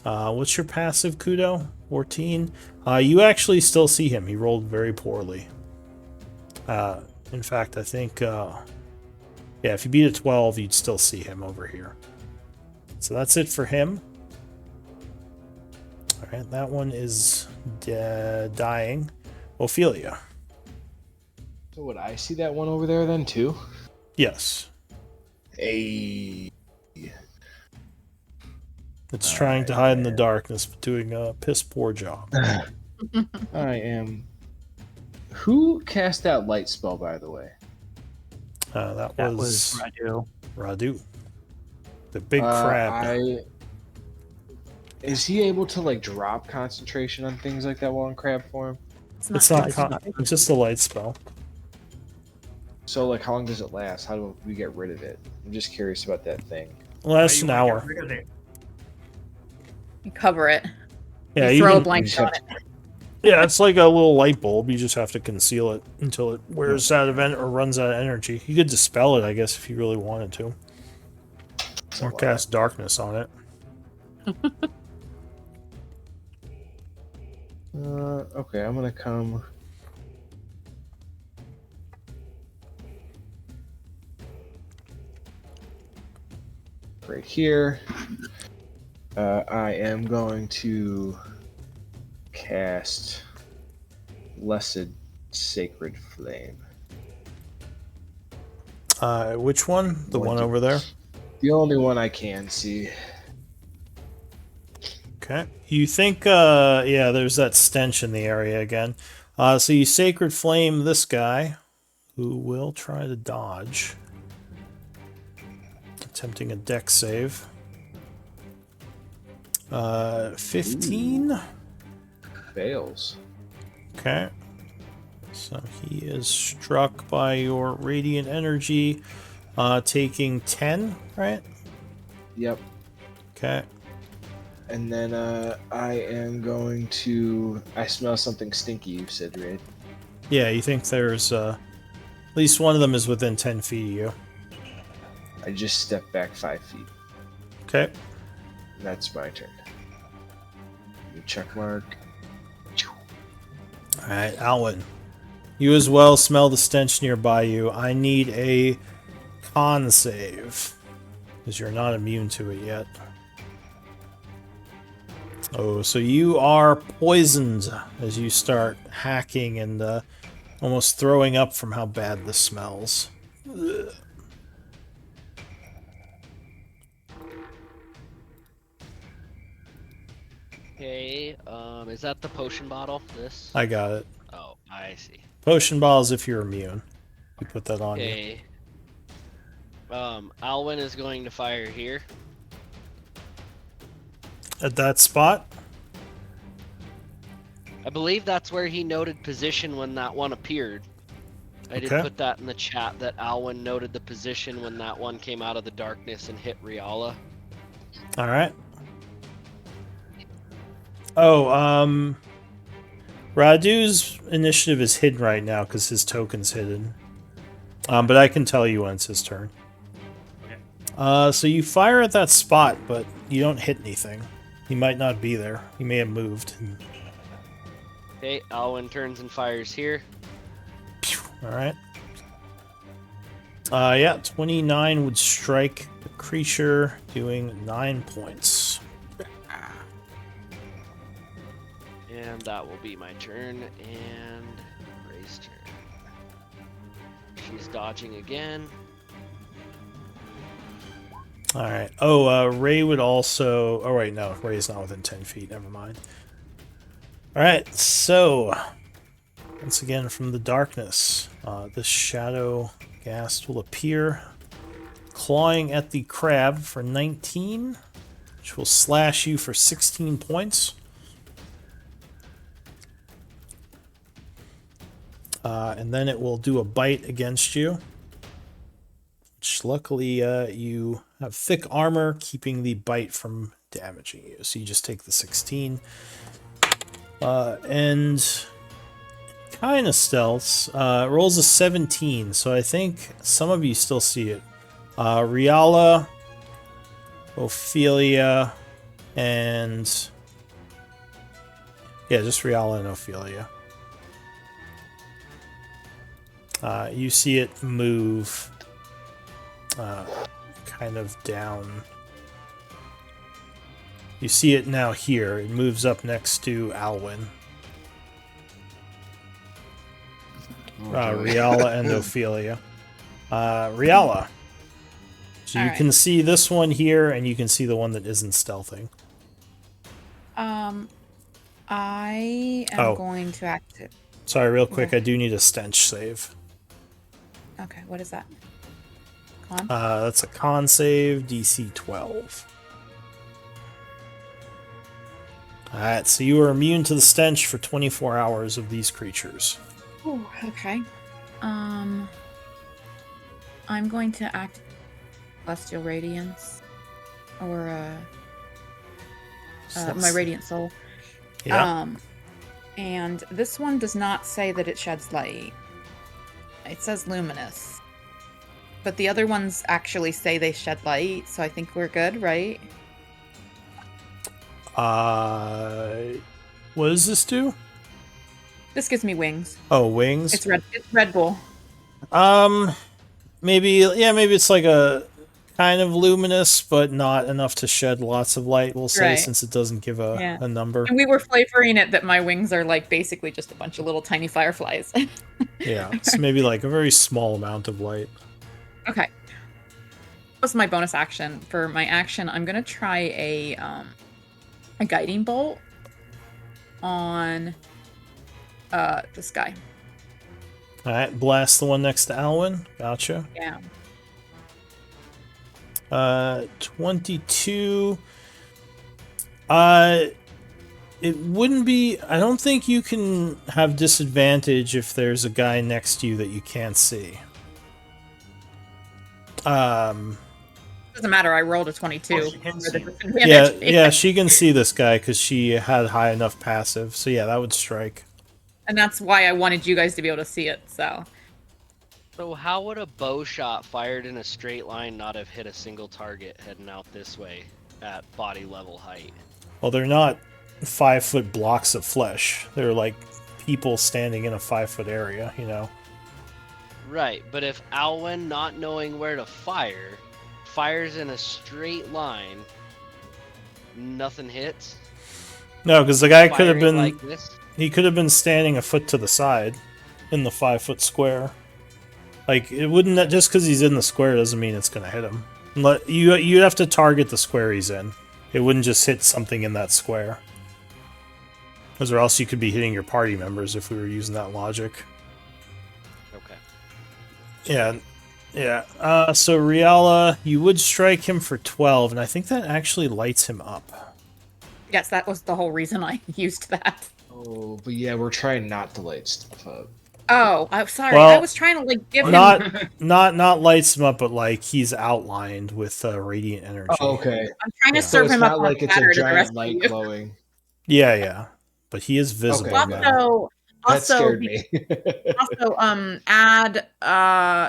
What's your passive, Kudo? 14. You actually still see him. He rolled very poorly. In fact, I think, yeah, if you beat a 12, you'd still see him over here. So that's it for him. All right, that one is dying. Ophelia. So would I see that one over there then too? Yes. Hey. It's trying to hide in the darkness, but doing a piss poor job. I am. Who cast that light spell, by the way? That That was was Radu. Radu. The big crab. Is he able to like drop concentration on things like that while in crab form? It's not. It's just a light spell. So like, how long does it last? How do we get rid of it? I'm just curious about that thing. Lasts an hour. You cover it. Yeah, You throw a even- blanket on it. Yeah, it's like a little light bulb. You just have to conceal it until it wears out of or runs out of energy. You could dispel it, I guess, if you really wanted to, or cast darkness on it. Okay, I'm gonna come. Right here. I am going to cast Blessed Sacred Flame. Which one? The one over there? The only one I can see. Okay. You think, yeah, there's that stench in the area again. So you Sacred Flame this guy, who will try to dodge. Attempting a dex save. 15? Ooh. Fails. Okay. So he is struck by your radiant energy, taking 10, right? Yep. Okay. And then I am going to. I smell something stinky, you said, right? Yeah, you think there's at least one of them is within 10 feet of you. I just step back 5 feet. Okay. That's my turn. Check mark. Alright, Alwyn. You as well smell the stench nearby you. I need a con save, because you're not immune to it yet. Oh, so you are poisoned as you start hacking and almost throwing up from how bad this smells. Ugh. Okay, is that the potion bottle? This? I got it. Oh, I see. Potion balls if you're immune. You put that on you. Okay. Alwyn is going to fire here. At that spot? I believe that's where he noted position when that one appeared. I did Okay. put that in the chat that Alwyn noted the position when that one came out of the darkness and hit Riala. Alright. Oh, Radu's initiative is hidden right now because his token's hidden. But I can tell you when it's his turn. So you fire at that spot, but you don't hit anything. He might not be there. He may have moved. Okay, Alwyn turns and fires here. Alright. Yeah, 29 would strike the creature, doing 9 points. And that will be my turn, and Ray's turn. She's dodging again. Alright. Oh, Ray would also... Oh, wait, no. Ray's not within 10 feet. Never mind. Alright, so... Once again, from the darkness, this shadow ghast will appear, clawing at the crab for 19, which will slash you for 16 points. And then it will do a bite against you. Which luckily you have thick armor, keeping the bite from damaging you. So you just take the 16. And kind of stealths. Rolls a 17, so I think some of you still see it. Riala, Ophelia, And yeah, just Riala and Ophelia. You see it move kind of down. You see it now here. It moves up next to Alwyn. Riala and Ophelia. Riala. So you can see this one here, and you can see the one that isn't stealthing. I am going to active. Sorry, real quick. I do need a stench save. Okay, what is that? Con? That's a con save, DC 12. Alright, so you are immune to the stench for 24 hours of these creatures. Ooh, okay. I'm going to act Celestial Radiance. Or, my Radiant Soul. Yeah. And this one does not say that it sheds light. It says luminous. But the other ones actually say they shed light, so I think we're good, right? What does this do? This gives me wings. Oh, wings? It's Red Bull. Maybe it's like a kind of luminous, but not enough to shed lots of light, we'll say, since it doesn't give a number. And we were flavoring it that my wings are like basically just a bunch of little tiny fireflies. Yeah, it's maybe like a very small amount of light. Okay. What's my bonus action? For my action, I'm gonna try a guiding bolt on this guy. Alright, blast the one next to Alwyn. Gotcha. Yeah. 22. It wouldn't be... I don't think you can have disadvantage if there's a guy next to you that you can't see. Doesn't matter, I rolled a 22. Yeah, she can see this guy because she had high enough passive. So yeah, that would strike. And that's why I wanted you guys to be able to see it, so... So how would a bow shot fired in a straight line not have hit a single target heading out this way at body level height? Well, they're not 5-foot blocks of flesh. They're like people standing in a 5-foot area, you know? Right, but if Alwyn, not knowing where to fire, fires in a straight line, nothing hits? No, because the guy could have been... like this? He could have been standing a foot to the side in the 5-foot square. Like, it wouldn't... Just because he's in the square doesn't mean it's going to hit him. You'd have to target the square he's in. It wouldn't just hit something in that square. Because or else you could be hitting your party members if we were using that logic. Okay. Yeah. So Riala, you would strike him for 12, and I think that actually lights him up. Yes, that was the whole reason I used that. Oh, but yeah, we're trying not to light stuff up. Oh, I'm sorry. Well, I was trying to like give him... Not lights him up, but like he's outlined with radiant energy. Oh, okay. I'm trying to serve him up not like it's better a to the rest giant light of you. glowing. Yeah. But he is visible now. That scared me. Add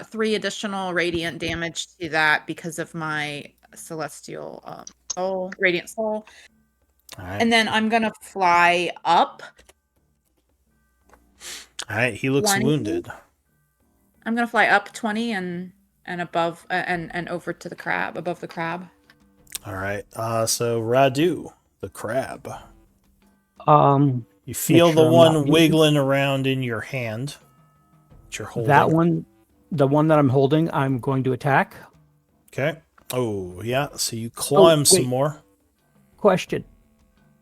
3 additional radiant damage to that because of my celestial soul, radiant soul. Alright. And then I'm gonna fly up. Alright, he looks 20. wounded. I'm gonna fly up 20 and above and over to the crab, above the crab. Alright, so Radu, the crab. You feel sure the I'm one not wiggling around in your hand that you're holding. That one, the one that I'm holding, I'm going to attack. Okay. Oh, yeah, so you claw him some more. Question.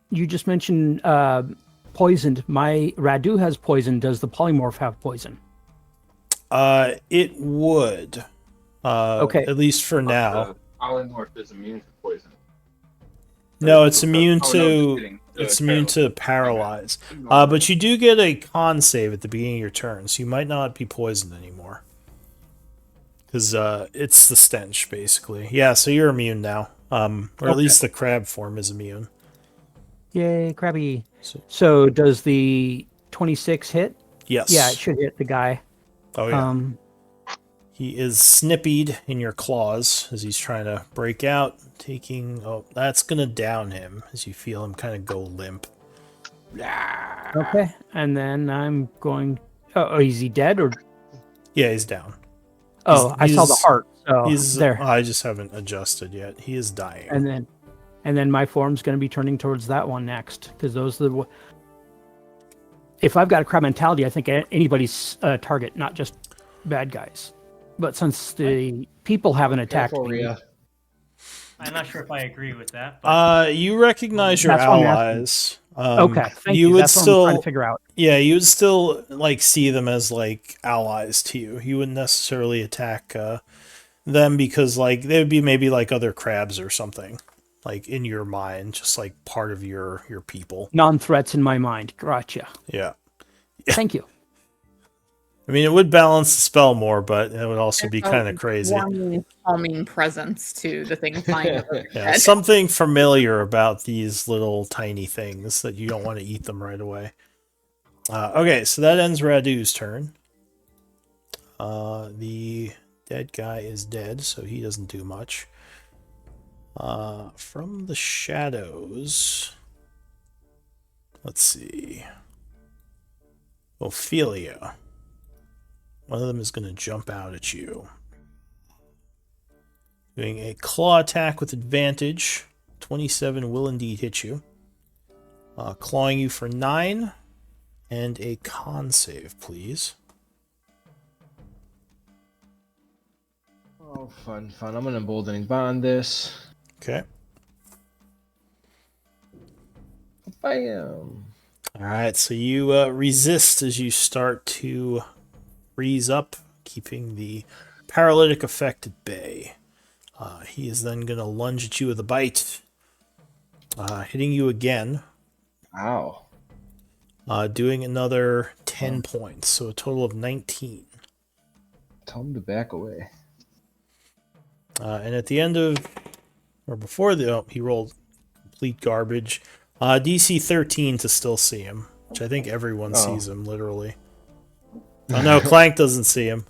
You just mentioned poisoned. My Radu has poison. Does the polymorph have poison? It would. Okay. At least for now. Polymorph is immune to poison. No, it's immune Oh, no, to... just kidding. It's immune to paralyze. But you do get a con save at the beginning of your turn, so you might not be poisoned anymore. Because it's the stench, basically. Yeah, so you're immune now. Or at least the crab form is immune. Yay, crabby. So does the 26 hit? Yes. Yeah, it should hit the guy. Oh, yeah. He is snippied in your claws as he's trying to break out, taking... Oh, that's going to down him as you feel him kind of go limp. Okay, and then I'm going. Oh, is he dead or? Yeah, he's down. Oh, I saw the heart. So there. I just haven't adjusted yet. He is dying. And then my form's going to be turning towards that one next, because those are the. If I've got a crab mentality, I think anybody's target, not just bad guys. But since the people haven't attacked Careful, me, Rhea. I'm not sure if I agree with that. But You recognize your That's what I'm allies. okay, thank you. Would That's still, what I'm trying to figure out. Yeah, you would still like see them as like allies to you. You wouldn't necessarily attack them because like they would be maybe like other crabs or something, like in your mind, just like part of your people. Non-threats in my mind. Gotcha. Yeah. Thank you. I mean, it would balance the spell more, but it would also be kind of crazy. Warming, calming presence to the thing flying over your Yeah, head. something familiar about these little tiny things that you don't want to eat them right away. Okay, so that ends Radu's turn. The dead guy is dead, so he doesn't do much. From the shadows, let's see. Ophelia. One of them is going to jump out at you. Doing a claw attack with advantage. 27 will indeed hit you. Clawing you for 9. And a con save, please. Oh, fun. I'm gonna emboldening bond this. Okay. Bam. Alright, so you resist as you start to freeze up, keeping the paralytic effect at bay. He is then going to lunge at you with a bite, hitting you again. Ow. Doing another 10 points, so a total of 19. Tell him to back away. And at the end of, or before the, he rolled complete garbage. DC 13 to still see him, which I think everyone sees him, literally. Oh no, Clank doesn't see him.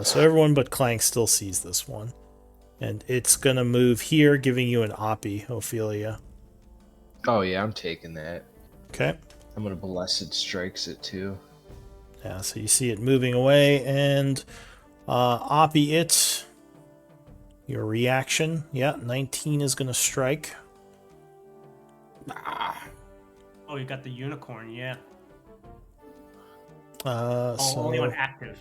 So everyone but Clank still sees this one. And it's going to move here, giving you an Oppie, Ophelia. Oh yeah, I'm taking that. Okay. I'm gonna Blessed Strikes it too. Yeah, so you see it moving away, and Oppie it. Your reaction. Yeah, 19 is going to strike. oh, you got the unicorn, yeah. So... Only on active.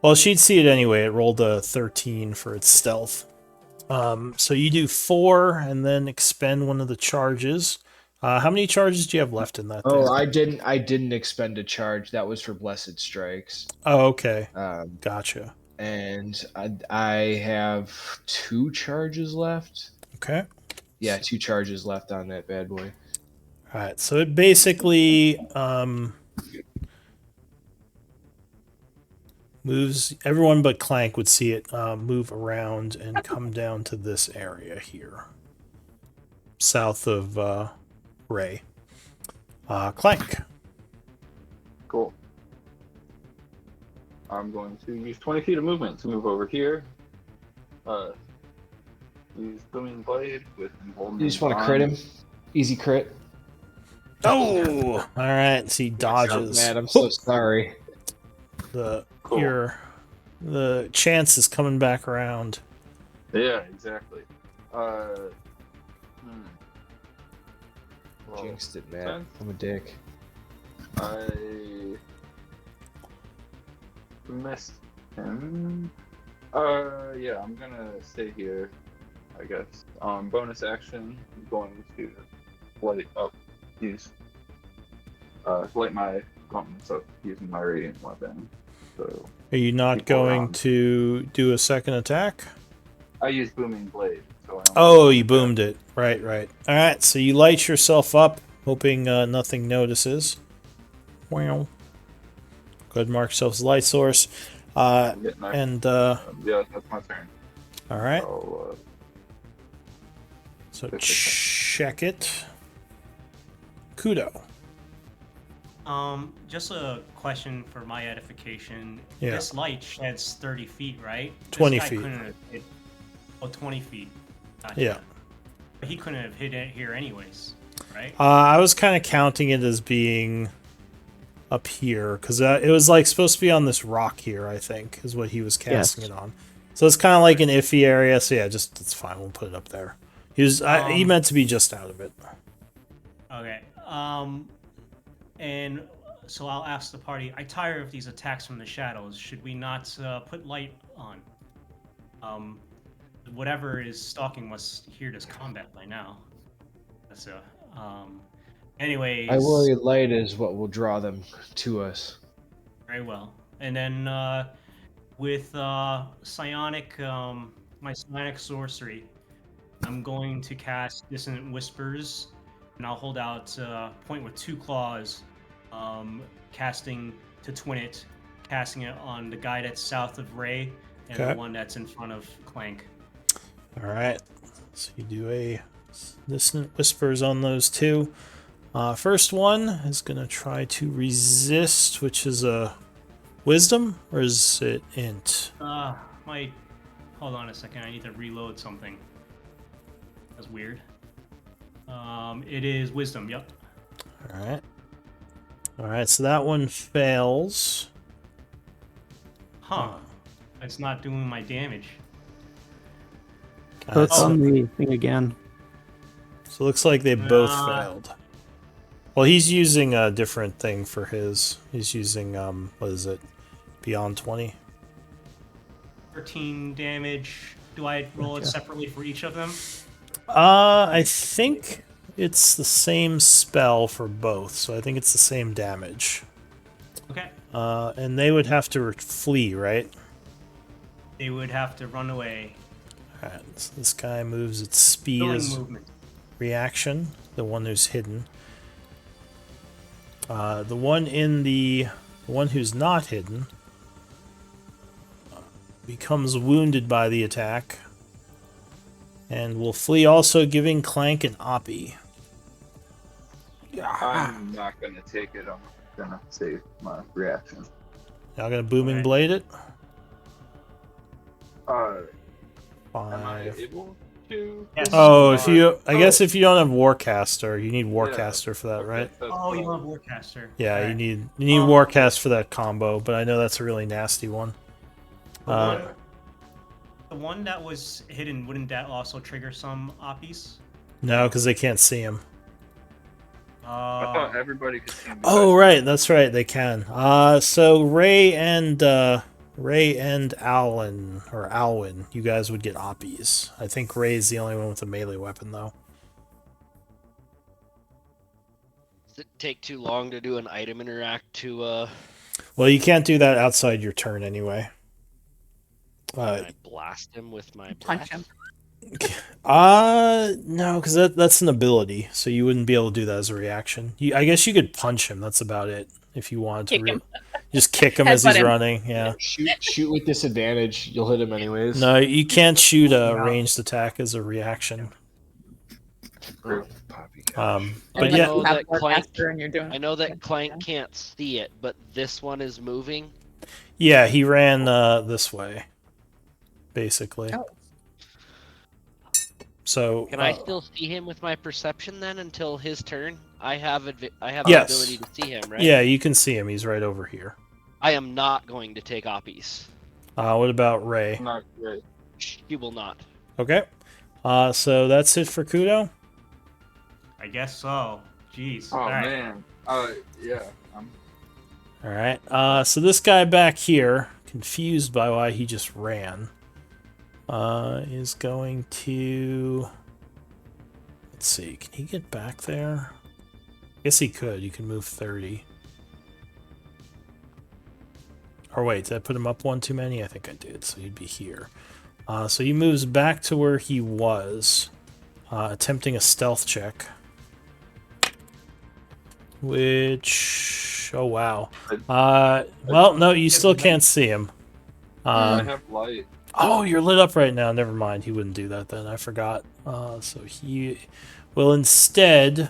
Well, she'd see it anyway. It rolled a 13 for its stealth. So you do 4 and then expend one of the charges. How many charges do you have left in that thing? Oh, I didn't expend a charge. That was for Blessed Strikes. Oh, okay. Gotcha. And I have 2 charges left. Okay. Yeah, 2 charges left on that bad boy. All right. So it basically moves. Everyone but Clank would see it move around and come down to this area here, south of Ray. Clank. Cool. I'm going to use 20 feet of movement to move over here. Use Booming Blade with Emboldening. You just want to crit him? Easy crit. Oh! All right. So he dodges. Oh, man, I'm so sorry. The chance is coming back around. Yeah, exactly. Jinxed it, man. I'm a dick. I missed him. Yeah, I'm gonna stay here, I guess. Bonus action, I'm going to light up. Light my gauntlets up using my radiant weapon. So. Are you not going to do a second attack? I use Booming Blade. So you boomed it. Right. All right, so you light yourself up, hoping nothing notices. Wow. Go ahead and mark yourself as a light source. Yeah, that's my turn. All right. So check it. Kudo. Just a question for my edification. Yeah. This light sheds 30 feet, right? 20 this guy feet. Couldn't have hit, 20 feet. Gotcha. Yeah. But he couldn't have hit it here anyways, right? I was kind of counting it as being up here because it was like supposed to be on this rock here. I think is what he was casting Yes. it on. So it's kind of like an iffy area. So yeah, just it's fine. We'll put it up there. He meant to be just out of it. Okay. And so I'll ask the party. I tire of these attacks from the shadows. Should we not put light on? Whatever is stalking must hear this combat by now. That's a. Anyways. I worry light is what will draw them to us. Very well. And then with psionic, my psionic sorcery, I'm going to cast Dissonant Whispers, and I'll hold out point with 2 claws, casting to twin it, casting it on the guy that's south of Ray and Okay. the one that's in front of Clank. All right. So you do a dissonant whispers on those two. First one is gonna try to resist, which is a wisdom, or is it int? Hold on a second. I need to reload something. That's weird. It is wisdom. Yep. All right. All right. So that one fails. Huh. It's not doing my damage. So it's So on the thing again. it looks like they both Nah. failed. Well, he's using a different thing for his. He's using what is it? Beyond 20. 13 damage. Do I roll it Gotcha. separately for each of them? I think it's the same spell for both, so I think it's the same damage. Okay. And they would have to flee, right? They would have to run away. Alright, so this guy moves its speed Filling as movement. reaction, the one who's hidden. The one who's not hidden becomes wounded by the attack and will flee, also giving Clank an Oppie. I'm not gonna take it. I'm gonna save my reaction. Now gonna booming Okay. blade it. Am I 5. able to? Yes. Oh, if you, I guess if you don't have Warcaster, you need Warcaster for that, Okay, right? that's Oh, you fine. have Warcaster. Yeah, Okay. you need Warcast for that combo, but I know that's a really nasty one. The one that was hidden, wouldn't that also trigger some Oppies? No, because they can't see him. I thought everybody could see me. Oh, right, that's right, they can. So Ray and Alwyn, or Alwyn, you guys would get Oppies. I think Ray's the only one with a melee weapon, though. Does it take too long to do an item interact to Well, you can't do that outside your turn anyway. can I blast him with my Punch blast? him. No, because that's an ability, so you wouldn't be able to do that as a reaction. I guess you could punch him. That's about it. If you wanted to, Kick him. just kick him as Headbutt he's him. running. Yeah. Shoot with disadvantage. You'll hit him anyways. No, you can't shoot a ranged attack as a reaction. Oh, poppycock. But I yeah, know have that Clank- Warcaster and you're doing. I know that Clank can't see it, but this one is moving. yeah, he ran this way, basically. Oh. So Can I still see him with my perception then until his turn? I have Yes. the ability to see him, right? yeah, you can see him. He's right over here. I am not going to take Oppies. What about Ray? Not great. She will not. Okay. So that's it for Kudo. I guess so. Jeez. Oh Alright. man. Yeah. I'm All right. So this guy back here, confused by why he just ran, is going to. Let's see. Can he get back there? Guess he could. You can move 30. Or wait, did I put him up one too many? I think I did. So he'd be here. So he moves back to where he was, attempting a stealth check. Which, oh wow. Well, no, you still can't see him. I have light. Oh, you're lit up right now. Never mind. He wouldn't do that then. I forgot. So he will instead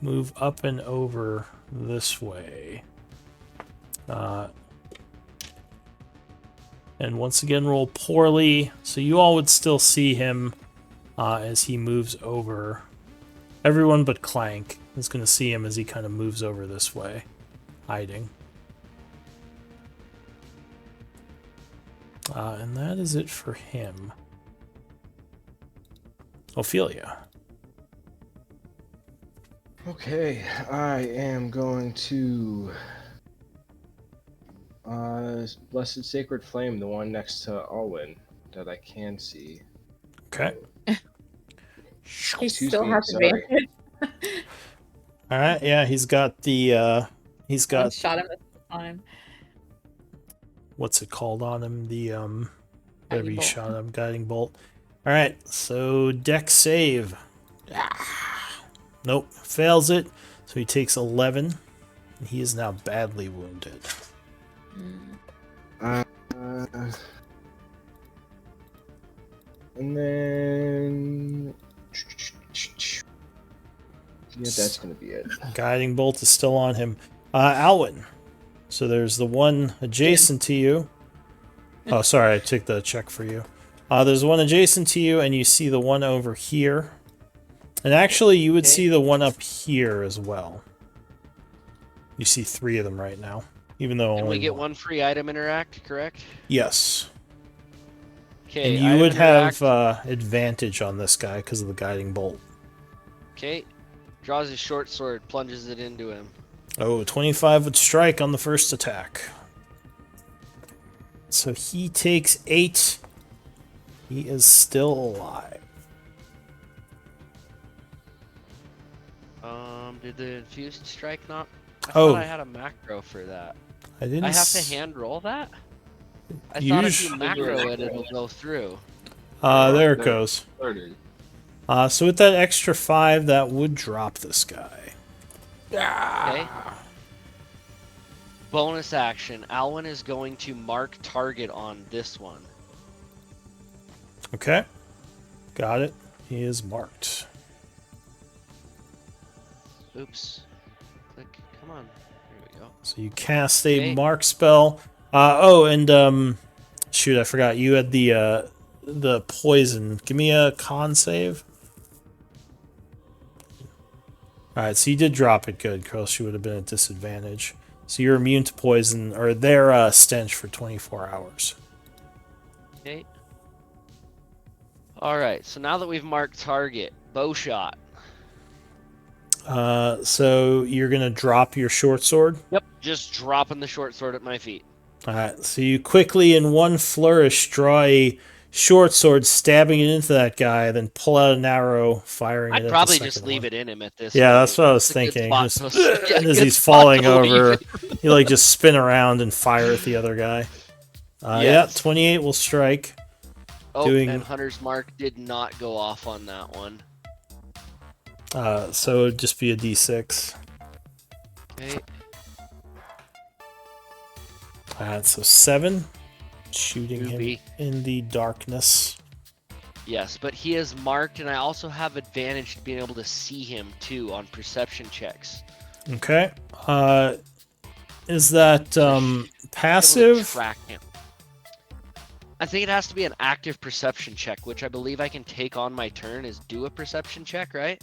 move up and over this way. And once again, roll poorly. So you all would still see him as he moves over. Everyone but Clank is going to see him as he kind of moves over this way, hiding. And that is it for him. Ophelia. Okay, I am going to Blessed Sacred Flame, the one next to Alwyn that I can see. Okay. He Excuse still me, has sorry. advantage. All right. Yeah, he's got the One shot him this time. what's it called on him? The whatever Guiding you bolt. shot him, guiding bolt. All right. So deck save. Nope, fails it. So he takes 11. And he is now badly wounded. And then yeah, that's gonna be it. Guiding bolt is still on him. Alwyn. So there's the one adjacent to you. Oh, sorry, I took the check for you. There's one adjacent to you, and you see the one over here. And actually, you would see the one up here as well. You see 3 of them right now, even though And only we get one free item interact, correct? Yes. Okay. And you item would have interact. advantage on this guy because of the guiding bolt. Okay. Draws his short sword, plunges it into him. Oh, 25 would strike on the first attack. So he takes 8. He is still alive. Did the infused strike not? I Oh. thought I had a macro for that. I didn't. I have to hand roll that? I thought if you macro it, it'll go through. There it goes. 30. So with that extra 5, that would drop this guy. Okay. Bonus action. Alwyn is going to mark target on this one. Okay. Got it. He is marked. Oops. Click. Come on. There we go. So you cast a Okay. mark spell. And shoot, I forgot. You had the poison. Give me a con save. Alright, so you did drop it good, or else you would have been at disadvantage. So you're immune to poison, or their stench for 24 hours. Okay. Alright, so now that we've marked target, bow shot. So you're going to drop your short sword. Yep. Just dropping the short sword at my feet. Alright, so you quickly, in one flourish, draw a short sword, stabbing it into that guy, then pull out an arrow, firing it at I'd the probably second just leave one. it in him at this Yeah, point. that's what I was It's a good thinking. spot Just, to- yeah, as good he's spot falling to leave over, it. you like just spin around and fire at the other guy. Yeah, Yes. 28 will strike. Oh, doing- and Hunter's Mark did not go off on that one. So it'd just be a d6. Okay. So 7, shooting him Ruby. in the darkness. Yes, but he is marked, and I also have advantage to being able to see him too on perception checks. Okay. Is that Be able to passive? track him. I think it has to be an active perception check, which I believe I can take on my turn is do a perception check, right?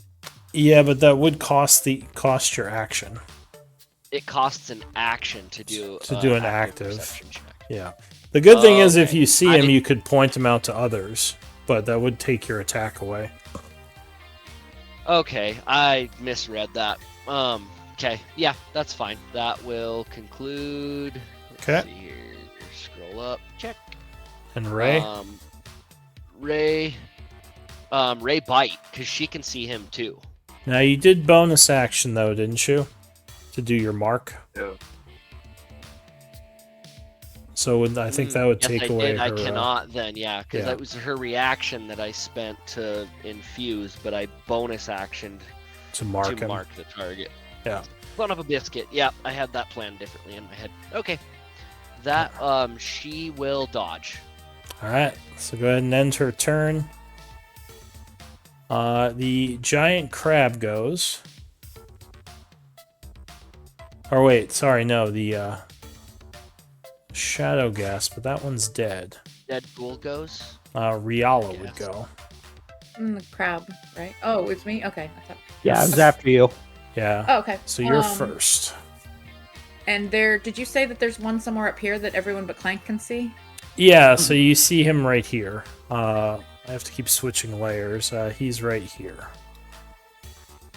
Yeah, but that would cost your action. It costs an action to do an active. perception check. Yeah. The good thing is if Okay. you see I him, didn't- you could point him out to others, but that would take your attack away. Okay, I misread that. Okay, yeah, that's fine. That will conclude. Let's Okay. see here. Scroll up. Check. And Ray? Ray bite because she can see him too. Now you did bonus action though, didn't you? To do your mark. Yeah. So I think that would yes, take I away did. her. I cannot then, yeah, because yeah. that was her reaction that I spent to infuse, but I bonus actioned to mark to him. mark the target. Yeah. Son of a biscuit. Yeah, I had that planned differently in my head. Okay. That she will dodge. All right. So go ahead and end her turn. The giant crab goes. Or wait, sorry, no, the Shadow Gas, but that one's dead. Dead ghoul goes. Riala would Yes. go. The crab, right? Oh, it's me. Okay. I thought... Yeah, I was after you. Yeah. Oh, okay. So you're first. And there, did you say that there's one somewhere up here that everyone but Clank can see? Yeah, so you see him right here. I have to keep switching layers. He's right here.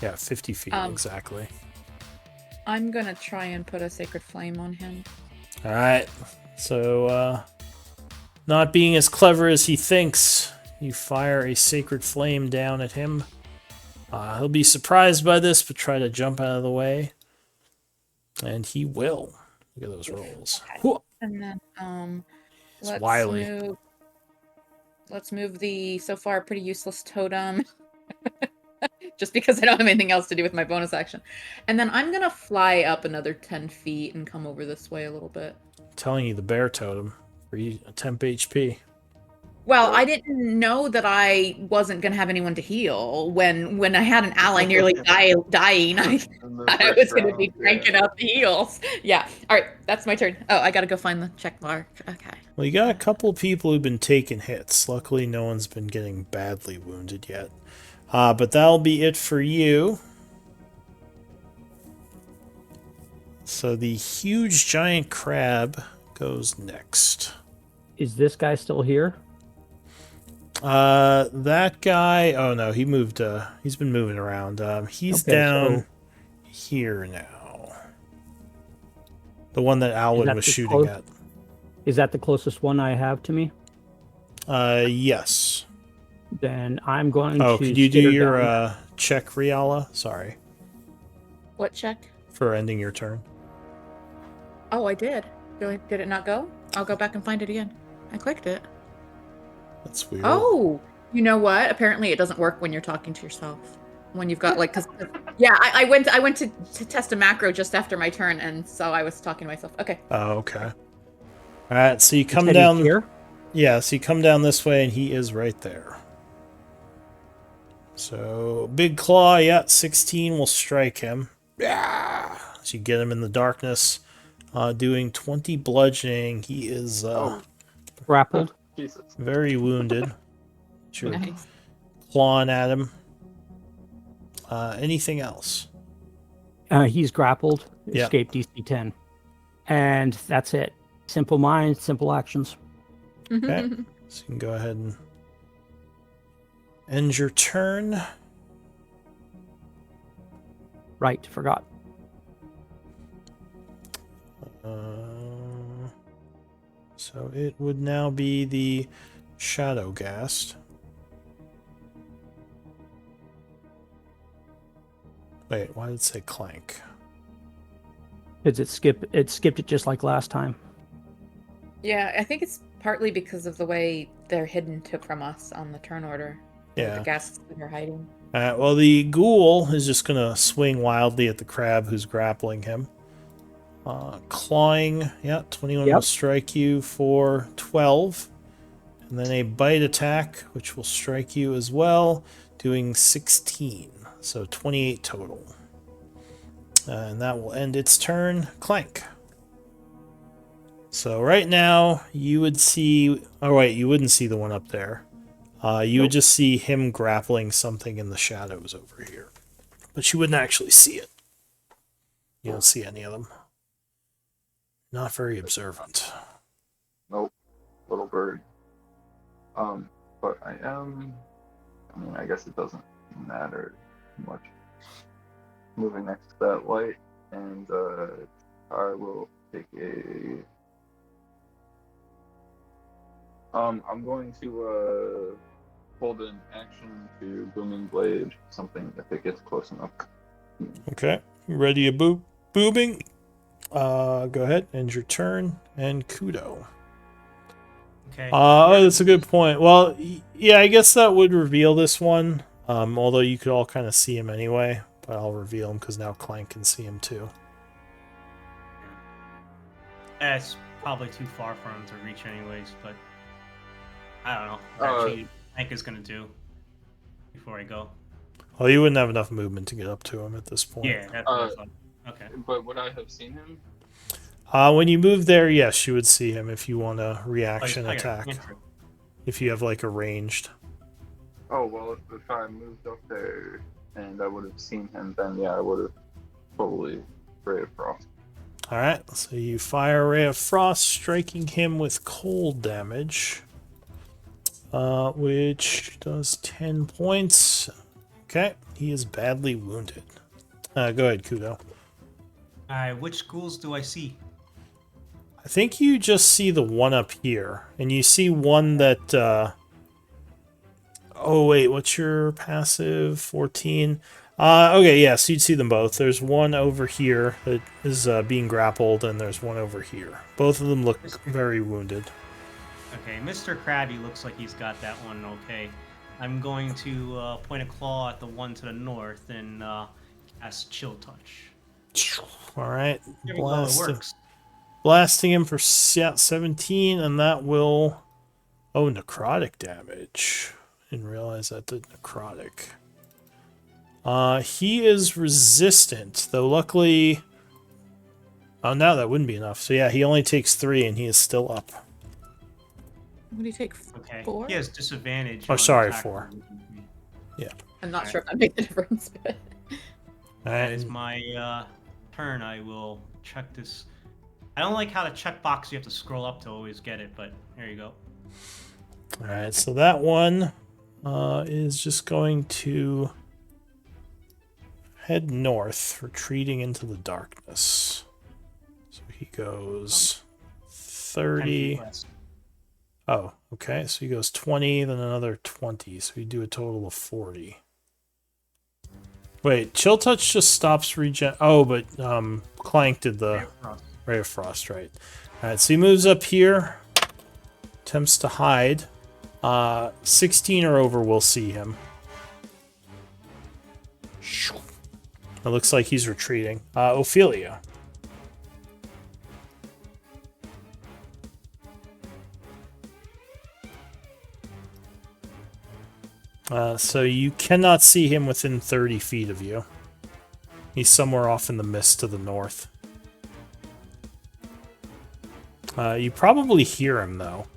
Yeah, 50 feet, exactly. I'm gonna try and put a sacred flame on him. Alright, so, not being as clever as he thinks, you fire a sacred flame down at him. He'll be surprised by this, but try to jump out of the way. And he will. Look at those rolls. Okay. And then, It's wily. let's move the so far pretty useless totem. Just because I don't have anything else to do with my bonus action. And then I'm gonna fly up another 10 feet and come over this way a little bit. I'm telling you, the bear totem. For you, a temp HP. Well, I didn't know that I wasn't gonna have anyone to heal when I had an ally nearly dying. I was gonna be cranking up the heals. Yeah. All right, that's my turn. Oh, I gotta go find the check mark. Okay. Well, you got a couple people who've been taking hits. Luckily, no one's been getting badly wounded yet. But that'll be it for you. So the huge giant crab goes next. Is this guy still here? That guy. Oh no, he moved. He's been moving around. He's Okay, down so- here now. The one that Alwyn was shooting at. Is that the closest one I have to me? Yes. Then I'm going Oh, to. could you do skitter your down. check, Riala? Sorry What check? for ending your turn. Oh, I did. Did it not go? I'll go back and find it again. I clicked it. That's weird. Oh, you know what? Apparently, it doesn't work when you're talking to yourself. When you've got like, cause yeah, I went to test a macro just after my turn, and so I was talking to myself. Okay. Oh, okay. All right, so you come Said he's down here. Yeah, so you come down this way, and he is right there. So big claw, yeah, 16 will strike him. Yeah. So you get him in the darkness, doing 20 bludgeoning. He is Grappled. Jesus. very wounded. Sure. Nice. Clawing at him. Anything else? He's grappled. Yep. Escape DC 10. And that's it. Simple mind, simple actions. Okay. So you can go ahead and end your turn. Right, forgot. So it would now be the Shadow Ghast. Wait, why did it say Clank? Because it skipped it just like last time. Yeah, I think it's partly because of the way they're hidden from us on the turn order. Yeah. The ghasts that are hiding. Well, the ghoul is just going to swing wildly at the crab who's grappling him. Clawing, yeah, 21 will Yep. strike you for 12. And then a bite attack, which will strike you as well, doing 16. So 28 total. And that will end its turn. Clank. So right now, you would see... Oh, wait, you wouldn't see the one up there. You would just see him grappling something in the shadows over here. But you wouldn't actually see it. You don't see any of them. Not very observant. Nope. Little bird. But I am... I mean, I guess it doesn't matter much. Moving next to that light, and I will take a... I'm going to hold an action to Booming Blade something if it gets close enough. Okay. Ready a booming? Go ahead. End your turn. And Kudo. Okay. Oh, that's a good point. Well, yeah, I guess that would reveal this one. Although you could all kind of see him anyway. But I'll reveal him because now Clank can see him too. It's probably too far for him to reach anyways, but I don't know. What Hank is gonna do before I go. Well, you wouldn't have enough movement to get up to him at this point. Yeah, that's what I thought. Okay. But would I have seen him? When you move there, yes, you would see him if you want a reaction I got attack. cantrip. If you have like a ranged. Oh, well, if I moved up there and I would have seen him, then yeah, I would have totally Ray of Frost. Alright, so you fire a Ray of Frost, striking him with cold damage. Which does 10 points. Okay, he is badly wounded. Go ahead, Kudo. Alright, which schools do I see? I think you just see the one up here, and you see one that, oh wait, what's your passive? 14? Okay, yeah, so you'd see them both. There's one over here that is being grappled, and there's one over here. Both of them look very wounded. Okay, Mr. Krabby looks like he's got that one okay. I'm going to point a claw at the one to the north and cast Chill Touch. Alright, Here we go, it works. blasting him for 17, and that will... Oh, necrotic damage. Didn't realize that did necrotic. He is resistant, though luckily... Oh, no, that wouldn't be enough. So yeah, he only takes 3, and he is still up. What do you take? Okay. 4? He has disadvantage. Oh, on sorry, attack 4. Yeah. I'm not sure if that makes a difference, but That is And my turn. I will check this. I don't like how the checkbox you have to scroll up to always get it, but there you go. Alright, so that one is just going to head north, retreating into the darkness. So he goes 10 feet 30. west. Oh, okay. So he goes 20, then another 20. So you do a total of 40. Wait, Chill Touch just stops regen. Oh, but Clank did the Ray of Frost, right? Alright, so he moves up here, attempts to hide. 16 or over will see him. It looks like he's retreating. Ophelia. So you cannot see him within 30 feet of you. He's somewhere off in the mist to the north. You probably hear him, though.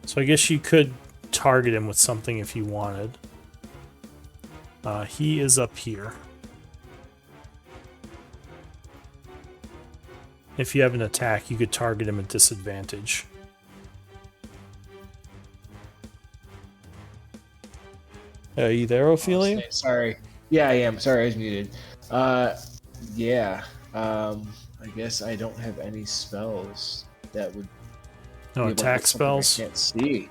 So I guess you could target him with something if you wanted. He is up here. If you have an attack, you could target him at disadvantage. Are you there, Ophelia? Sorry. Yeah, I am. Sorry, I was muted. Yeah. I guess I don't have any spells that would. No be able to attack hit something spells? I can't see.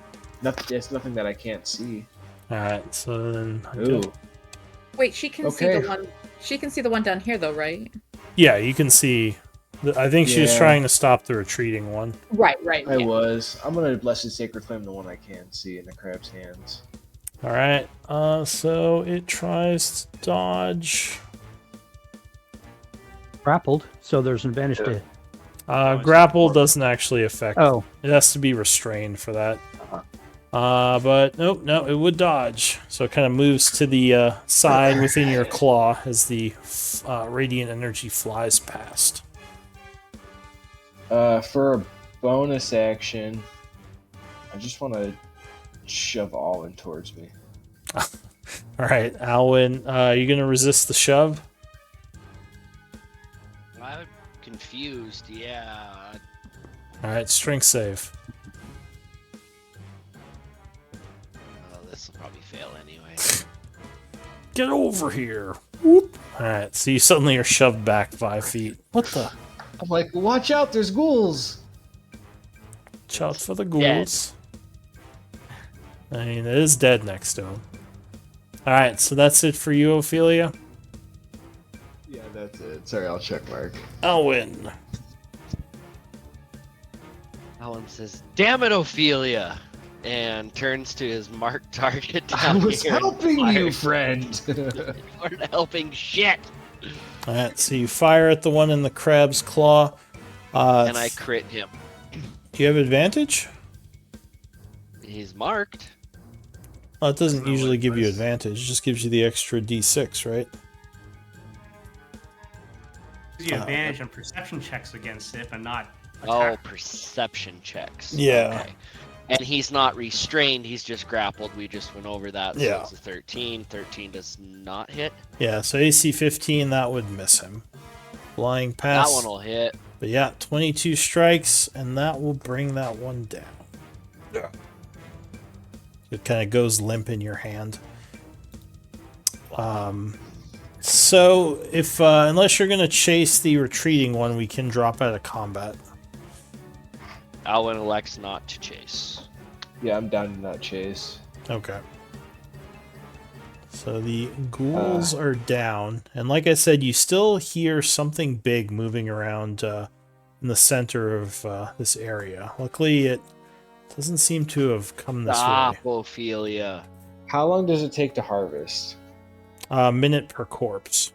There's nothing that I can't see. Alright, so then... Ooh. wait, she can see Okay. the one. She can see the one down here, though, right? Yeah, you can see... I think she was Yeah. trying to stop the retreating one. Right. I was. I'm gonna Blessed Sacred Flame the one I can see in the crab's hands. Alright, so it tries to dodge. Grappled, so there's an advantage to. Grapple doesn't actually affect. Oh, It has to be restrained for that. But nope, no, it would dodge. So it kind of moves to the side within your claw as the radiant energy flies past. For a bonus action, I just want to shove Alwyn towards me. Alright, Alwyn, you gonna resist the shove? I'm confused, yeah. Alright, strength save. Oh, this will probably fail anyway. Get over here. Whoop. Alright, so you suddenly are shoved back 5 feet. What the? I'm like, watch out, there's ghouls! Watch out for the ghouls. I mean, it is dead next to him. Alright, so that's it for you, Ophelia. Yeah, that's it. Sorry, I'll check mark. Alwyn. Alan says, "Damn it, Ophelia!" and turns to his marked target I down was here and helping you, fires. friend! You weren't helping shit! Alright, so you fire at the one in the crab's claw. And I crit him. Do you have advantage? He's marked. Well, it doesn't usually give you advantage. It just gives you the extra d6, right? you advantage on perception checks against it, but not Oh, attack. perception checks. Yeah. Okay. And he's not restrained, he's just grappled. We just went over that. So Yeah. it's a 13. 13 does not hit. Yeah, so AC 15, that would miss him. Flying past. That one will hit. But yeah, 22 strikes, and that will bring that one down. Yeah. It kind of goes limp in your hand. So if unless you're gonna chase the retreating one, we can drop out of combat. Alwyn elects not to chase. Yeah, I'm down to not chase. Okay. So the ghouls are down, and like I said, you still hear something big moving around in the center of this area. Luckily, it doesn't seem to have come this Stop, way. Ophelia. How long does it take to harvest? A minute per corpse.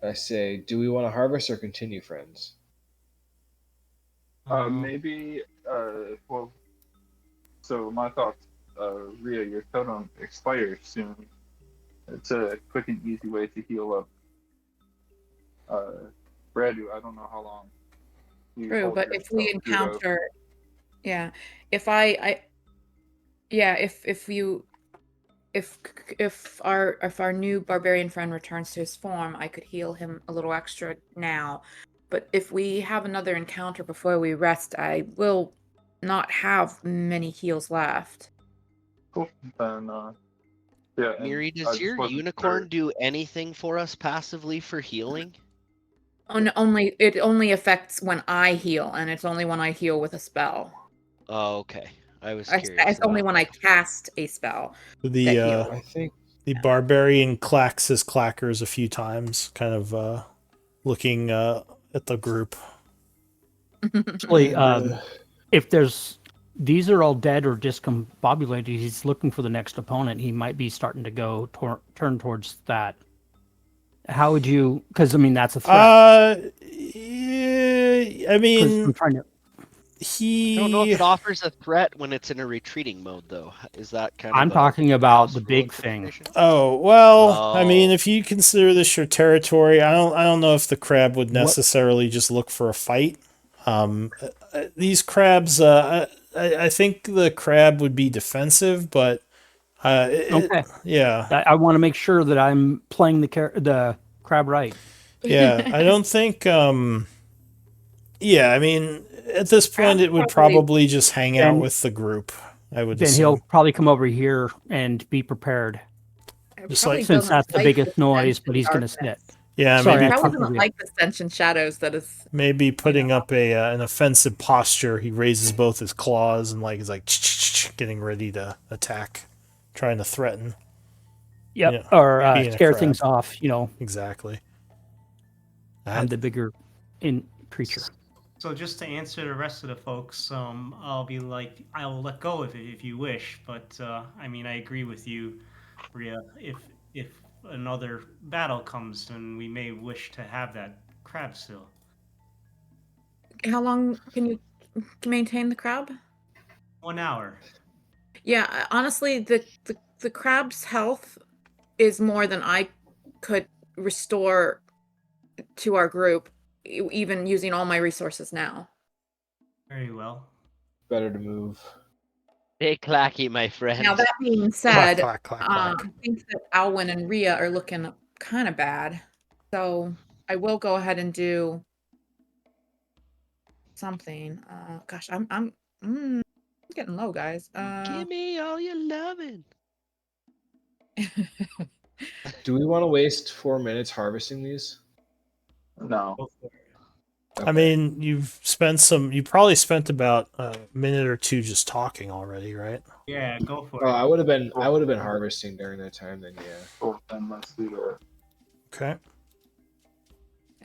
I say, do we want to harvest or continue, friends? Maybe, well, so my thoughts, Rhea, your totem expires soon. It's a quick and easy way to heal up. Bradu, I don't know how long. you True, hold but if we yourself through those. encounter, yeah, if if our new barbarian friend returns to his form, I could heal him a little extra now. But if we have another encounter before we rest, I will not have many heals left. Cool. Then, yeah. and Miri, I does just your wasn't unicorn sure. do anything for us passively for healing? It only affects when I heal, and it's only when I heal with a spell. Oh, okay. I was curious. It's only about when I cast a spell. That The heals. I think the barbarian clacks his clackers a few times, kind of looking at the group. Actually, if these are all dead or discombobulated, he's looking for the next opponent. He might be starting to go turn towards that. How would you? Because I mean, that's a threat. Yeah, I 'Cause mean, I'm trying to. he. I don't know if it offers a threat when it's in a retreating mode, though. Is that kind of? I'm talking about the big thing. Oh well, I mean, Oh. if you consider this your territory, I don't know if the crab would What- necessarily just look for a fight. These crabs, I think the crab would be defensive, but Okay. yeah, I want to make sure that I'm playing the crab right. yeah, I don't think. Yeah, I mean, at this point, it would probably just hang out Then- with the group. I would Then assume. he'll probably come over here and be prepared. Just Probably like- Since doesn't that's the like biggest the noise, stench but and he's going to darkness. sit. Yeah, Sorry, maybe I Probably talked doesn't over you. like the stench and shadows that is. maybe putting up an offensive posture. He raises both his claws and is like getting ready to attack, trying to threaten. Yep. Yeah, Or being a scare crab. things off. Exactly. I'm the bigger creature. So just to answer the rest of the folks, I'll be like, I'll let go of it if you wish, but I mean, I agree with you, Rhea. If another battle comes, then we may wish to have that crab still. How long can you maintain the crab? 1 hour. Yeah, honestly, the crab's health is more than I could restore to our group, even using all my resources now. Very well. better to move. Stay clacky, my friend. Now that being said, Clack, clack, clack, clack. I think that Alwyn and Rhea are looking kind of bad, so I will go ahead and do something. Gosh, I'm getting low, guys. Give me all your loving. Do we want to waste 4 minutes harvesting these? No. Go for it. I mean, you probably spent about a minute or two just talking already, right? Yeah, go for Oh, it. I would have been harvesting during that time then, yeah. Cool. Then let's do that. Okay.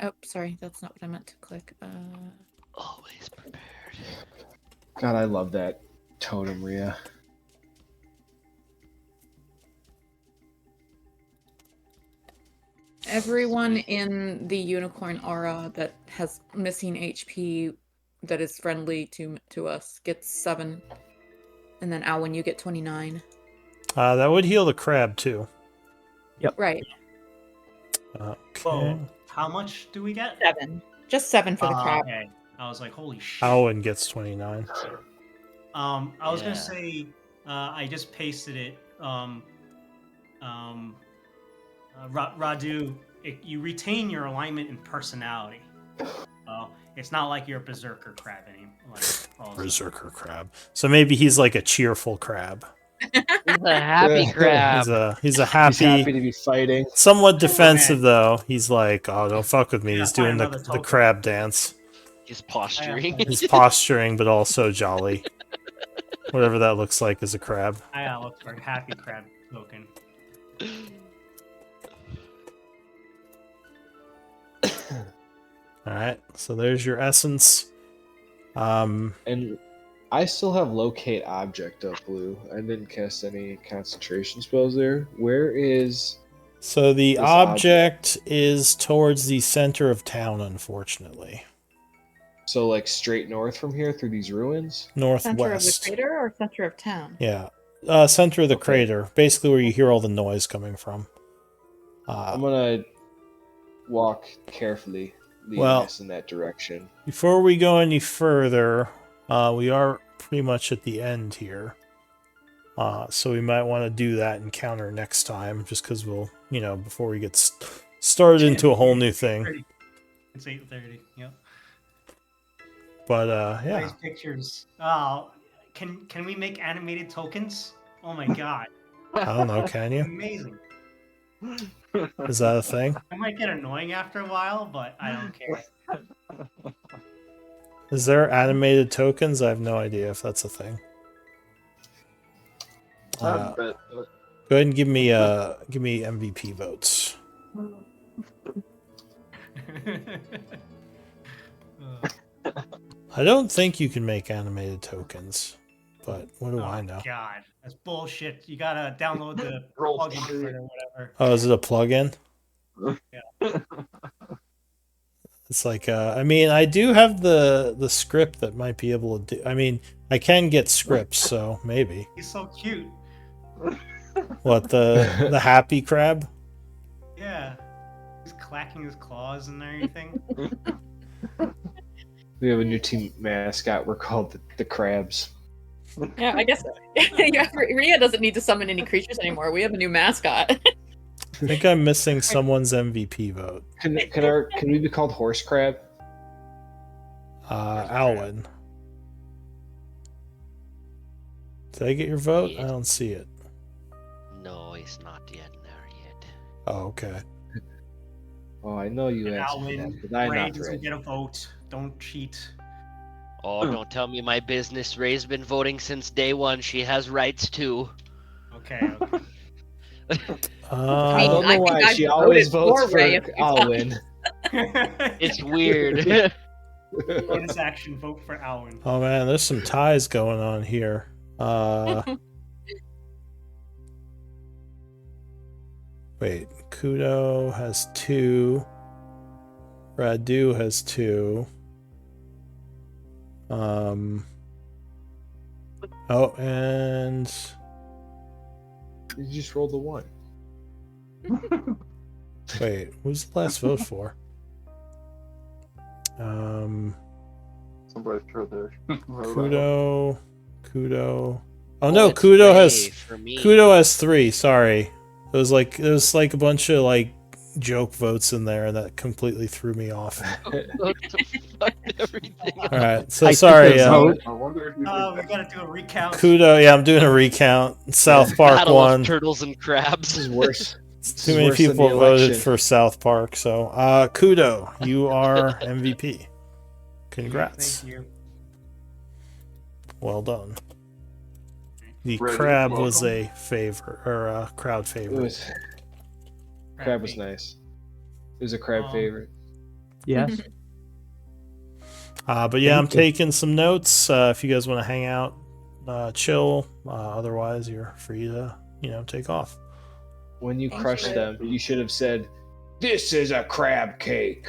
Oh, sorry, that's not what I meant to click. Always prepared. God, I love that totem, Rhea. Everyone in the unicorn aura that has missing HP that is friendly to us gets 7. And then Alwyn, you get 29. That would heal the crab too. Right. Whoa, Okay. how much do we get? 7. Just 7 for the crab. Okay. I was like, holy shit. Owen gets 29. I was gonna Yeah. say, I just pasted it. Radu, you retain your alignment and personality. It's not like you're a berserker crab anymore. Like, Berserker crab. So maybe he's like a cheerful crab. He's a happy crab. He's a He's happy happy, to be fighting. somewhat defensive though. He's like, oh, don't fuck with me. Yeah, He's find doing the another token. crab dance. He's posturing. He's posturing, but also jolly. Whatever that looks like is a crab. I gotta look for a happy crab token. All right, so there's your essence. And I still have locate object up, Blue. I didn't cast any concentration spells there. Where is... So the This object is towards the center of town, unfortunately. So, like, straight north from here through these ruins? Center of the Northwest. crater or center of town? Yeah. Center of the Okay. crater. Basically where you hear all the noise coming from. I'm gonna walk carefully, leading Well- us in that direction. Before we go any further, we are pretty much at the end here. So we might want to do that encounter next time, just because we'll, before we get started into a whole new thing. It's 8:30. Yep. But, yeah. Nice pictures. Oh, can we make animated tokens? Oh my god, I don't know, can you? amazing. Is that a thing? It might get annoying after a while, but I don't care. Is there animated tokens? I have no idea if that's a thing. Go ahead and give me MVP votes. I don't think you can make animated tokens, but what do I know? God, that's bullshit. You gotta download the Roll plugin 20. for it or whatever. Oh, is it a plugin? Yeah. It's like, I do have the script that might be able to do. I can get scripts, so maybe. He's so cute. What, the happy crab? Yeah. He's clacking his claws and everything. We have a new team mascot. We're called the Crabs. Yeah, I guess yeah, Rhea doesn't need to summon any creatures anymore. We have a new mascot. I think I'm missing someone's MVP vote. Can we be called Horse Crab? Alwyn. Did I get your vote? I don't see it. No, he's not yet there yet. Oh, okay. Oh, I know you And answered that, Alwyn, but I'm Ray not doesn't ready. get a vote. Don't cheat. Oh, don't tell me my business. Ray's been voting since day one. She has rights too. Okay. Okay. I don't I know think why I she always voted votes for for Ray a few Alwyn. It's weird. Bonus action, vote for Alwyn. Oh man, there's some ties going on here. Wait, Kudo has 2. Radu has 2. Oh, and You just rolled the 1. wait, who's the last vote for? Somebody throw their Kudo. Oh Oh, no, it's Kudo Ray has for me. Kudo has 3. Sorry, there was like a bunch of like joke votes in there, and that completely threw me off. What the fuck, everything. All right, so I took sorry, a vote. I wonder if you We gotta do a recount. Kudo. Yeah, I'm doing a recount. South Park Battle won. of turtles and This crabs. is worse. Too is many worse than people the voted election. for South Park, so Kudo, you are MVP. Congrats. Thank you. Well done. The Ready, crab was welcome. a favor or a crowd It favorite. was crab was nice. It was a crab favorite. Yes. But yeah, I'm Thank you. taking some notes. If you guys want to hang out, chill. Otherwise, you're free to take off. When you Thank crushed you. them, you should have said, "This is a crab cake."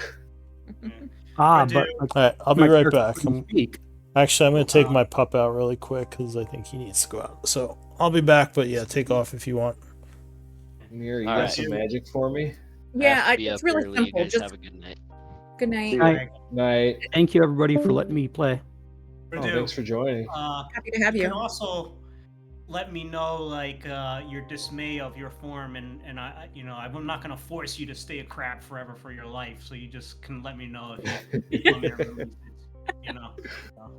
But All right, I'll be my right character back. couldn't speak. Actually, I'm going to take my pup out really quick because I think he needs to go out. So I'll be back, but yeah, take off if you want. Amir, you All got right. some magic for me? Yeah, have to be it's up really early. simple. You guys Just have a good night. good night. See Night. Night. Thank you, everybody, for letting me play. Oh, thanks for joining. Happy to have You you. can also let me know like your dismay of your form, and I'm not gonna force you to stay a crab forever for your life. So you just can let me know if you want me to release it. So,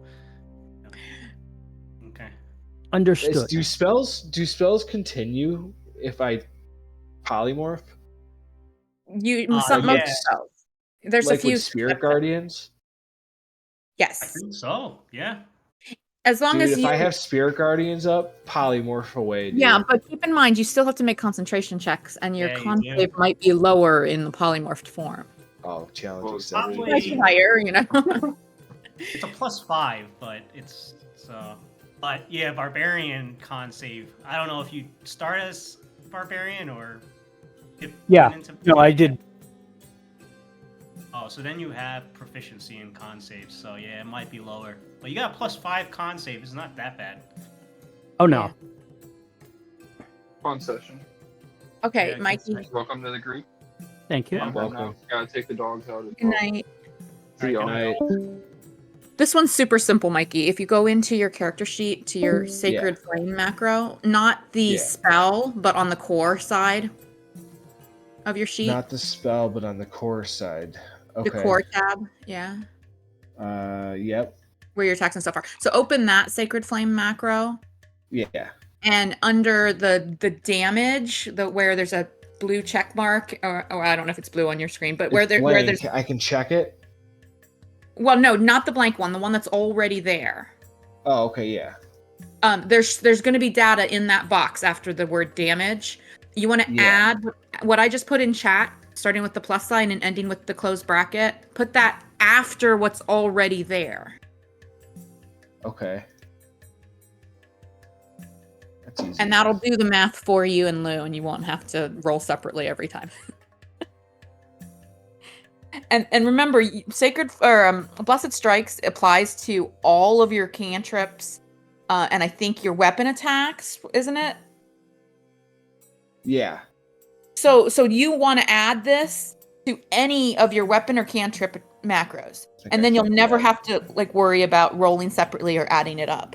okay. Understood. Do spells continue if I polymorph? Most yeah. spells. There's Like a few with spirit guardians? I Yes. think so. Yeah. As long Dude, as if you I have spirit guardians up, polymorph away, dude. Yeah, but keep in mind you still have to make concentration checks and your Yeah, you con do. save might be lower in the polymorphed form. Oh, challenge Well, accepted. probably- Might be higher, you know. It's a +5, but it's but yeah, barbarian con save. I don't know if you start as barbarian or if Yeah. went into- No, I did. Oh, so then you have proficiency in con saves. So yeah, it might be lower. But you got a +5 con save. It's not that bad. Oh no. Fun session. Okay, Yeah, Mikey. good Welcome to the group. Thank you. Yeah. I'm done now. welcome. Gotta take the dogs out. Good night. See y'all. Good night. This one's super simple, Mikey. If you go into your character sheet to your Sacred Flame macro, not the Yeah. spell, but on the core side of your sheet, Not the spell, but on the core side. Okay. the core tab, yeah, Yep. where your attacks and stuff are. So open that Sacred Flame macro, Yeah. and under the damage, where there's a blue check mark, or I don't know if it's blue on your screen, but where It's where there's blank. I can check it. well, no, not the blank one, the one that's already there. Oh, okay, yeah. There's going to be data in that box after the word damage. You want to Yeah. add what I just put in chat, starting with the plus sign and ending with the closed bracket. Put that after what's already there. Okay. That's easy. And that'll do the math for you and Lou, and you won't have to roll separately every time. And remember, Sacred or Blessed Strikes applies to all of your cantrips, and I think your weapon attacks, isn't it? Yeah. So you want to add this to any of your weapon or cantrip macros, think and I then you'll fucked it never up. have to like worry about rolling separately or adding it up.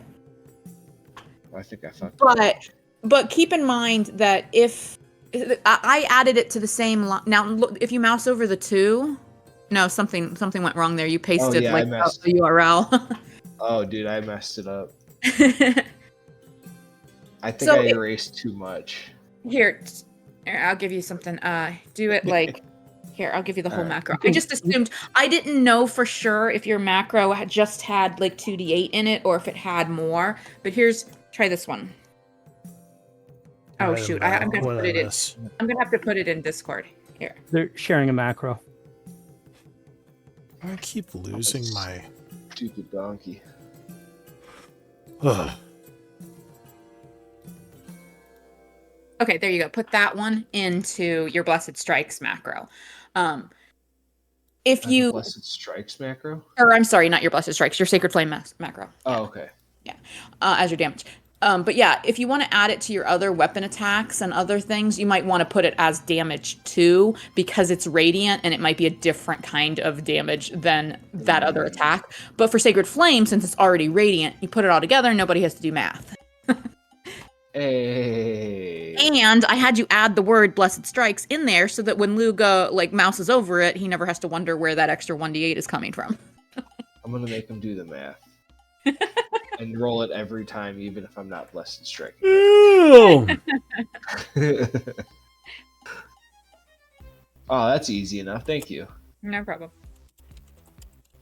I think I fucked it up. But keep in mind that if I added it to the same line, now look, if you mouse over the 2, no, something went wrong there. You pasted yeah, I like messed- the URL. Oh, dude, I messed it up. I think So I erased too much. Here, I'll give you something. Do it like here. I'll give you the whole Alright. macro. I just assumed I didn't know for sure if your macro just had like 2d8 in it or if it had more. But try this one. Oh shoot! I'm gonna What put did it I in. miss? I'm gonna have to put it in Discord. Here. They're sharing a macro. I keep losing my. Stupid donkey. Ugh. Okay, there you go. Put that one into your Blessed Strikes macro. If you, Blessed Strikes macro? or I'm sorry, not your Blessed Strikes, your Sacred Flame macro. Oh, okay. As your damage. But yeah, if you want to add it to your other weapon attacks and other things, you might want to put it as damage 2 because it's radiant and it might be a different kind of damage than that other attack. But for Sacred Flame, since it's already radiant, you put it all together, nobody has to do math. Hey. And I had you add the word Blessed Strikes in there so that when Luga like mouses over it, he never has to wonder where that extra 1d8 is coming from. I'm gonna make him do the math. And roll it every time, even if I'm not Blessed Striking. Ew. Oh, that's easy enough. Thank you. No problem.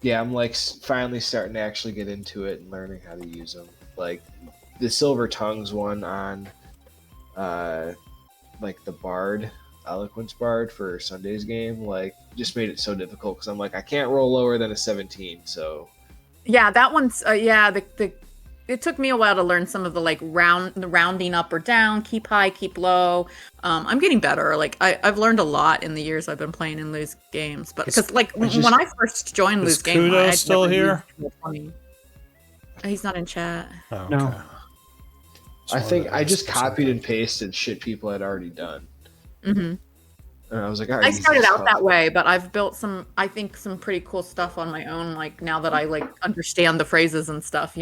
Yeah, I'm like finally starting to actually get into it and learning how to use them. Like the Silver Tongues one on, like the Bard, Eloquence Bard for Sunday's game, like just made it so difficult because I'm like I can't roll lower than a 17. So Yeah, that one's it took me a while to learn some of the like rounding up or down, keep high, keep low. I'm getting better. Like I've learned a lot in the years I've been playing in Lou's games. But because like when I first joined Lou's Is game, Kudo I'd still never here? used Roll20. He's not in chat. Oh, okay. No. I think I just copied and pasted shit people had already done. Mm-hmm. And I was like, all I right, use started this out that stuff. way, but I've built I think, some pretty cool stuff on my own. Like now that I understand the phrases and stuff,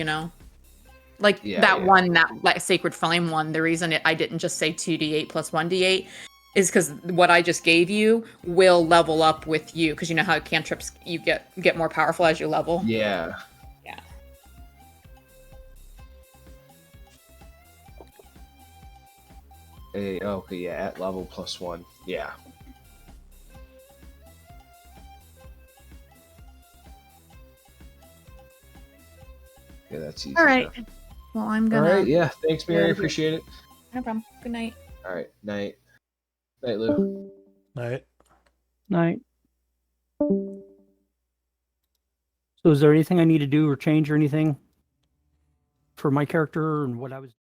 like Yeah, that yeah. one, that like Sacred Flame one. The reason I didn't just say 2d8 plus 1d8 is because what I just gave you will level up with you. Because you know how cantrips you get more powerful as you level. Yeah. Yeah. Okay, yeah, at level +1. Yeah. Yeah, that's easy. All right. enough. Well, I'm All gonna. right, yeah. Thanks, Mary. Yeah. Appreciate it. No problem. Good night. All right, night. Night, Lou. Right. Night. So is there anything I need to do or change or anything for my character and what I was